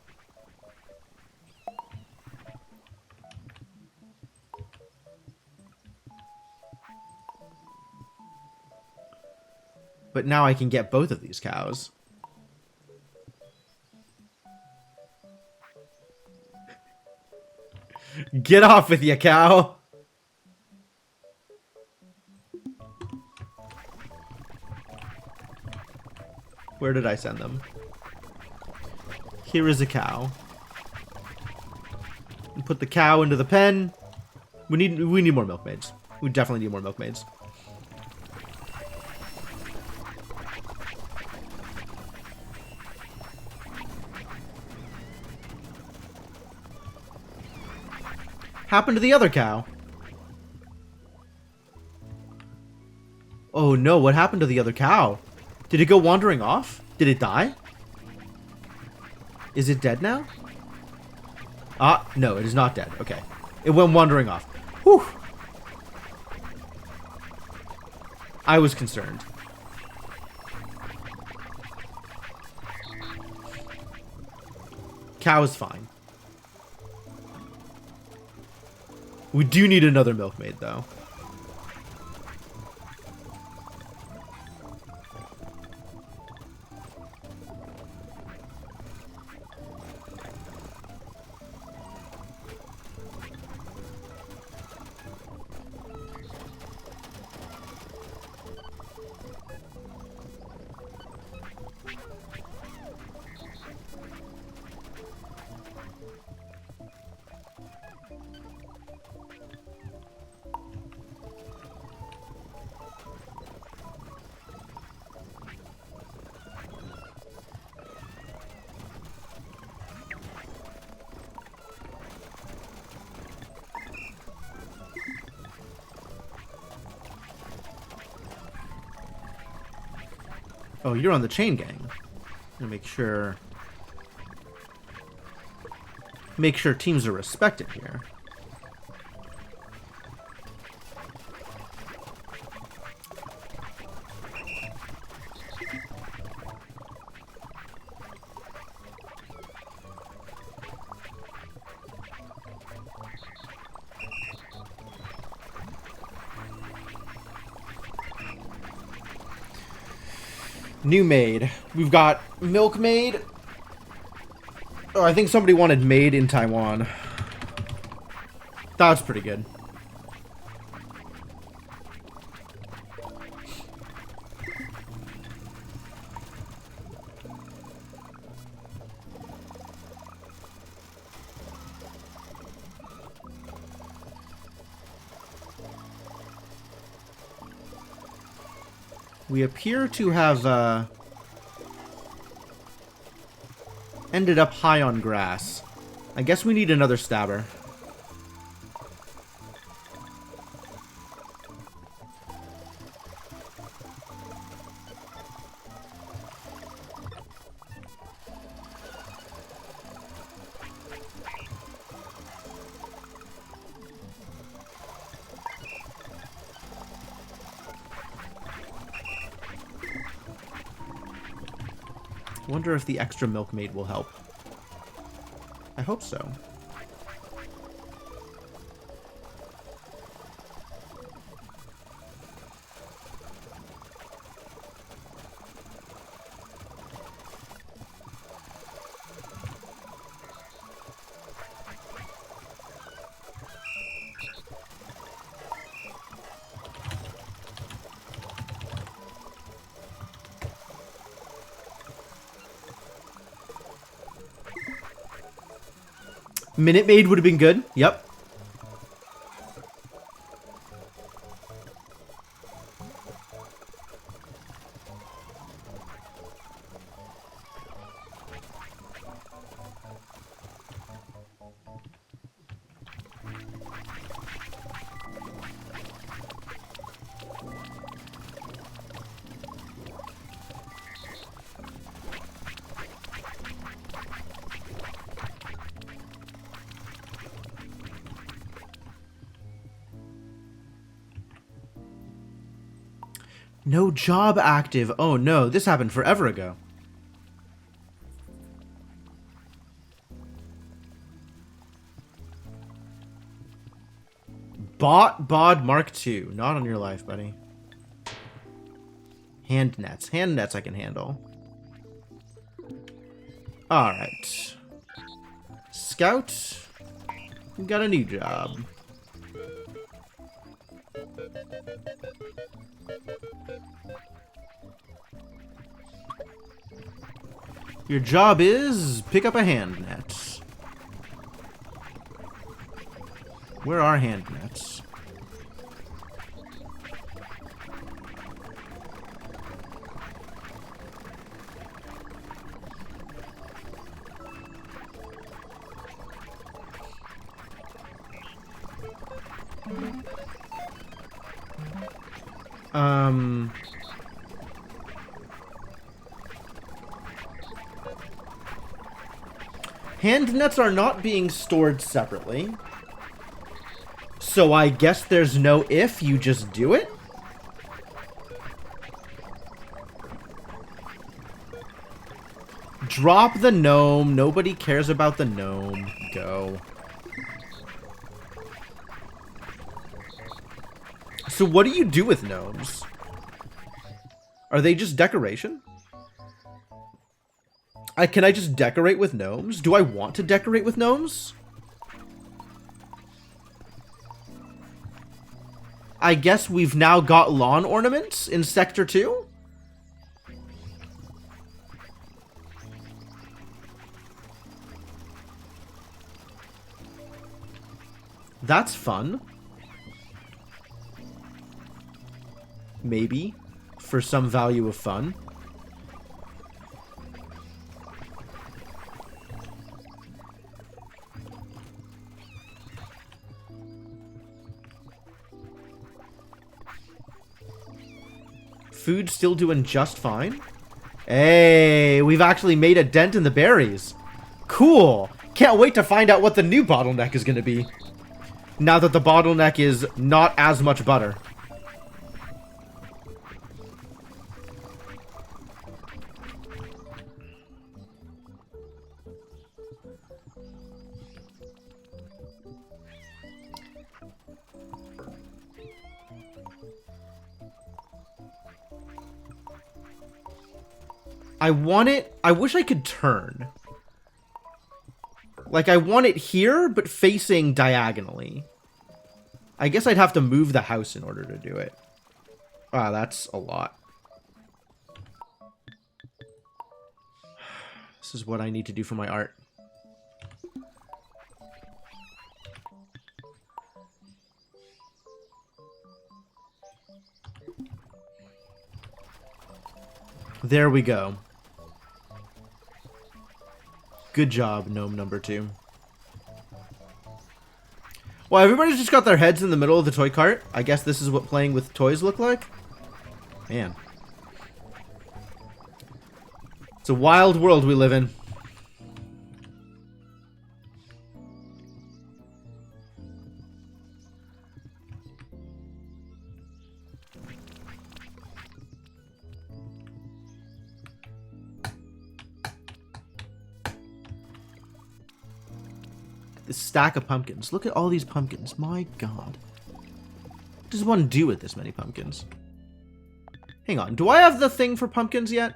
S1: But now I can get both of these cows. Get off with you, cow! Where did I send them? Here is a cow. Put the cow into the pen. We need more milkmaids. We definitely need more milkmaids. Happened to the other cow? Oh no, what happened to the other cow? Did it go wandering off? Did it die? Is it dead now? Ah, no, it is not dead. Okay. It went wandering off. Whew. I was concerned. Cow is fine. We do need another milkmaid, though. Oh, you're on the chain gang. I'm gonna make sure. make sure teams are respected here. New maid. We've got milkmaid. Oh, I think somebody wanted maid in Taiwan. That's pretty good. We appear to have ended up high on grass. I guess we need another stabber. Wonder if the extra milkmaid will help. I hope so. Minute Maid would have been good. Yep. No job active. Oh no, this happened forever ago. Bot Bod Mark II. Not on your life, buddy. Hand nets. Hand nets I can handle. Alright. Scout. We got a new job. Your job is pick up a hand net. Where are hand nets? Hand nets are not being stored separately. So I guess there's no if, you just do it? Drop the gnome. Nobody cares about the gnome. Go. So what do you do with gnomes? Are they just decoration? Can I just decorate with gnomes? Do I want to decorate with gnomes? I guess we've now got lawn ornaments in Sector 2? That's fun. Maybe. For some value of fun. Food still doing just fine. Hey, we've actually made a dent in the berries. Cool. Can't wait to find out what the new bottleneck is going to be. Now that the bottleneck is not as much butter. I want it... I wish I could turn. Like, I want it here, but facing diagonally. I guess I'd have to move the house in order to do it. Wow, that's a lot. This is what I need to do for my art. There we go. Good job, gnome number 2. Well, everybody's just got their heads in the middle of the toy cart. I guess this is what playing with toys look like. Man. It's a wild world we live in. This stack of pumpkins. Look at all these pumpkins. My god. What does one do with this many pumpkins? Hang on. Do I have the thing for pumpkins yet?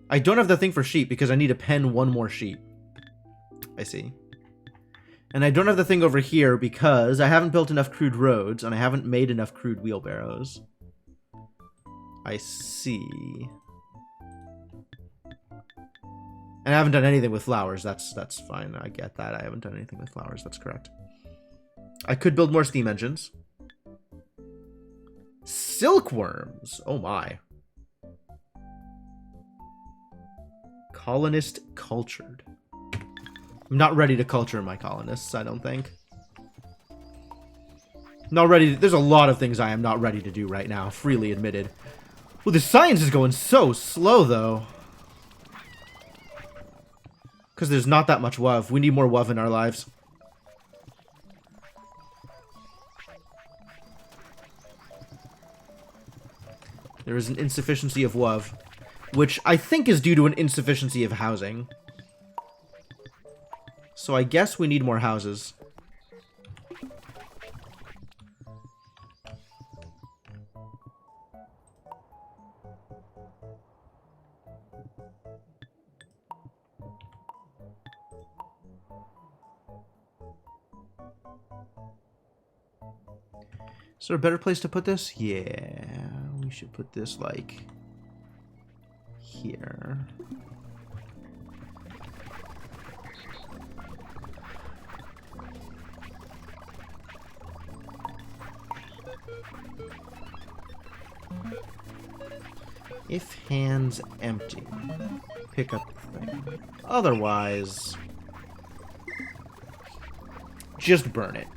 S1: I don't have the thing for sheep because I need to pen one more sheep. I see. And I don't have the thing over here because I haven't built enough crude roads and I haven't made enough crude wheelbarrows. I see. And I haven't done anything with flowers. That's fine. I get that. I haven't done anything with flowers. That's correct. I could build more steam engines. Silkworms. Oh my. Colonist cultured. I'm not ready to culture my colonists, I don't think. Not ready to, there's a lot of things I am not ready to do right now, freely admitted. Well, the science is going so slow, though. Because there's not that much WoW. We need more WoW in our lives. There is an insufficiency of WoW, which I think is due to an insufficiency of housing. So I guess we need more houses. Is there a better place to put this? Yeah, we should put this, like, here. If hands empty, pick up the thing. Otherwise, just burn it.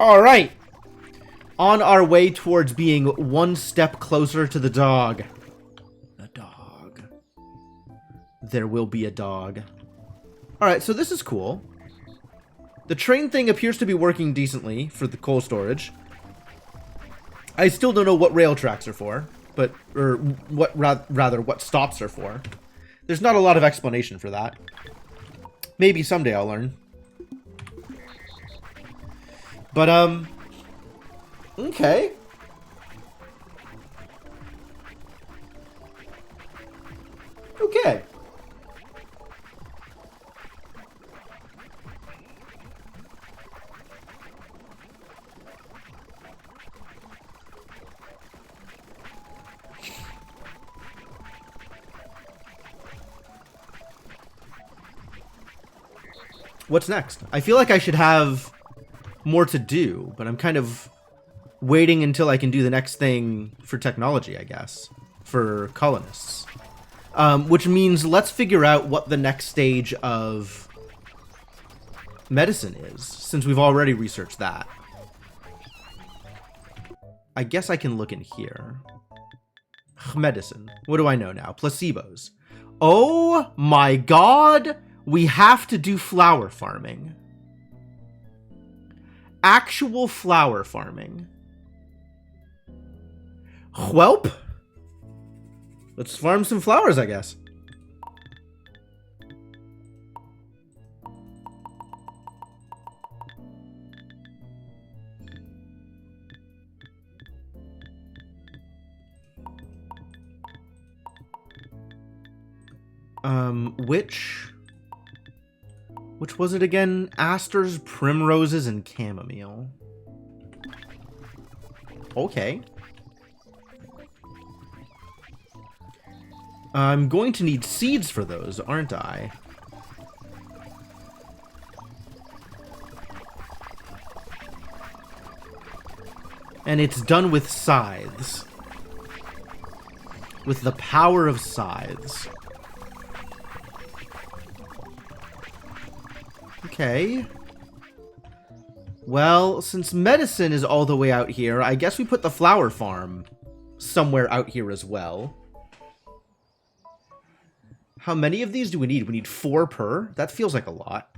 S1: All right. On our way towards being one step closer to the dog. The dog. There will be a dog. All right, so this is cool. The train thing appears to be working decently for the coal storage. I still don't know what rail tracks are for, but, or what, rather, what stops are for. There's not a lot of explanation for that. Maybe someday I'll learn. But, okay. Okay. What's next? I feel like I should have more to do, but I'm kind of waiting until I can do the next thing for technology, I guess, for colonists. Which means let's figure out what the next stage of medicine is, since we've already researched that. I guess I can look in here. Medicine. What do I know now? Placebos. Oh my god! We have to do flower farming. Actual flower farming. Whelp! Let's farm some flowers, I guess. Which was it again? Asters, primroses, and chamomile. Okay. I'm going to need seeds for those, aren't I? And it's done with scythes. With the power of scythes. Okay. Well, since medicine is all the way out here, I guess we put the flower farm somewhere out here as well. How many of these do we need? We need 4 per? That feels like a lot.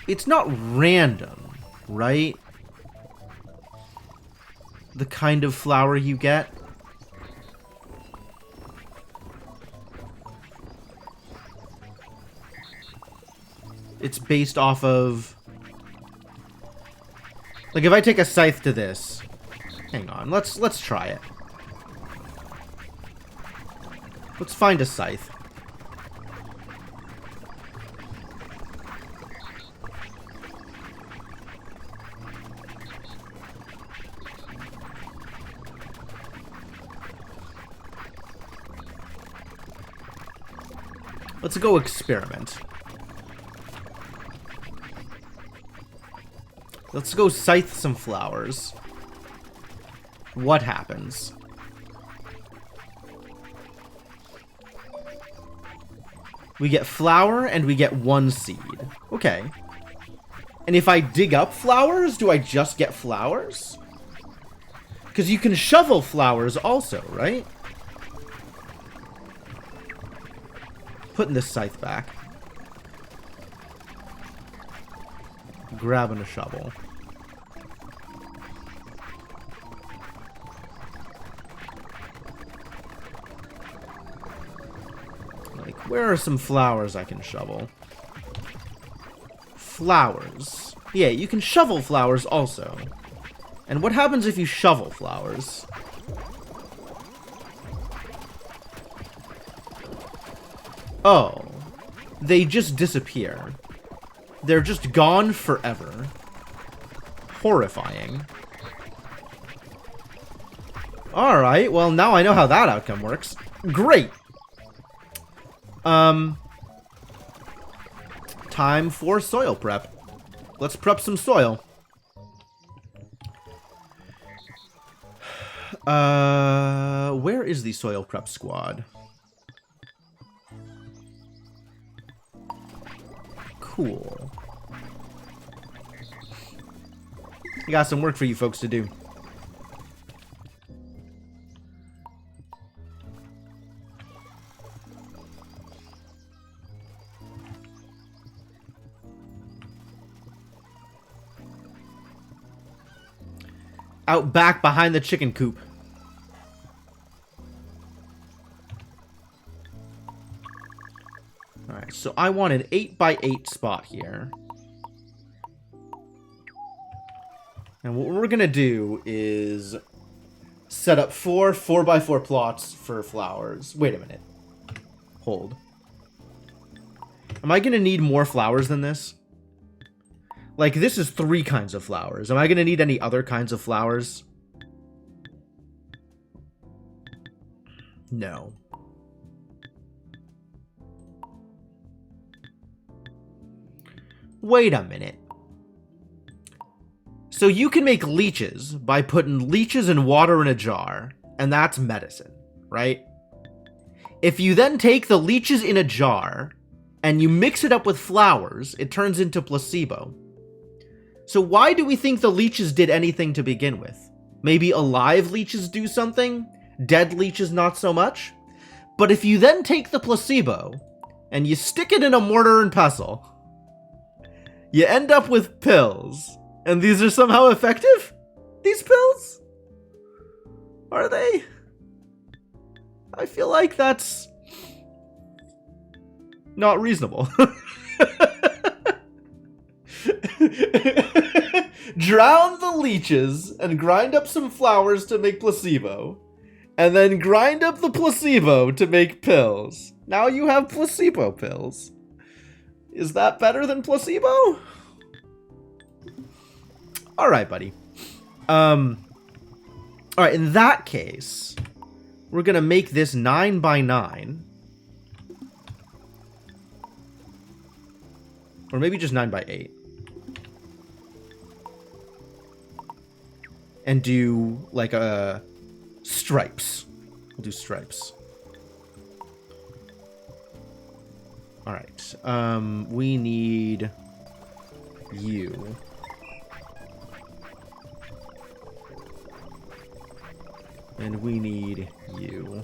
S1: It's not random, right? The kind of flower you get. It's based off of... Like, if I take a scythe to this... Hang on, let's try it. Let's find a scythe. Let's go experiment. Let's go scythe some flowers. What happens? We get flower and we get 1 seed. Okay. And if I dig up flowers, do I just get flowers? Because you can shovel flowers also, right? Putting this scythe back. Grabbing a shovel. Like, where are some flowers I can shovel? Flowers. Yeah, you can shovel flowers also. And what happens if you shovel flowers? Oh. They just disappear. They're just gone forever. Horrifying. Alright, well now I know how that outcome works. Great! Time for soil prep. Let's prep some soil. Where is the soil prep squad? Cool. I got some work for you folks to do. Out back behind the chicken coop. Alright, so I want an 8x8 spot here. And what we're gonna do is set up 4 4x4 plots for flowers. Wait a minute. Hold. Am I gonna need more flowers than this? Like, this is 3 kinds of flowers. Am I gonna need any other kinds of flowers? No. Wait a minute. So you can make leeches by putting leeches and water in a jar, and that's medicine, right? If you then take the leeches in a jar and you mix it up with flowers, it turns into placebo. So why do we think the leeches did anything to begin with? Maybe alive leeches do something? Dead leeches not so much? But if you then take the placebo and you stick it in a mortar and pestle, you end up with pills. And these are somehow effective? These pills? Are they? I feel like that's not reasonable. Drown the leeches and grind up some flowers to make placebo. And then grind up the placebo to make pills. Now you have placebo pills. Is that better than placebo? Alright, buddy. Alright, in that case, we're gonna make this 9 by 9. Or maybe just 9 by 8. And do, like, stripes. We'll do stripes. Alright, we need you. And we need you.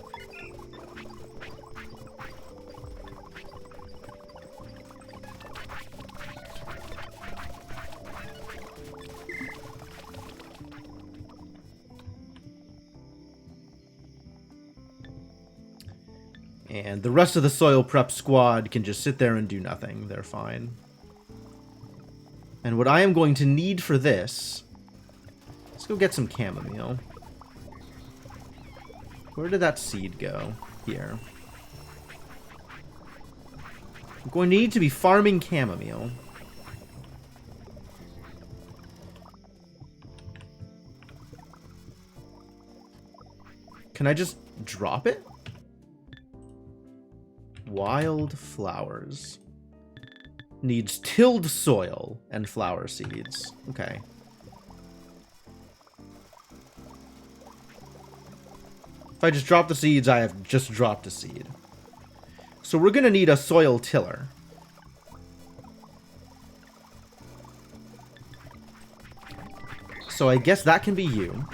S1: And the rest of the soil prep squad can just sit there and do nothing. They're fine. And what I am going to need for this... Let's go get some chamomile. Where did that seed go? Here. I'm going to need to be farming chamomile. Can I just drop it? Wild flowers. Needs tilled soil and flower seeds. Okay. If I just drop the seeds, I have just dropped a seed. So we're going to need a soil tiller. So I guess that can be you.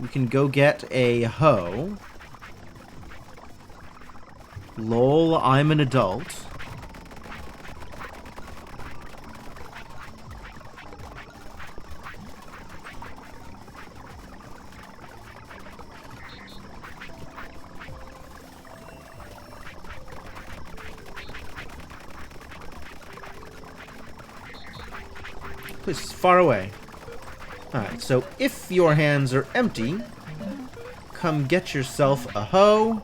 S1: We can go get a hoe. Lol, I'm an adult. Please, far away. Alright, so if your hands are empty, come get yourself a hoe.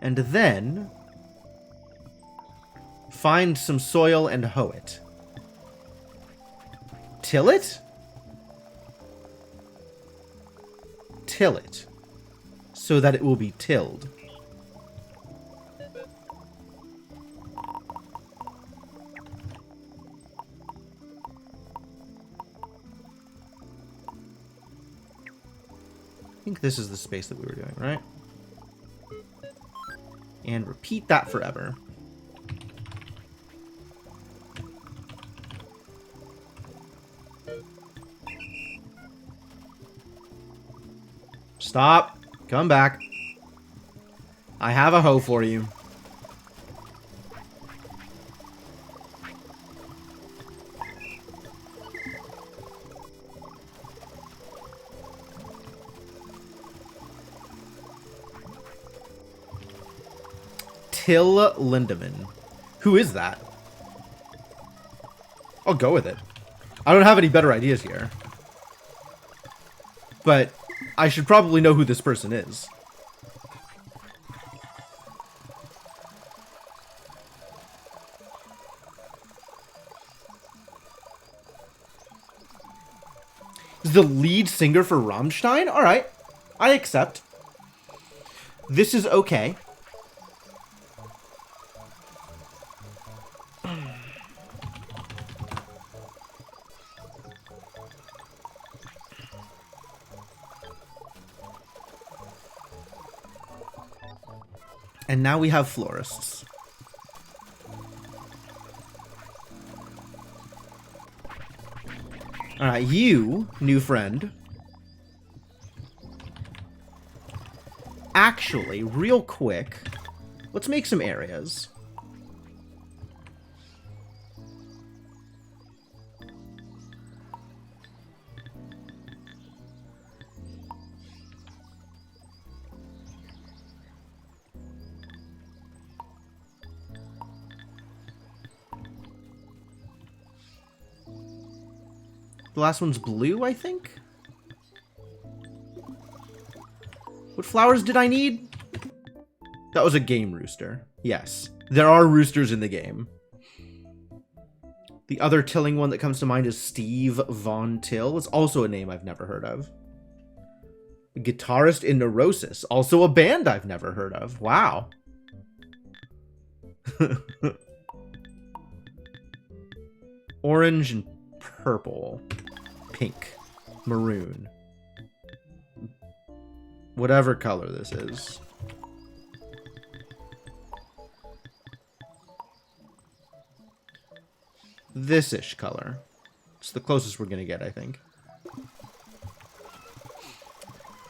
S1: And then find some soil and hoe it. Till it? Till it. So that it will be tilled. I think this is the space that we were doing, right? And repeat that forever. Stop. Come back. I have a hoe for you. Till Lindemann. Who is that? I'll go with it. I don't have any better ideas here. But I should probably know who this person is. Is the lead singer for Rammstein? Alright. I accept. This is okay. And now we have florists. Alright, you, new friend. Actually, real quick, let's make some areas. The last one's blue, I think? What flowers did I need? That was a game rooster. Yes. There are roosters in the game. The other tilling one that comes to mind is Steve Von Till. It's also a name I've never heard of. A guitarist in Neurosis. Also a band I've never heard of. Wow. Orange and purple. Pink. Maroon. Whatever color this is. This-ish color. It's the closest we're gonna get, I think.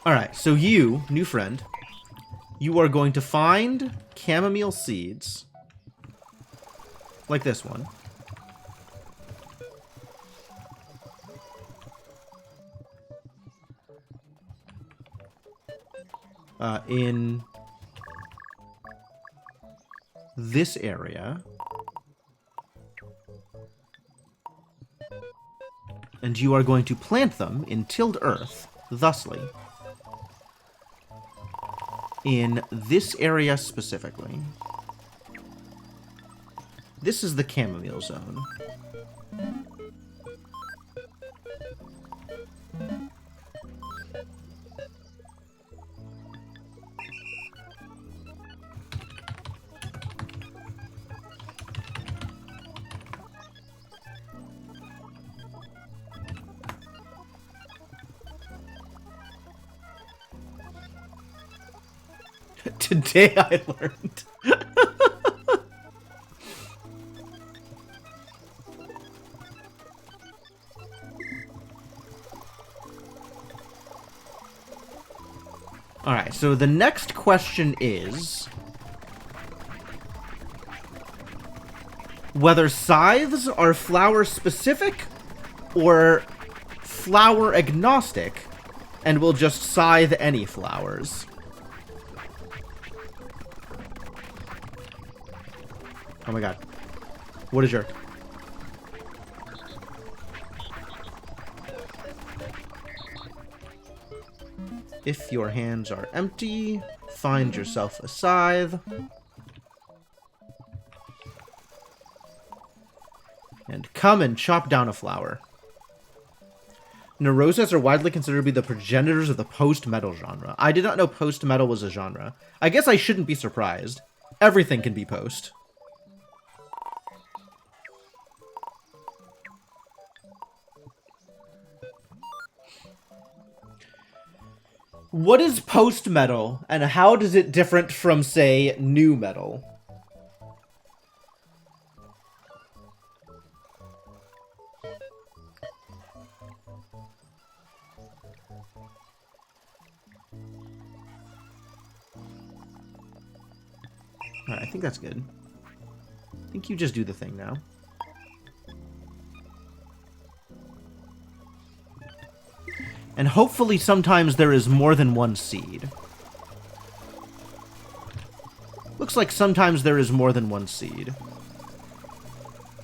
S1: Alright, so you, new friend, you are going to find chamomile seeds. Like this one. In this area. And you are going to plant them in tilled earth, thusly. In this area specifically. This is the chamomile zone. Today I learned. Alright, so the next question is whether scythes are flower specific or flower agnostic and will just scythe any flowers. Oh my god. What is your... If your hands are empty, find yourself a scythe. And come and chop down a flower. Neuroses are widely considered to be the progenitors of the post-metal genre. I did not know post-metal was a genre. I guess I shouldn't be surprised. Everything can be post. What is post-metal, and how does it different from, say, new metal? Alright, I think that's good. I think you just do the thing now. And hopefully sometimes there is more than one seed. Looks like sometimes there is more than one seed.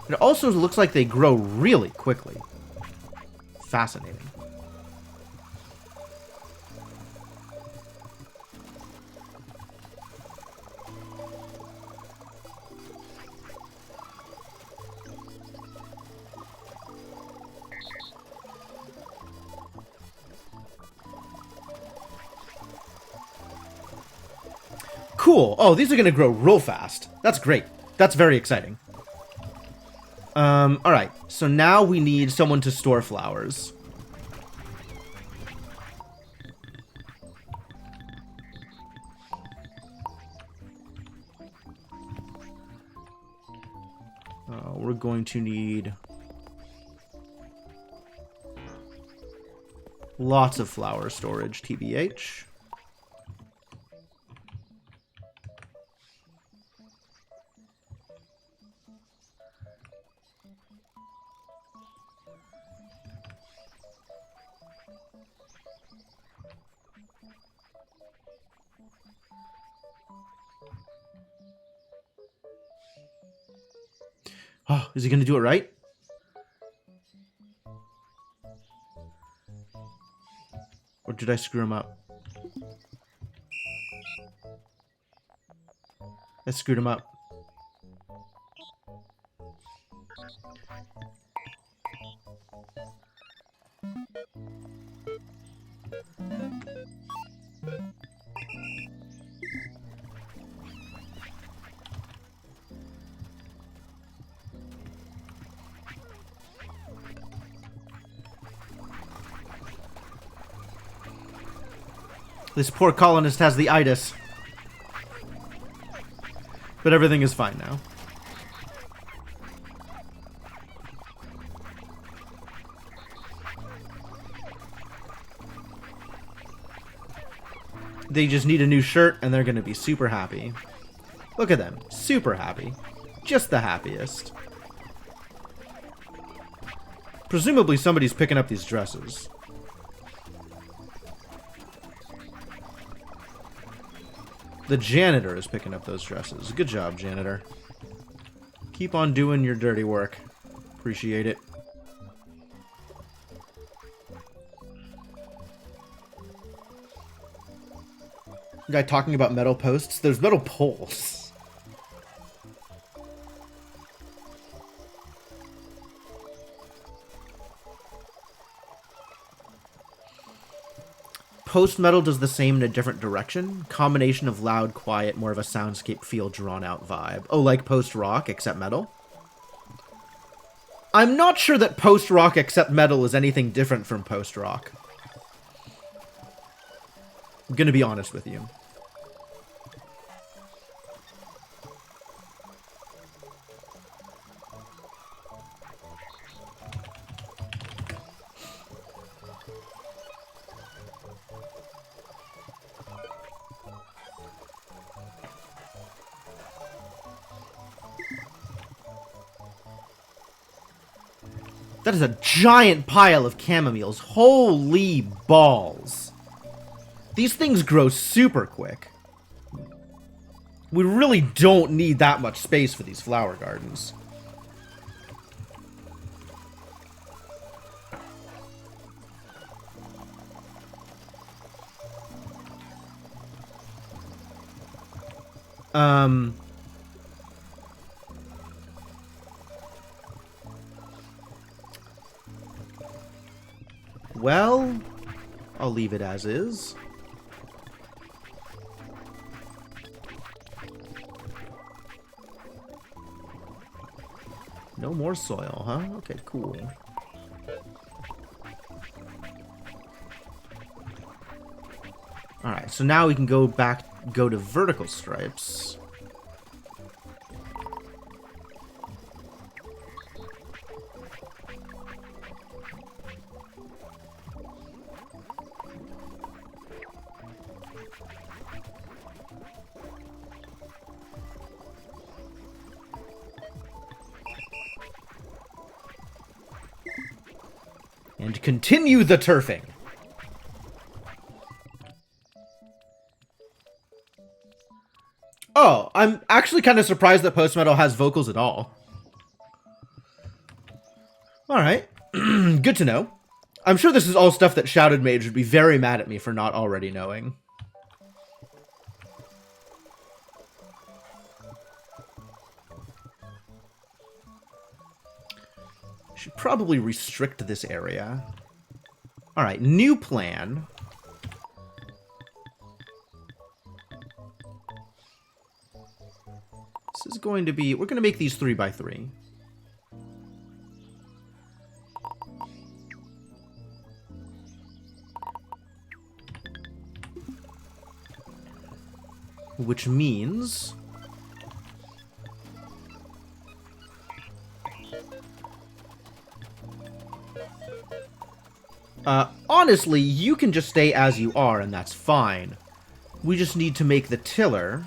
S1: It also looks like they grow really quickly. Fascinating. Cool. Oh, these are going to grow real fast. That's great. That's very exciting. Alright. So now we need someone to store flowers. We're going to need lots of flower storage, TBH. Oh, is he going to do it right? Or did I screw him up? I screwed him up. This poor colonist has the itis. But everything is fine now. They just need a new shirt and they're going to be super happy. Look at them. Super happy. Just the happiest. Presumably somebody's picking up these dresses. The janitor is picking up those dresses. Good job, janitor. Keep on doing your dirty work. Appreciate it. Guy talking about metal posts. There's metal poles. Post metal does the same in a different direction. Combination of loud, quiet, more of a soundscape feel, drawn out vibe. Oh, like post rock except metal? I'm not sure that post rock except metal is anything different from post rock. I'm gonna be honest with you. That is a giant pile of chamomiles. Holy balls. These things grow super quick. We really don't need that much space for these flower gardens. Well, I'll leave it as is. No more soil, huh? Okay, cool. Alright, so now we can go to vertical stripes. And continue the turfing. Oh, I'm actually kind of surprised that post metal has vocals at all. Alright. Good to know. I'm sure this is all stuff that Shouted Mage would be very mad at me for not already knowing. Should probably restrict this area. Alright, new plan. This is going to be... We're going to make these 3x3. Which means... Honestly, you can just stay as you are, and that's fine. We just need to make the tiller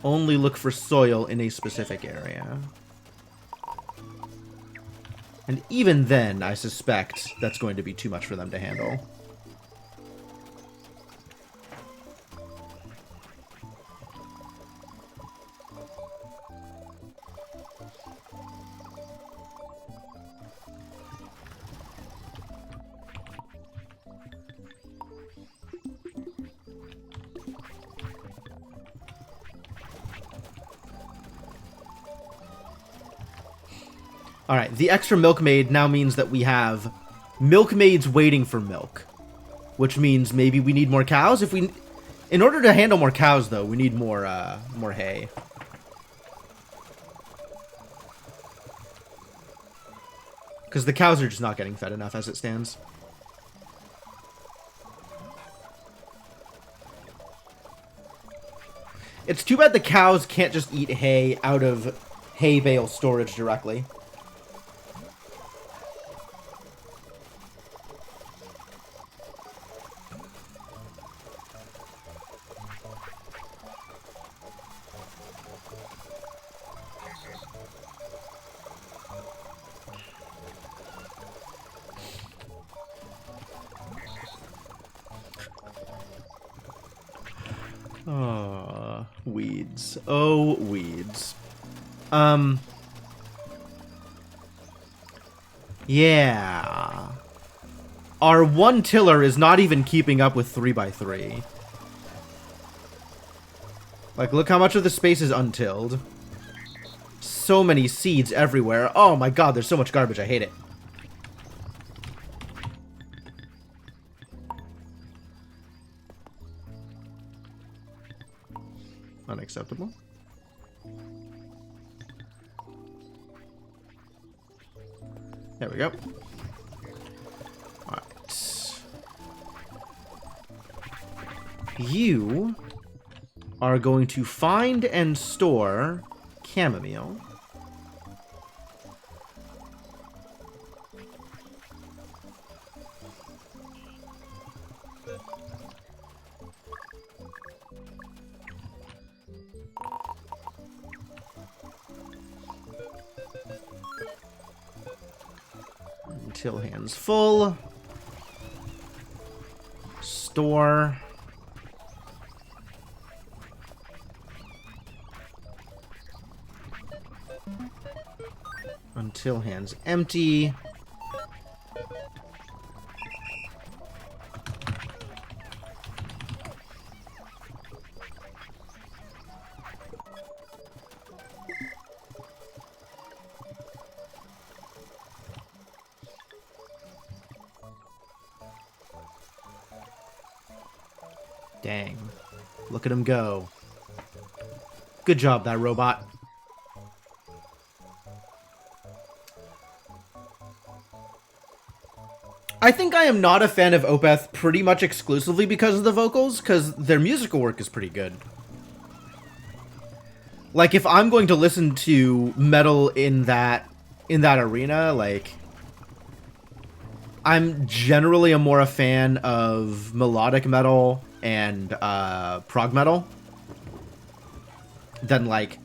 S1: only look for soil in a specific area. And even then, I suspect that's going to be too much for them to handle. Alright, the extra milkmaid now means that we have milkmaids waiting for milk. Which means maybe we need more cows. In order to handle more cows, though, we need more hay. Because the cows are just not getting fed enough as it stands. It's too bad the cows can't just eat hay out of hay bale storage directly. Oh, weeds. Oh, weeds. Yeah. Our one tiller is not even keeping up with 3x3. Like, look how much of the space is untilled. So many seeds everywhere. Oh my god, there's so much garbage. I hate it. Unacceptable. There we go. Alright. You are going to find and store chamomile. Until hands full. Store. Until hands empty. Dang. Look at him go. Good job, that robot. I think I am not a fan of Opeth pretty much exclusively because of the vocals, because their musical work is pretty good. Like, if I'm going to listen to metal in that arena, like, I'm generally more a fan of melodic metal and prog metal than, like,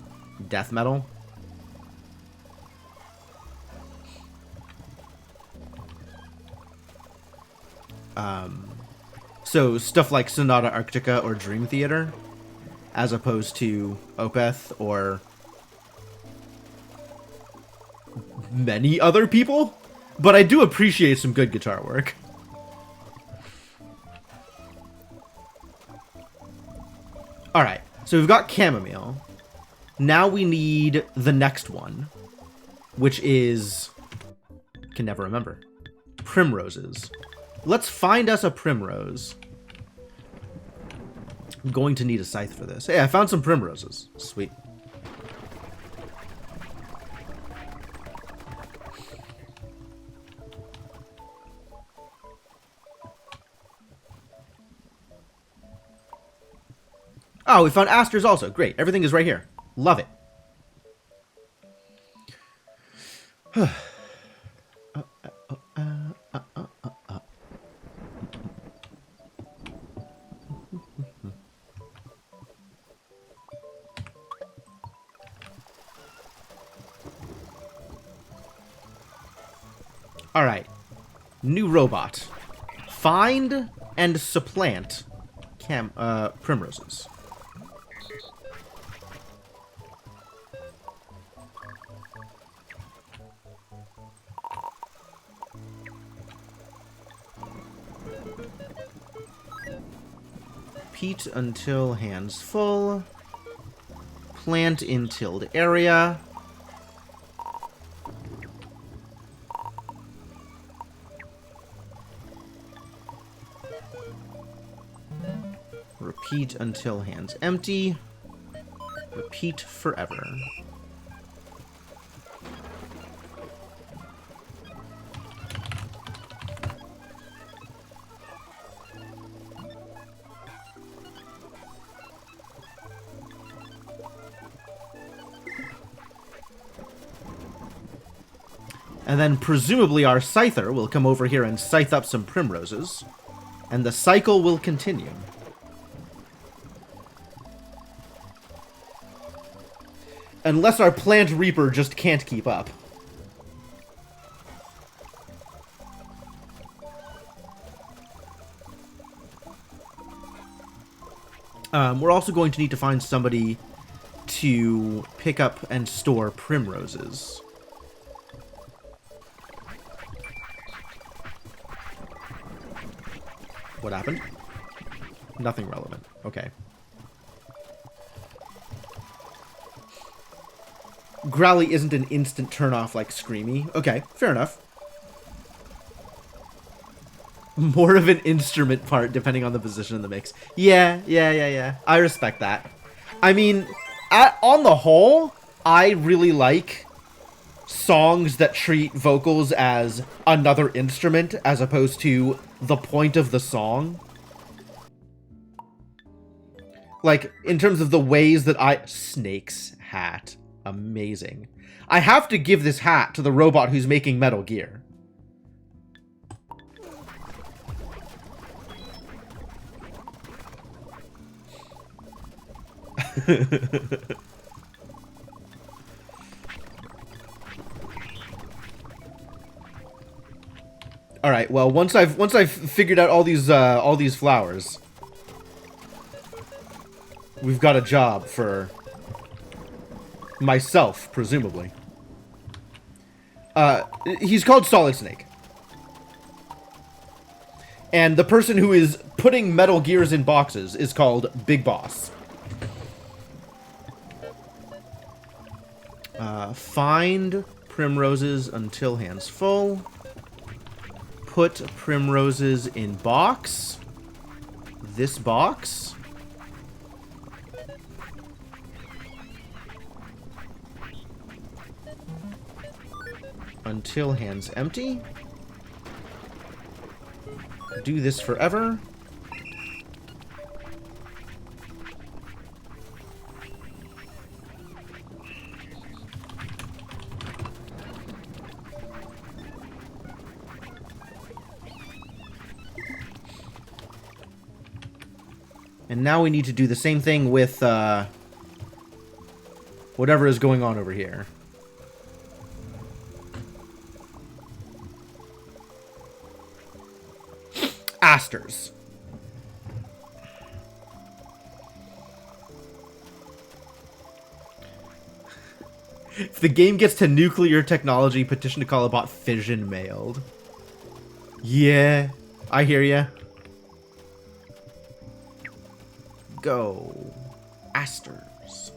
S1: death metal. So stuff like Sonata Arctica or Dream Theater, as opposed to Opeth or many other people. But I do appreciate some good guitar work. Alright, so we've got chamomile. Now we need the next one, which is... can never remember. Primroses. Let's find us a primrose. I'm going to need a scythe for this. Hey, I found some primroses. Sweet. Oh, we found asters also. Great. Everything is right here. Love it. Alright. New robot. Find and supplant primroses. Repeat until hands full. Plant in tilled area. Repeat until hands empty. Repeat forever. And then presumably our scyther will come over here and scythe up some primroses. And the cycle will continue. Unless our plant reaper just can't keep up. We're also going to need to find somebody to pick up and store primroses. What happened? Nothing relevant. Okay. Growly isn't an instant turn-off like Screamy. Okay, fair enough. More of an instrument part, depending on the position in the mix. Yeah. I respect that. I mean, on the whole, I really like songs that treat vocals as another instrument as opposed to the point of the song. Like, in terms of the ways that Snake's hat. Amazing. I have to give this hat to the robot who's making Metal Gear. All right. Well, once I've figured out all these flowers, we've got a job for myself, presumably. He's called Solid Snake. And the person who is putting Metal Gears in boxes is called Big Boss. Find primroses until hands full. Put primroses in box. This box. Until hands empty. Do this forever. And now we need to do the same thing with whatever is going on over here. Asters. If the game gets to nuclear technology, petition to call a bot fission mailed. Yeah, I hear ya. Go. Asters.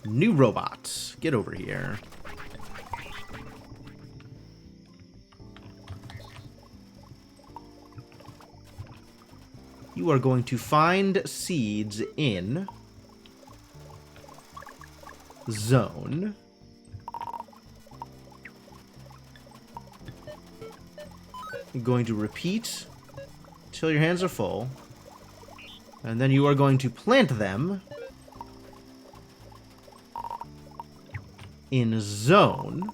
S1: New robot. Get over here. You are going to find seeds in zone. You're going to repeat till your hands are full. And then you are going to plant them in zone.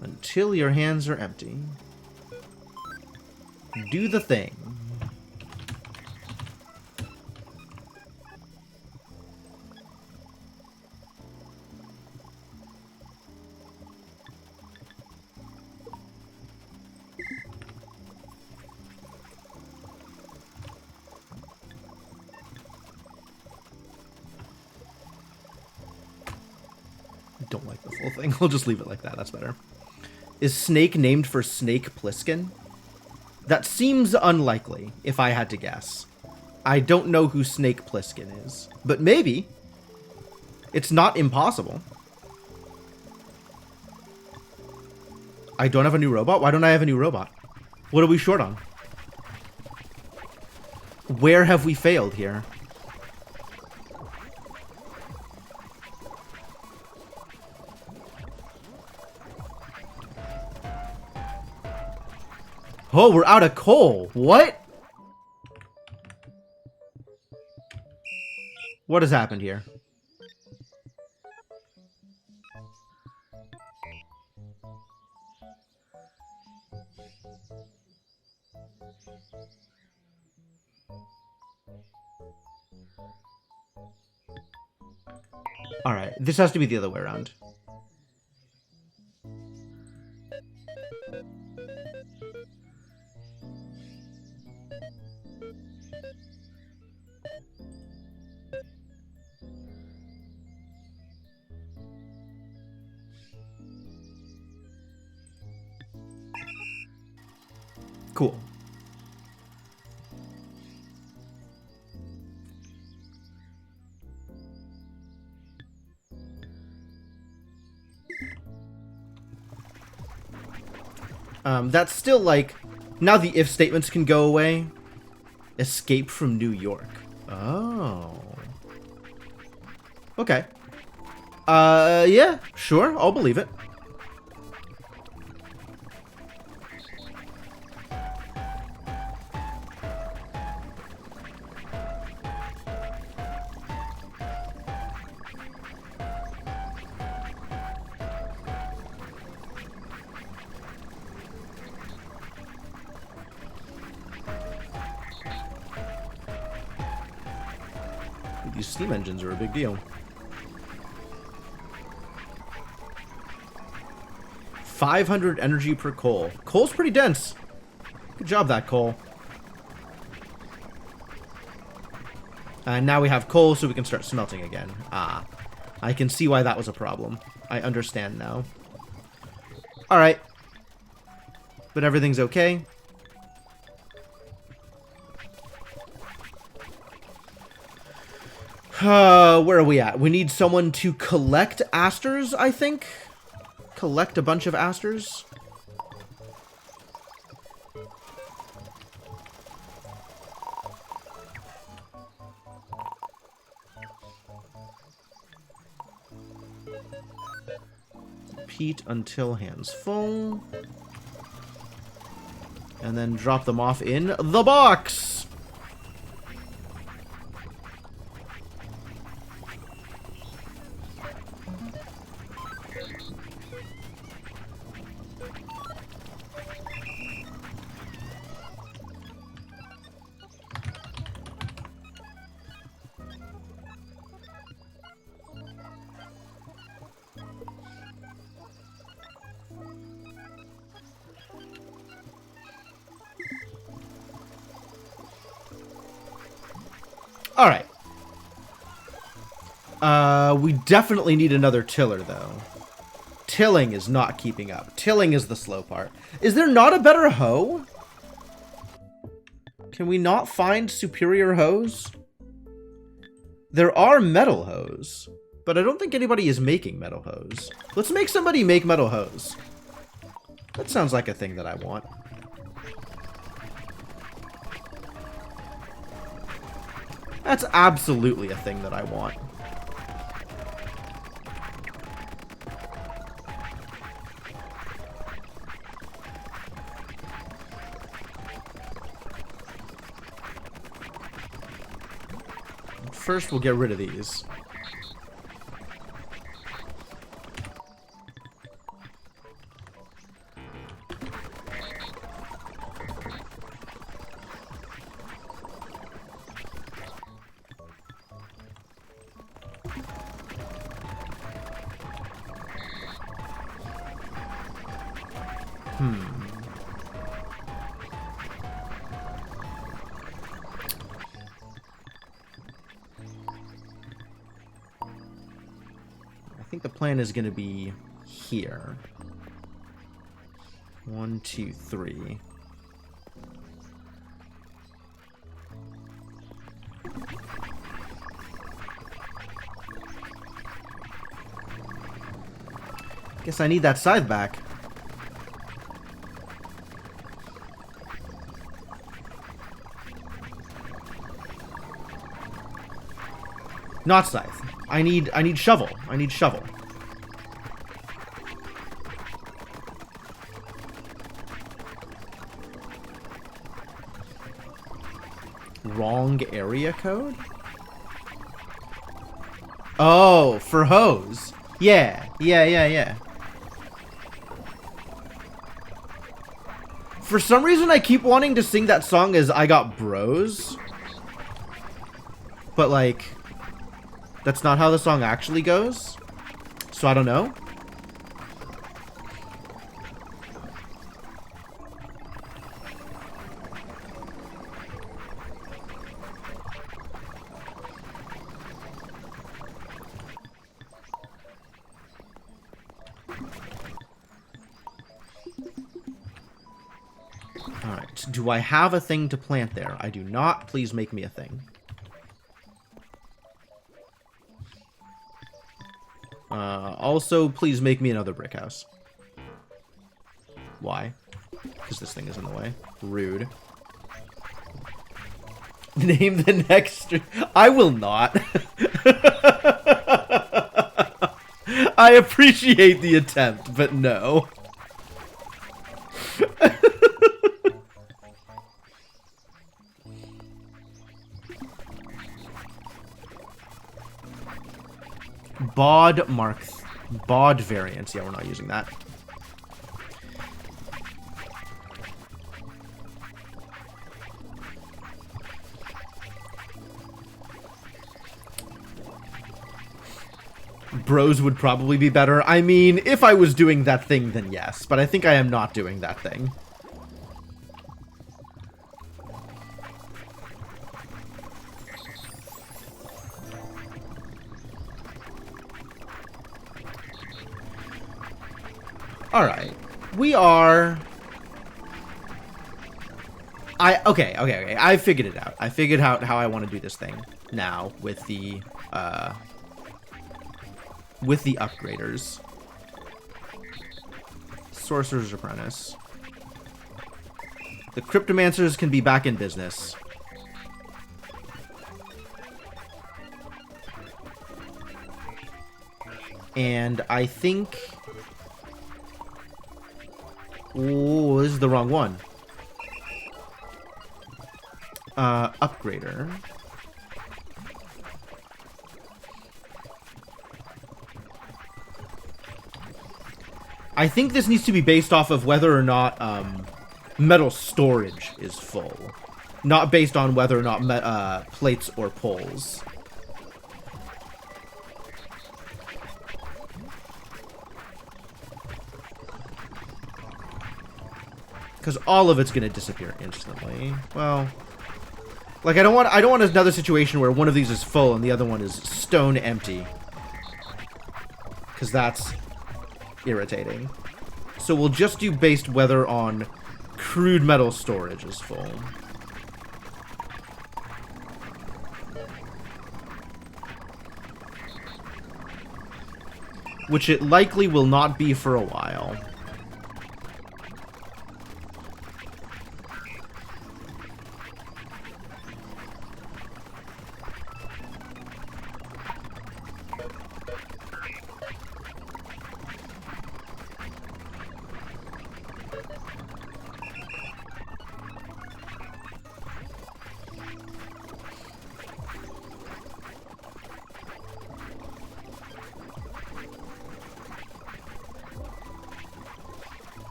S1: Until your hands are empty. Do the thing. Don't like the full thing. I'll just leave it like that. That's better. Is Snake named for Snake Plissken? That seems unlikely, if I had to guess. I don't know who Snake Plissken is, but maybe. It's not impossible. I don't have a new robot? Why don't I have a new robot? What are we short on? Where have we failed here? Oh, we're out of coal. What? What has happened here? All right, this has to be the other way around. Cool. That's still like, now the if statements can go away. Escape from New York. Oh. Okay. Yeah, sure, I'll believe it. These steam engines are a big deal. 500 energy per coal. Coal's pretty dense. Good job, that coal. And now we have coal, so we can start smelting again. Ah, I can see why that was a problem. I understand now. Alright. But everything's okay. Where are we at? We need someone to collect asters, I think? Collect a bunch of asters? Repeat until hands full. And then drop them off in the box! Alright. We definitely need another tiller, though. Tilling is not keeping up. Tilling is the slow part. Is there not a better hoe? Can we not find superior hoes? There are metal hoes, but I don't think anybody is making metal hoes. Let's make somebody make metal hoes. That sounds like a thing that I want. That's absolutely a thing that I want. First, we'll get rid of these. I think the plan is going to be here. 1, 2, 3. Guess I need that scythe back. Not scythe. I need shovel. I need shovel. Wrong area code? Oh, for hose. Yeah. For some reason, I keep wanting to sing that song as I Got Bros. But, like, that's not how the song actually goes. So I don't know. Alright, do I have a thing to plant there? I do not. Please make me a thing. Also, please make me another brick house. Why? Because this thing is in the way. Rude. Name the next... I will not. I appreciate the attempt, but no. Bod variants. Yeah, we're not using that. Bros would probably be better. I mean, if I was doing that thing, then yes. But I think I am not doing that thing. Alright. We are... Okay. I figured it out. I figured out how I want to do this thing now with the upgraders. Sorcerer's Apprentice. The Cryptomancers can be back in business. And I think... Oh, this is the wrong one. Upgrader. I think this needs to be based off of whether or not metal storage is full. Not based on whether or not plates or poles. Because all of it's going to disappear instantly. Well, like I don't want another situation where one of these is full and the other one is stone empty. Because that's irritating. So we'll just do based whether on crude metal storage is full. Which it likely will not be for a while.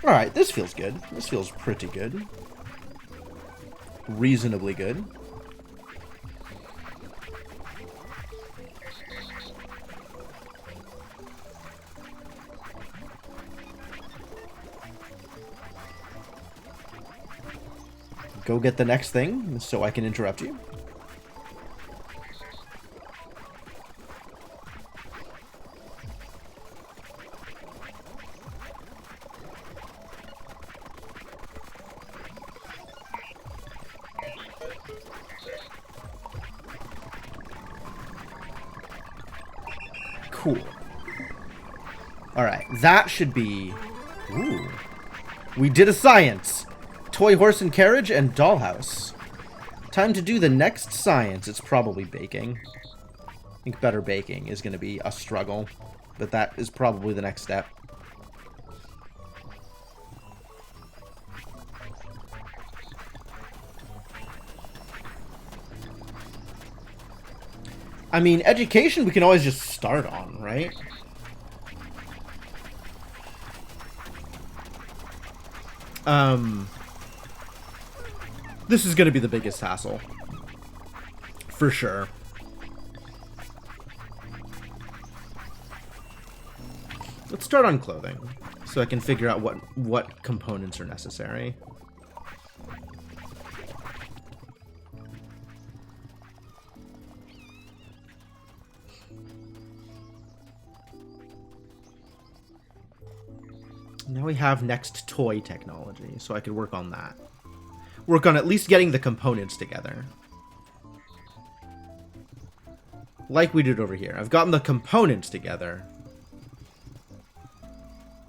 S1: Alright, this feels good. This feels pretty good. Reasonably good. go get the next thing so I can interrupt you. Cool. Alright, that should be... Ooh. We did a science! Toy horse and carriage and dollhouse. Time to do the next science. It's probably baking. I think better baking is going to be a struggle. But that is probably the next step. I mean, education we can always just start on, right? This is going to be the biggest hassle. For sure. Let's start on clothing, so I can figure out what components are necessary. Now we have next toy technology, so I could work on that. Work on at least getting the components together. Like we did over here. I've gotten the components together.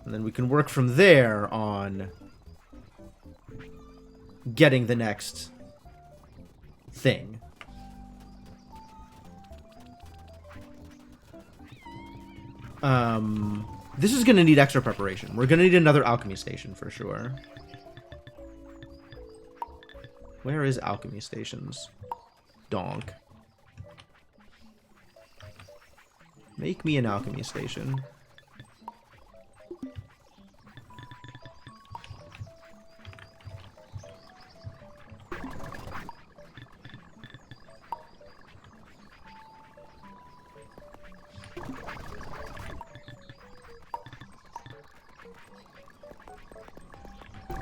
S1: And then we can work from there on getting the next thing. This is going to need extra preparation. We're going to need another alchemy station for sure. Where is alchemy stations? Donk. Make me an alchemy station.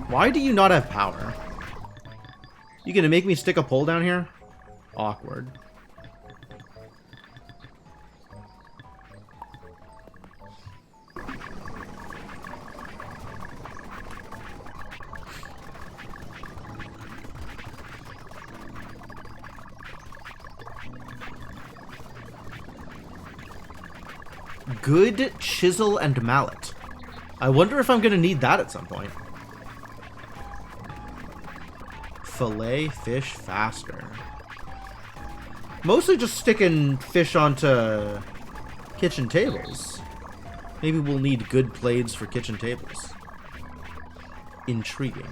S1: Why do you not have power? You gonna make me stick a pole down here? Awkward. Good chisel and mallet. I wonder if I'm gonna need that at some point. Fillet fish faster. Mostly just sticking fish onto kitchen tables. Maybe we'll need good blades for kitchen tables. Intriguing.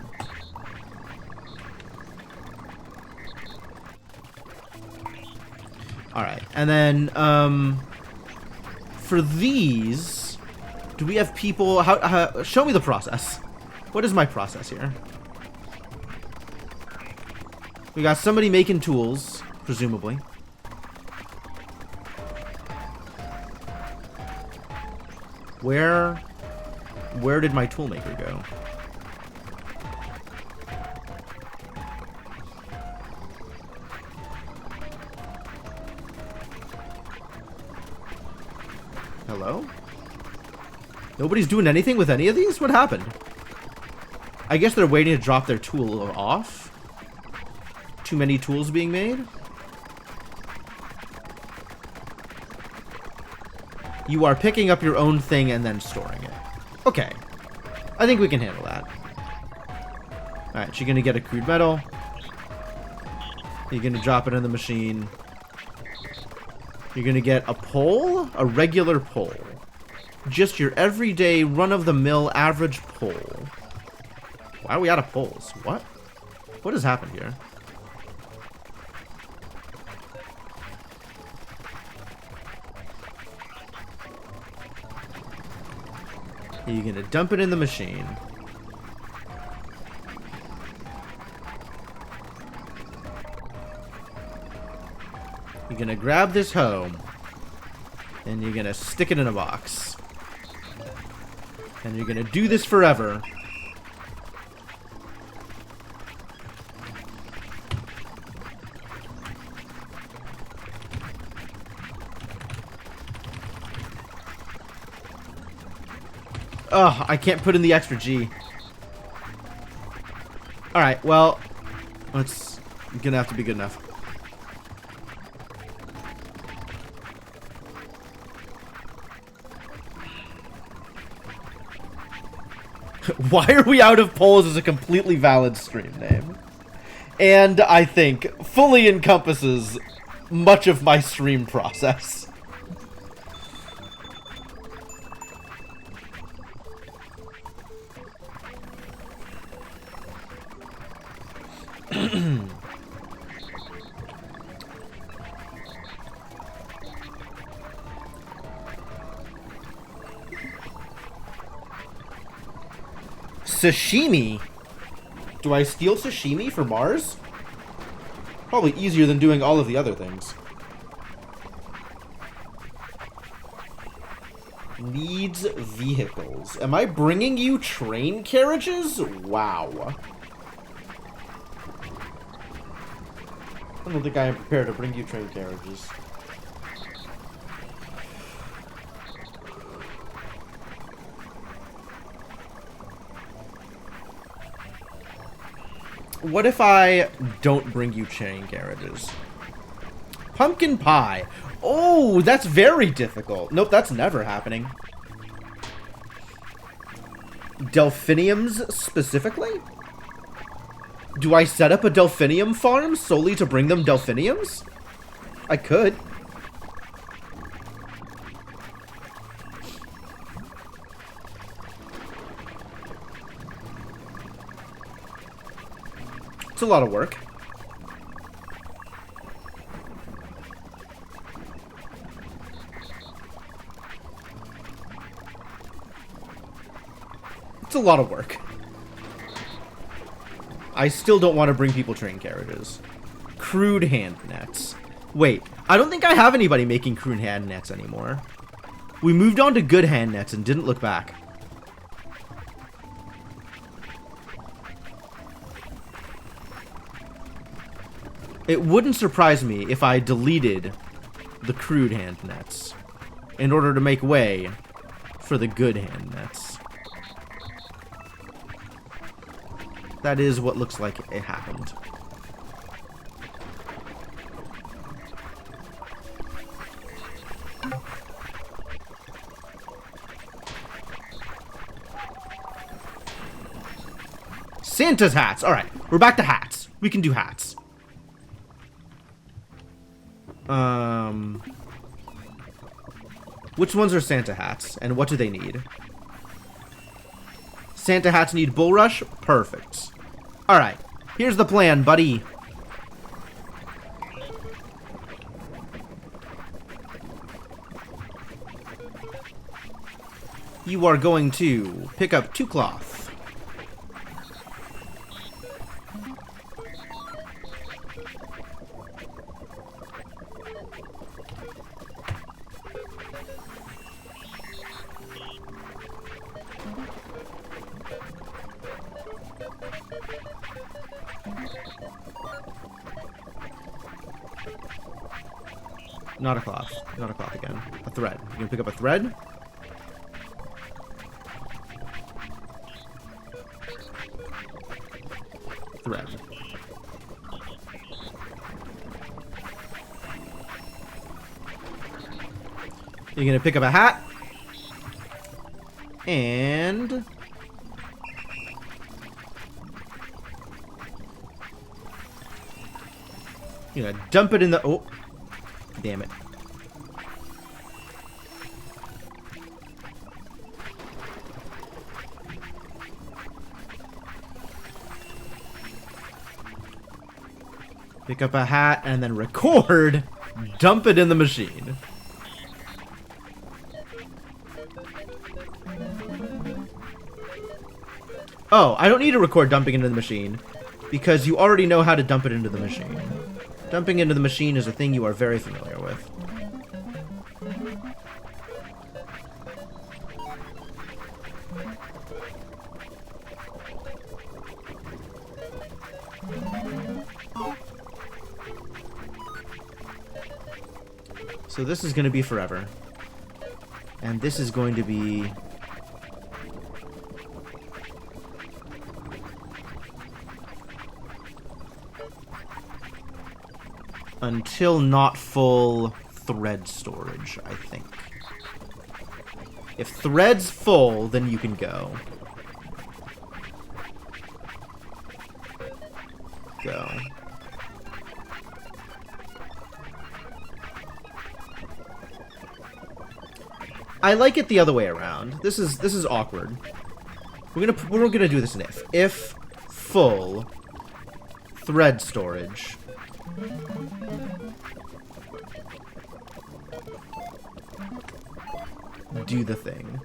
S1: Alright, and then, for these, do we have people, show me the process. What is my process here? We got somebody making tools, presumably. Where did my toolmaker go? Hello? Nobody's doing anything with any of these? What happened? I guess they're waiting to drop their tool off. Too many tools being made? You are picking up your own thing and then storing it. Okay. I think we can handle that. Alright, she's gonna get a crude metal. You're gonna drop it in the machine. You're gonna get a pole? A regular pole. Just your everyday, run-of-the-mill average pole. Why are we out of poles? What? What has happened here? You're gonna dump it in the machine. You're gonna grab this hoe, and you're gonna stick it in a box. And you're gonna do this forever. Ugh, I can't put in the extra G. Alright, well, it's gonna have to be good enough. Why are we out of polls is a completely valid stream name. And I think fully encompasses much of my stream process. Sashimi? Do I steal sashimi for Mars? Probably easier than doing all of the other things. Needs vehicles. Am I bringing you train carriages? Wow. I don't think I am prepared to bring you train carriages. What if I don't bring you train carriages? Pumpkin pie. Oh, that's very difficult. Nope, that's never happening. Delphiniums specifically? Do I set up a delphinium farm solely to bring them delphiniums? I could. It's a lot of work. It's a lot of work. I still don't want to bring people train carriages. Crude hand nets. Wait, I don't think I have anybody making crude hand nets anymore. We moved on to good hand nets and didn't look back. It wouldn't surprise me if I deleted the crude hand nets in order to make way for the good hand nets. That is what looks like it happened. Santa's hats. All right, we're back to hats. We can do hats. Which ones are Santa hats, and what do they need? Santa hats need Bull Rush? Perfect. Alright, here's the plan, buddy. You are going to pick up 2 cloth. Not a cloth. Not a cloth again. A thread. You can pick up a thread. Thread. You're gonna pick up a hat. And you're gonna dump it in the... Oh. Damn it. Pick up a hat and then record. Dump it in the machine. Oh, I don't need to record dumping into the machine because you already know how to dump it into the machine. Dumping into the machine is a thing you are very familiar with. So this is going to be forever. And this is going to be Until not full thread storage, I think. If thread's full, then you can go. Go. I like it the other way around. This is awkward. We're gonna do this in if. If full thread storage. Do the thing.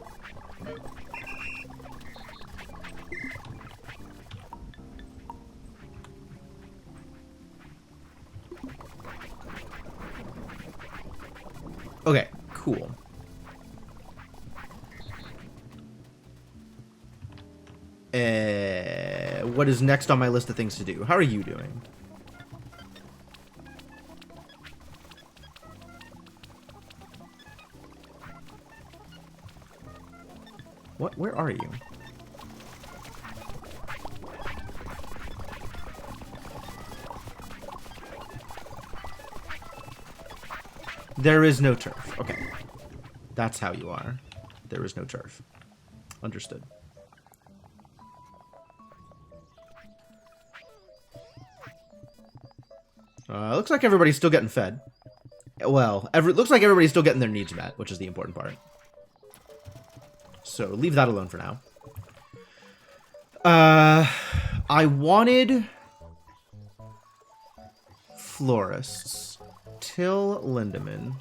S1: Okay, cool. What is next on my list of things to do? How are you doing? What? Where are you? There is no turf. Okay. That's how you are. There is no turf. Understood. Looks like everybody's still getting fed. Well, looks like everybody's still getting their needs met, which is the important part. So leave that alone for now. I wanted florists. Till Lindemann.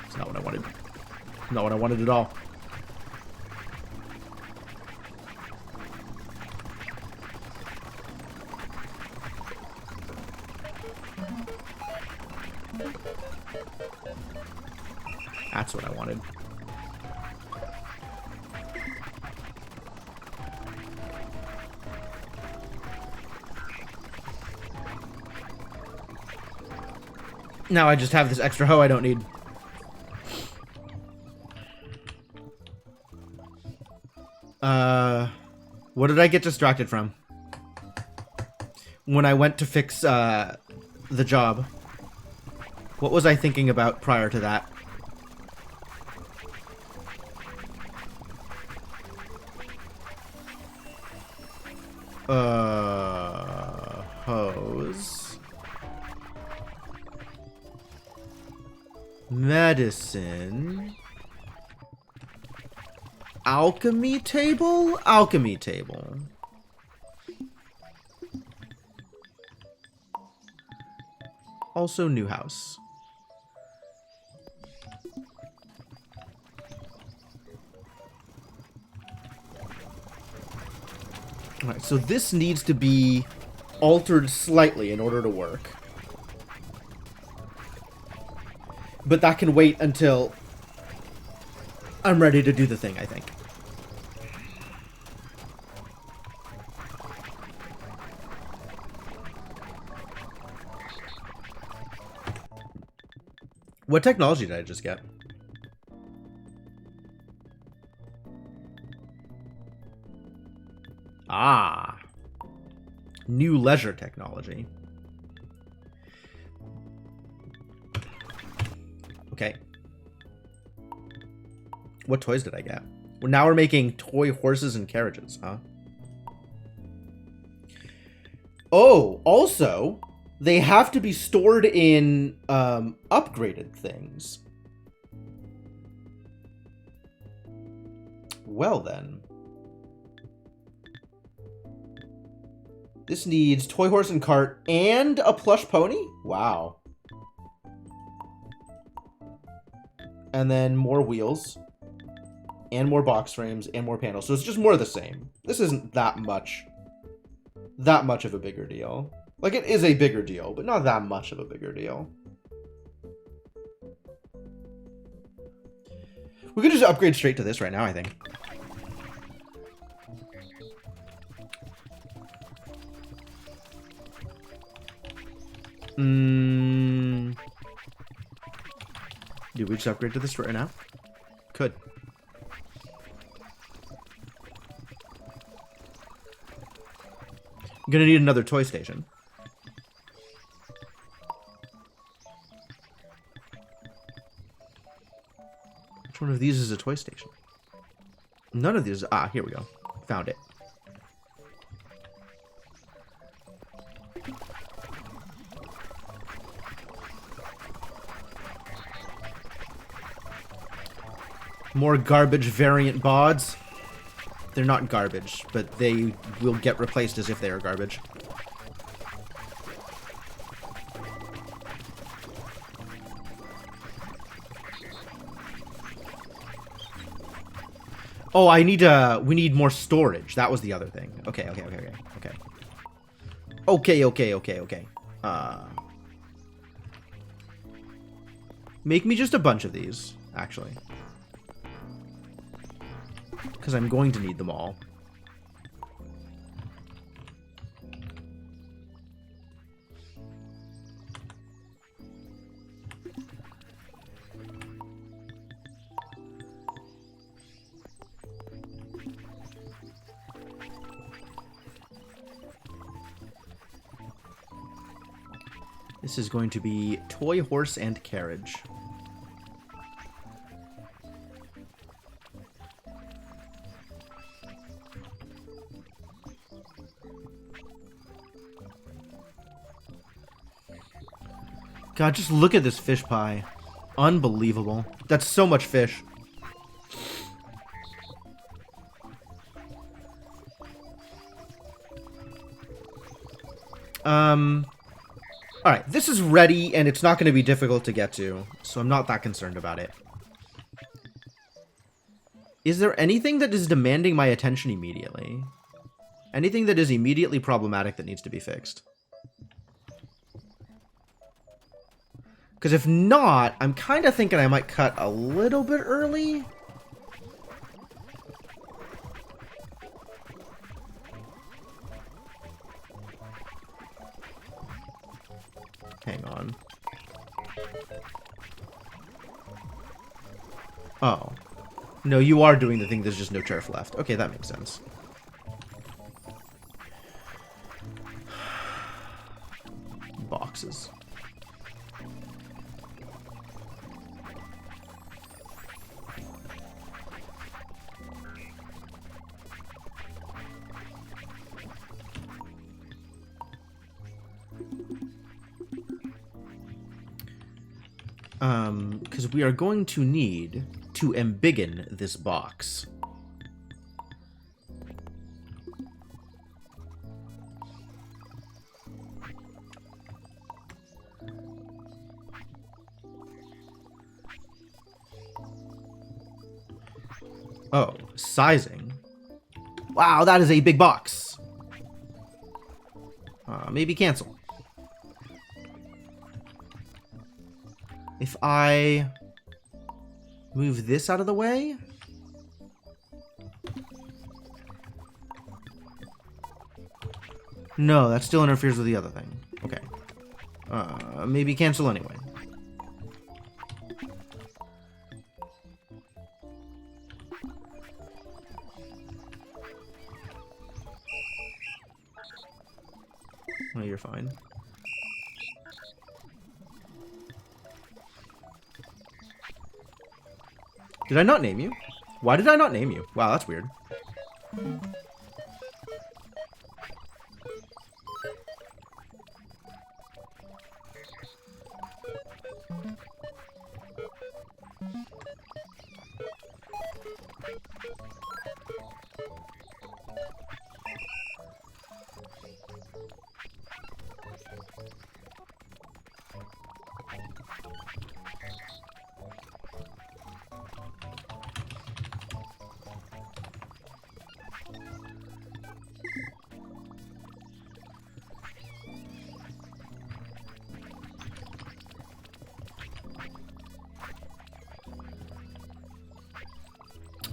S1: It's not what I wanted. Not what I wanted at all. That's what I wanted. Now I just have this extra hoe I don't need. What did I get distracted from? When I went to fix, the job. What was I thinking about prior to that? Hose. Medicine. Alchemy table? Alchemy table. Also new house. Alright, so this needs to be altered slightly in order to work. But that can wait until I'm ready to do the thing, I think. What technology did I just get? Ah. New leisure technology. Okay. What toys did I get? Well, now we're making toy horses and carriages, huh? Oh, also, they have to be stored in upgraded things. Well then. This needs toy horse and cart and a plush pony? Wow. And then more wheels. And more box frames and more panels. So it's just more of the same. This isn't that much of a bigger deal. Like, it is a bigger deal, but not that much of a bigger deal. We could just upgrade straight to this right now, I think. Do we just upgrade to this right now? Could. I'm gonna need another toy station. Which one of these is a toy station? None of these. Ah, here we go. Found it. More garbage variant bods. They're not garbage, but they will get replaced as if they are garbage. Oh, we need more storage. That was the other thing. Okay. Okay. Make me just a bunch of these, actually. Because I'm going to need them all. This is going to be toy, horse, and carriage. God, just look at this fish pie. Unbelievable. That's so much fish. Alright, this is ready, and it's not going to be difficult to get to, so I'm not that concerned about it. Is there anything that is demanding my attention immediately? Anything that is immediately problematic that needs to be fixed? Because if not, I'm kind of thinking I might cut a little bit early. Hang on. Oh. No, you are doing the thing, there's just no turf left. Okay, that makes sense. Boxes. Because we are going to need to embiggen this box. Oh, sizing. Wow, that is a big box. Maybe cancel. If I move this out of the way. No, that still interferes with the other thing. Okay. Maybe cancel anyway. Oh, you're fine. Did I not name you? Why did I not name you? Wow, that's weird.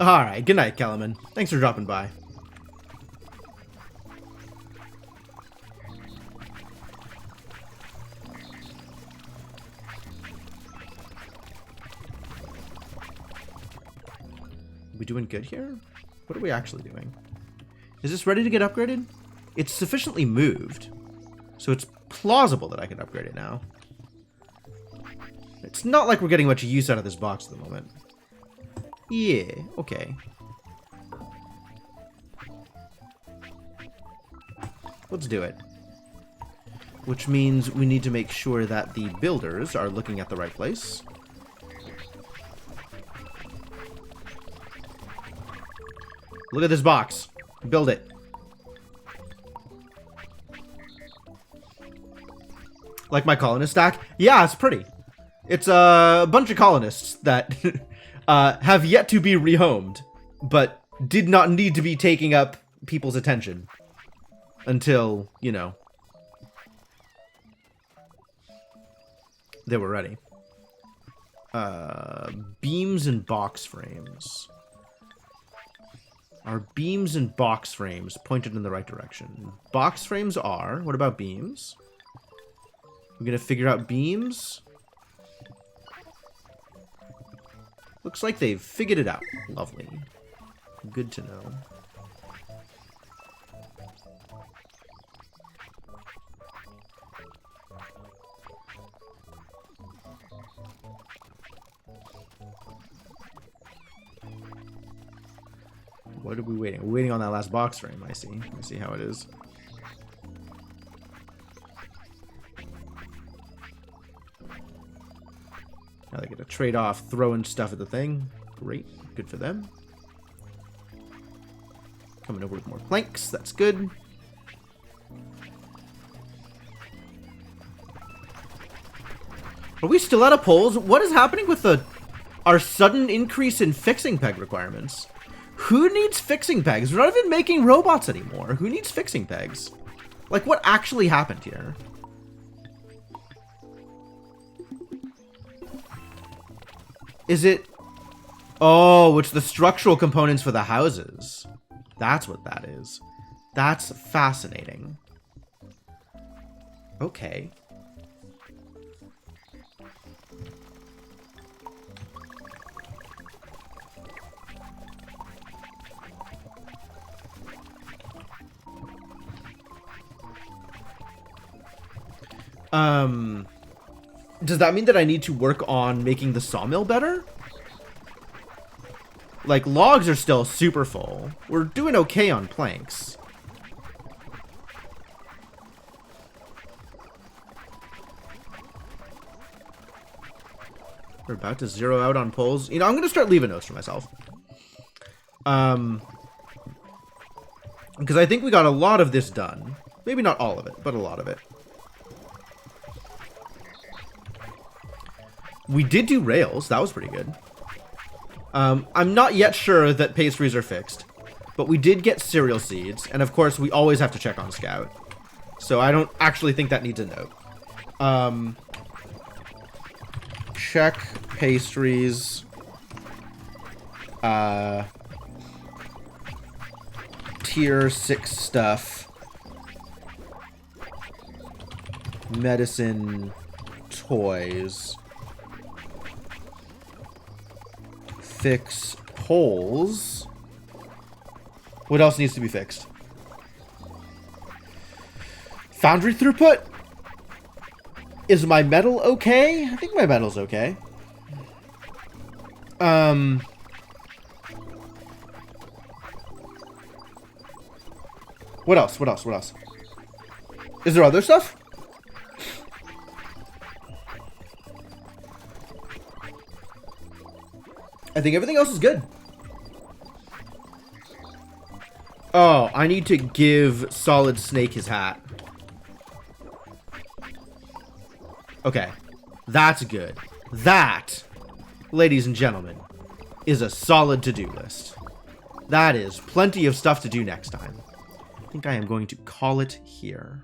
S1: Alright, good night, Kellerman. Thanks for dropping by. We doing good here? What are we actually doing? Is this ready to get upgraded? It's sufficiently moved, so it's plausible that I can upgrade it now. It's not like we're getting much use out of this box at the moment. Yeah, okay. Let's do it. Which means we need to make sure that the builders are looking at the right place. Look at this box. Build it. Like my colonist stack? Yeah, it's pretty. It's a bunch of colonists that have yet to be rehomed, but did not need to be taking up people's attention until, you know, they were ready. Beams and box frames. Are beams and box frames pointed in the right direction? Box frames are. What about beams? We're gonna figure out beams. Looks like they've figured it out. Lovely. Good to know. What are we waiting? We're waiting on that last box frame, I see. I see how it is. Now they get to trade off throwing stuff at the thing. Great. Good for them. Coming over with more planks. That's good. Are we still out of poles? What is happening with our sudden increase in fixing peg requirements? Who needs fixing pegs? We're not even making robots anymore. Who needs fixing pegs? Like, what actually happened here? Is it... Oh, it's the structural components for the houses. That's what that is. That's fascinating. Okay. Does that mean that I need to work on making the sawmill better? Like, logs are still super full. We're doing okay on planks. We're about to zero out on poles. You know, I'm going to start leaving notes for myself. Because I think we got a lot of this done. Maybe not all of it, but a lot of it. We did do rails. That was pretty good. I'm not yet sure that pastries are fixed, but we did get cereal seeds. And of course, we always have to check on Scout. So I don't actually think that needs a note. Check pastries. Tier 6 stuff. Medicine. Toys. Fix poles. What else needs to be fixed? Foundry throughput? Is my metal okay? I think my metal's okay. What else? What else? What else? Is there other stuff? I think everything else is good. Oh, I need to give Solid Snake his hat. Okay. That's good. That, ladies and gentlemen, is a solid to-do list. That is plenty of stuff to do next time. I think I am going to call it here.